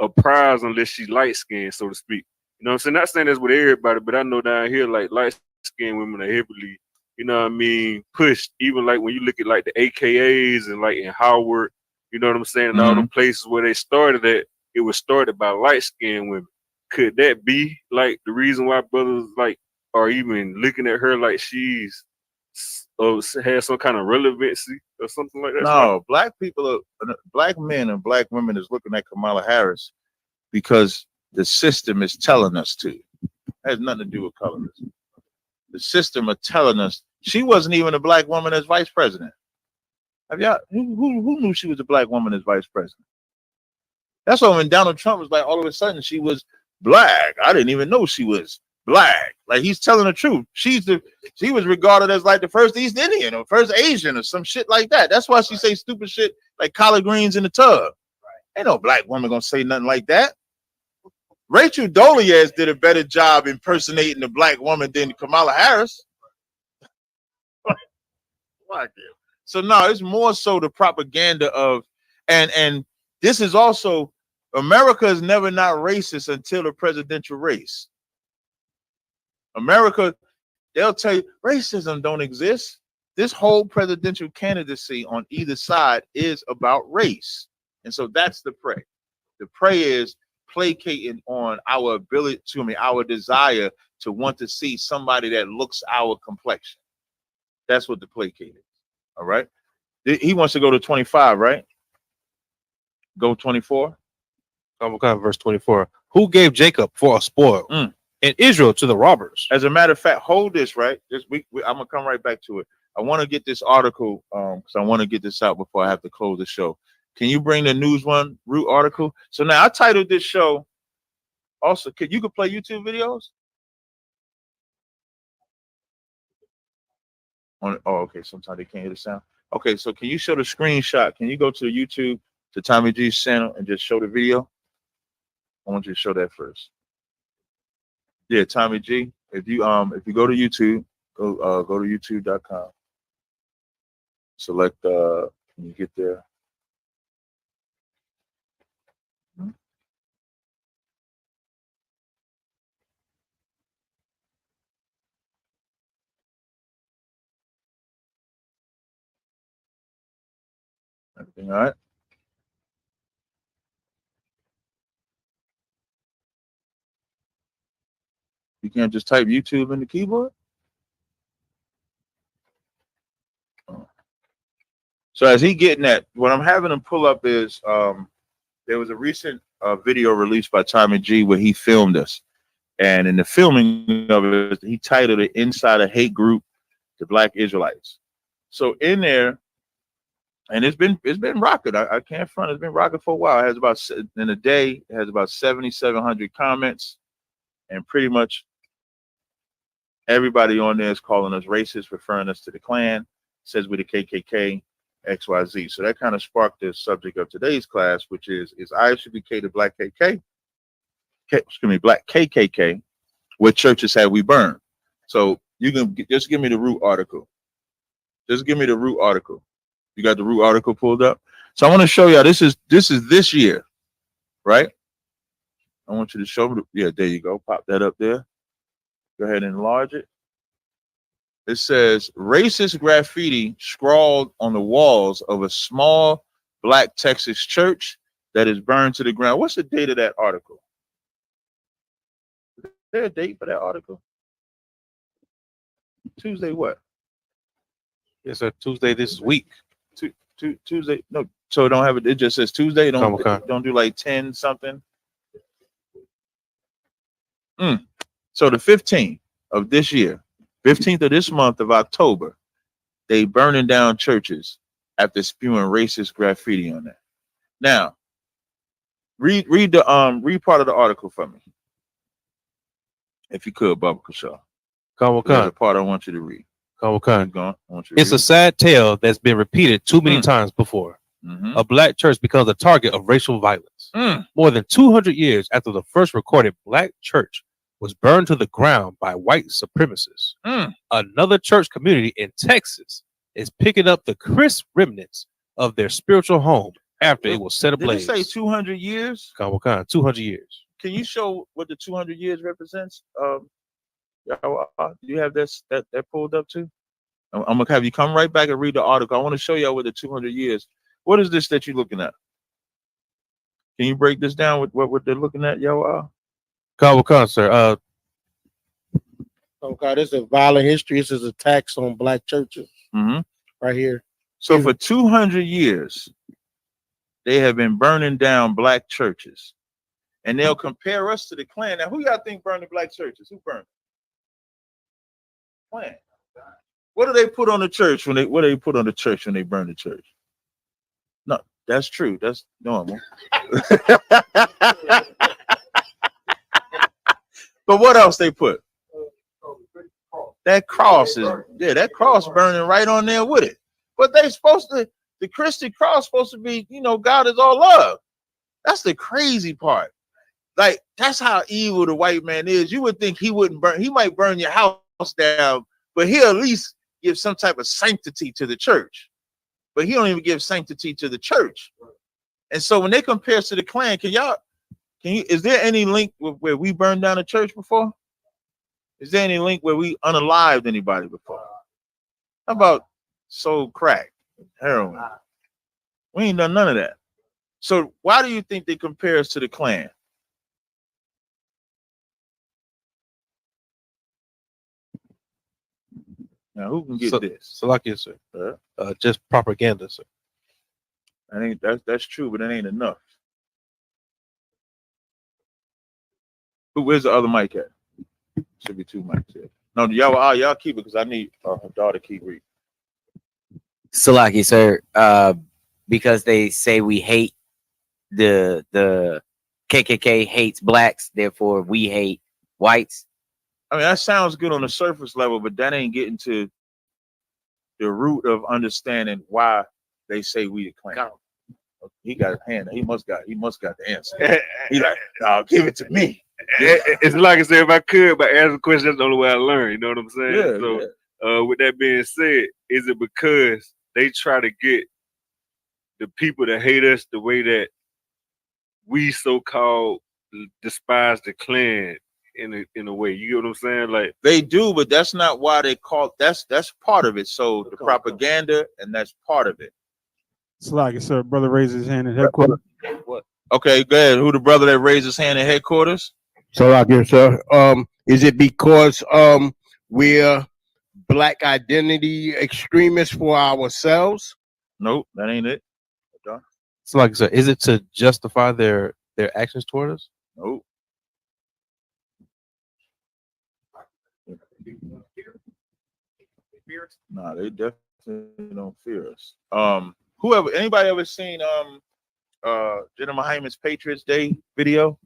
[SPEAKER 14] a prize unless she's light skinned, so to speak. You know what I'm saying? Not saying that's with everybody, but I know down here, like light skinned women are heavily, you know what I mean, pushed. Even like when you look at like the AKAs and like in Howard, you know what I'm saying? And all the places where they started at, it was started by light skinned women. Could that be like the reason why brothers like are even looking at her like she's has some kind of relevancy or something like that?
[SPEAKER 7] No, black men and black women is looking at Kamala Harris because the system is telling us to. It has nothing to do with colorism. The system are telling us she wasn't even a black woman as vice president. Have y'all who knew she was a black woman as vice president? That's why when Donald Trump was like, all of a sudden she was black. I didn't even know she was black. Like, he's telling the truth. She was regarded as like the first East Indian or first Asian or some shit like that. That's why she say stupid shit like collard greens in the tub. Ain't no black woman gonna say nothing like that. Rachel Dolezal did a better job impersonating the black woman than Kamala Harris. So no, it's more so the propaganda of, and this is also America is never not racist until the presidential race. America, they'll tell you racism don't exist. This whole presidential candidacy on either side is about race. And so that's the prey. The prey is placating on our ability to our desire to want to see somebody that looks our complexion. That's what the placate is. All right. He wants to go to 25, right? Go 24.
[SPEAKER 17] Verse 24. Who gave Jacob for a spoil and Israel to the robbers?
[SPEAKER 7] As a matter of fact, hold this, right? I'm gonna come right back to it. I want to get this article because I want to get this out before I have to close the show. Can you bring the News One Root article? So now I titled this show. Also, could play YouTube videos? Okay. Sometimes they can't hear the sound. Okay, so can you show the screenshot? Can you go to the YouTube to Tommy G's channel and just show the video? I want you to show that first. Yeah, Tommy G. If you go to YouTube, go to youtube.com. Select when you get there. Everything all right? You can't just type YouTube in the keyboard? So as he getting that, what I'm having him pull up is there was a recent video released by Tommy G where he filmed us. And in the filming of it, he titled it Inside a Hate Group to Black Israelites. So in there, and it's been rocking. I can't front. It's been rocking for a while. It has about, in a day, it has about 7,700 comments, and pretty much everybody on there is calling us racist, referring us to the Klan, says we're the KKK, XYZ. So that kind of sparked the subject of today's class, which is Isupk the Black KK? Black KKK. What churches have we burned? So you can just give me the Root article. Just give me the Root article. You got the Root article pulled up. So I want to show y'all. This is this year, right? I want you to show me. Yeah, there you go. Pop that up there. Go ahead and enlarge it. It says racist graffiti scrawled on the walls of a small Black Texas church that is burned to the ground. What's the date of that article? Is there a date for that article? Tuesday what?
[SPEAKER 17] Yes, sir. Tuesday this week.
[SPEAKER 7] Tuesday. No, so it don't have it. It just says Tuesday. Don't do like 10 something. So the 15th of this year, 15th of this month of October, they burning down churches after spewing racist graffiti on that. Now, read part of the article for me, if you could, Bubba Kashaw. There's a part I want you to read.
[SPEAKER 17] It's a sad tale that's been repeated too many times before. A Black church becomes a target of racial violence. More than 200 years after the first recorded Black church was burned to the ground by white supremacists, another church community in Texas is picking up the crisp remnants of their spiritual home after it was set ablaze.
[SPEAKER 7] Did it say 200 years?
[SPEAKER 17] 200 years.
[SPEAKER 7] Can you show what the 200 years represents? Do you have that pulled up too? I'm gonna have you come right back and read the article. I want to show y'all with the 200 years. What is this that you're looking at? Can you break this down with what they're looking at, y'all?
[SPEAKER 11] Oh
[SPEAKER 17] Sir.
[SPEAKER 11] God, this is a violent history. This is attacks on Black churches. Right here.
[SPEAKER 7] So for 200 years, they have been burning down Black churches, and they'll compare us to the Klan. Now, who y'all think burned the Black churches? Who burned? Klan. What do they put on the church when they burn the church? No, that's true. That's normal. But what else they put? That cross that cross burning right on there with it. But they supposed to, the Christian cross supposed to be, God is all love. That's the crazy part. Like, that's how evil the white man is. You would think he wouldn't burn, he might burn your house down, but he'll at least give some type of sanctity to the church. But he don't even give sanctity to the church. And so when they compare us to the Klan, is there any link where we burned down a church before? Is there any link where we unalived anybody before? How about sold crack, heroin? We ain't done none of that. So why do you think they compare us to the Klan? Now who can get this?
[SPEAKER 17] So like you sir. Just propaganda, sir.
[SPEAKER 7] That's true, but that ain't enough. Where's the other mic at? Should be 2 mics here. No, y'all keep it because I need her daughter to keep reading.
[SPEAKER 12] Salaki, sir, because they say we hate the KKK hates blacks, therefore we hate whites.
[SPEAKER 7] I mean, that sounds good on the surface level, but that ain't getting to the root of understanding why they say we the Klan. He got his hand. He must got the answer. He like, no, give it to me.
[SPEAKER 14] Yeah, it's like I said, if I could, but answer the question, that's the only way I learn. You know what I'm saying?
[SPEAKER 7] Yeah,
[SPEAKER 14] so, with that being said, is it because they try to get the people that hate us the way that we so-called despise the Klan in a way? You get what I'm saying? Like
[SPEAKER 7] they do, but that's not why they call. That's part of it. So the propaganda, and that's part of it.
[SPEAKER 18] Slaggy, sir. Brother raised his hand in headquarters.
[SPEAKER 7] What? Okay, go ahead. Who the brother that raised his hand in headquarters?
[SPEAKER 19] So I guess, sir. Is it because we're black identity extremists for ourselves?
[SPEAKER 7] Nope, that ain't it.
[SPEAKER 17] So like I said, is it to justify their actions toward us?
[SPEAKER 7] Nope. Nah, they definitely don't fear us. Anybody ever seen Jenna Hyman's Patriots Day video?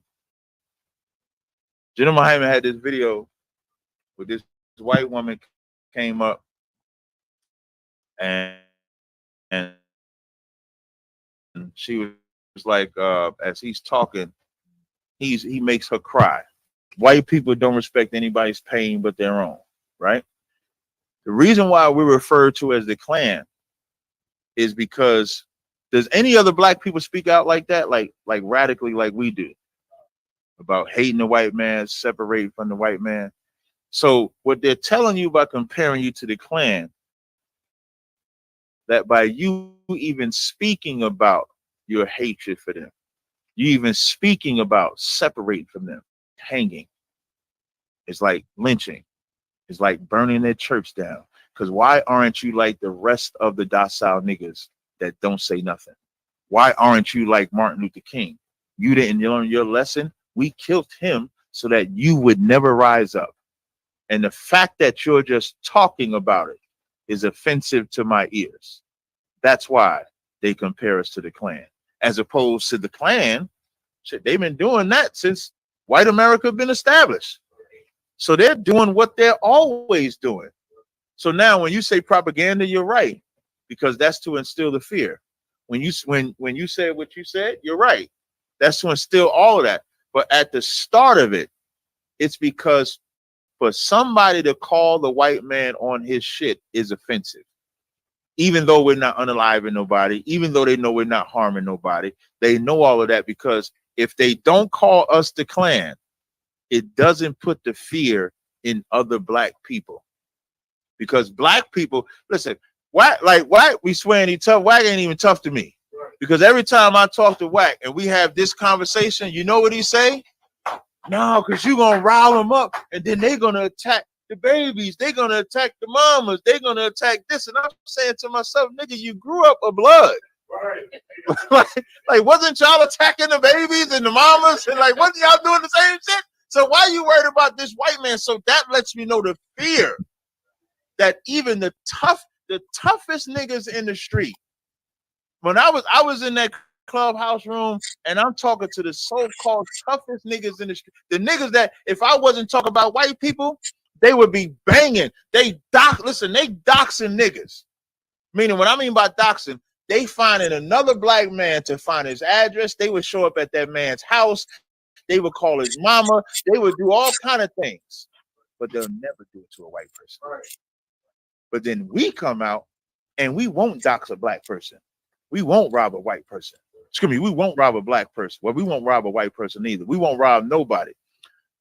[SPEAKER 7] Jenna Hyman had this video with this white woman came up and she was like, as he's talking, he makes her cry. White people don't respect anybody's pain but their own, right? The reason why we're referred to as the Klan is because does any other black people speak out like that, like radically like we do, about hating the white man, separating from the white man? So what they're telling you by comparing you to the Klan, that by you even speaking about your hatred for them, you even speaking about separating from them, hanging, it's like lynching, it's like burning their church down. Because why aren't you like the rest of the docile niggas that don't say nothing? Why aren't you like Martin Luther King? You didn't learn your lesson. We killed him so that you would never rise up. And the fact that you're just talking about it is offensive to my ears. That's why they compare us to the Klan. As opposed to the Klan, shit, they've been doing that since white America been established. So they're doing what they're always doing. So now when you say propaganda, you're right, because that's to instill the fear. When you said what you said, you're right. That's to instill all of that. But at the start of it, it's because for somebody to call the white man on his shit is offensive. Even though we're not unaliving nobody, even though they know we're not harming nobody, they know all of that, because if they don't call us the Klan, it doesn't put the fear in other black people. Because black people, listen, whack we swearing he tough. Whack ain't even tough to me. Because every time I talk to Whack and we have this conversation, you know what he say? No, because you're going to rile them up and then they're going to attack the babies. They're going to attack the mamas. They're going to attack this. And I'm saying to myself, nigga, you grew up a blood. Right. like, wasn't y'all attacking the babies and the mamas? And like, wasn't y'all doing the same shit? So why are you worried about this white man? So that lets me know the fear that even the toughest niggas in the street. When I was in that clubhouse room and I'm talking to the so-called toughest niggas in the street, the niggas that if I wasn't talking about white people, they would be banging. They doxing niggas. Meaning what I mean by doxing, they finding another black man to find his address. They would show up at that man's house. They would call his mama. They would do all kind of things, but they'll never do it to a white person. But then we come out and we won't dox a black person. We won't rob a white person. Excuse me, we won't rob a black person. Well, we won't rob a white person either. We won't rob nobody.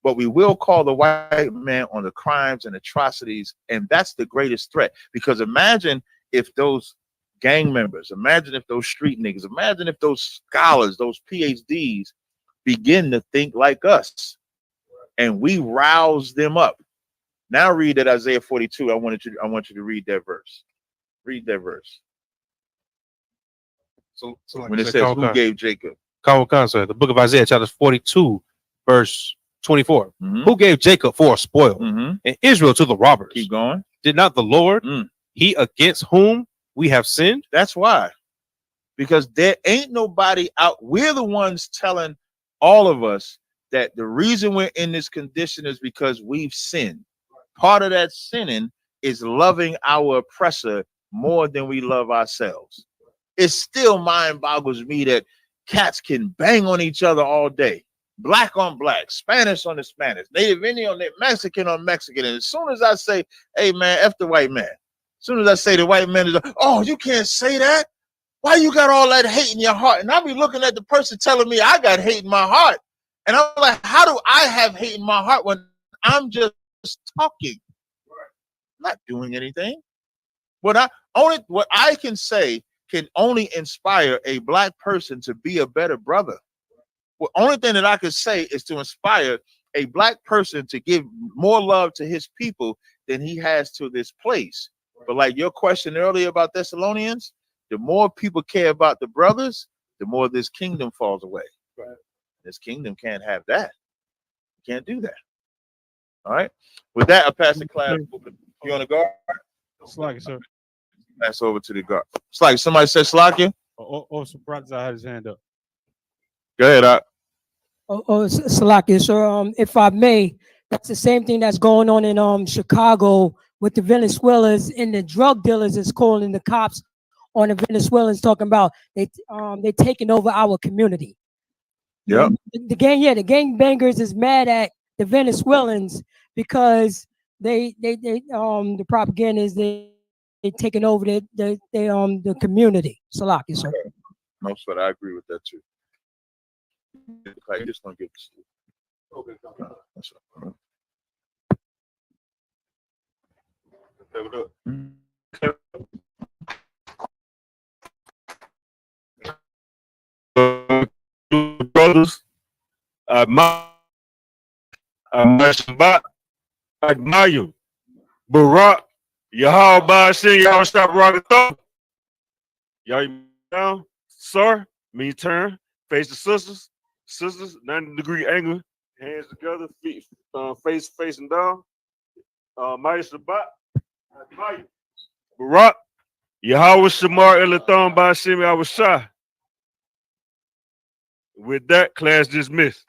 [SPEAKER 7] But we will call the white man on the crimes and atrocities, and that's the greatest threat. Because imagine if those gang members, imagine if those street niggas, imagine if those scholars, those PhDs begin to think like us, and we rouse them up. Now read that Isaiah 42. I want you to read that verse. Read that verse.
[SPEAKER 17] So
[SPEAKER 7] When it says, who gave Jacob?
[SPEAKER 17] Sir, the book of Isaiah, chapter 42, verse 24. Who gave Jacob for a spoil and Israel to the robbers?
[SPEAKER 7] Keep going.
[SPEAKER 17] Did not the Lord, he against whom we have sinned?
[SPEAKER 7] That's why. Because there ain't nobody out. We're the ones telling all of us that the reason we're in this condition is because we've sinned. Part of that sinning is loving our oppressor more than we love ourselves. It still mind boggles me that cats can bang on each other all day. Black on black, Spanish on the Spanish, Native Indian on the Mexican on Mexican. And as soon as I say, hey man, F the white man. As soon as I say the white man is, oh, you can't say that. Why you got all that hate in your heart? And I'll be looking at the person telling me I got hate in my heart. And I'm like, how do I have hate in my heart when I'm just talking? I'm not doing anything. What I can say can only inspire a black person to be a better brother. The only thing that I could say is to inspire a black person to give more love to his people than he has to this place. But like your question earlier about Thessalonians, the more people care about the brothers, the more this kingdom falls away. Right. This kingdom can't have that. You can't do that. All right. With that, I pass the class. You on the guard?
[SPEAKER 18] Slacky, sir.
[SPEAKER 7] Pass over to the guard. Slacky, somebody said Slacky?
[SPEAKER 18] Surprise! I had his hand up.
[SPEAKER 7] Go ahead, Doc.
[SPEAKER 10] Slacky, sir. If I may, that's the same thing that's going on in Chicago with the Venezuelans and the drug dealers is calling the cops on the Venezuelans, talking about they're taking over our community.
[SPEAKER 7] Yeah.
[SPEAKER 10] The gangbangers is mad at the Venezuelans because the propaganda is they taking over the community. Slacky, sir.
[SPEAKER 7] Most of it, I agree with that too. Like, just don't get sleep. Okay. That's all.
[SPEAKER 14] Brothers, I admire you. Barack, Yahweh Shin, y'all stop rocking thumb. Y'all down, sir. Me turn, face the sisters, 90-degree angle, hands together, feet face facing down. Maya Shabbat, admire. Barack, Yahweh Shamar Elathon by Shimi, I was shy. With that, class dismissed.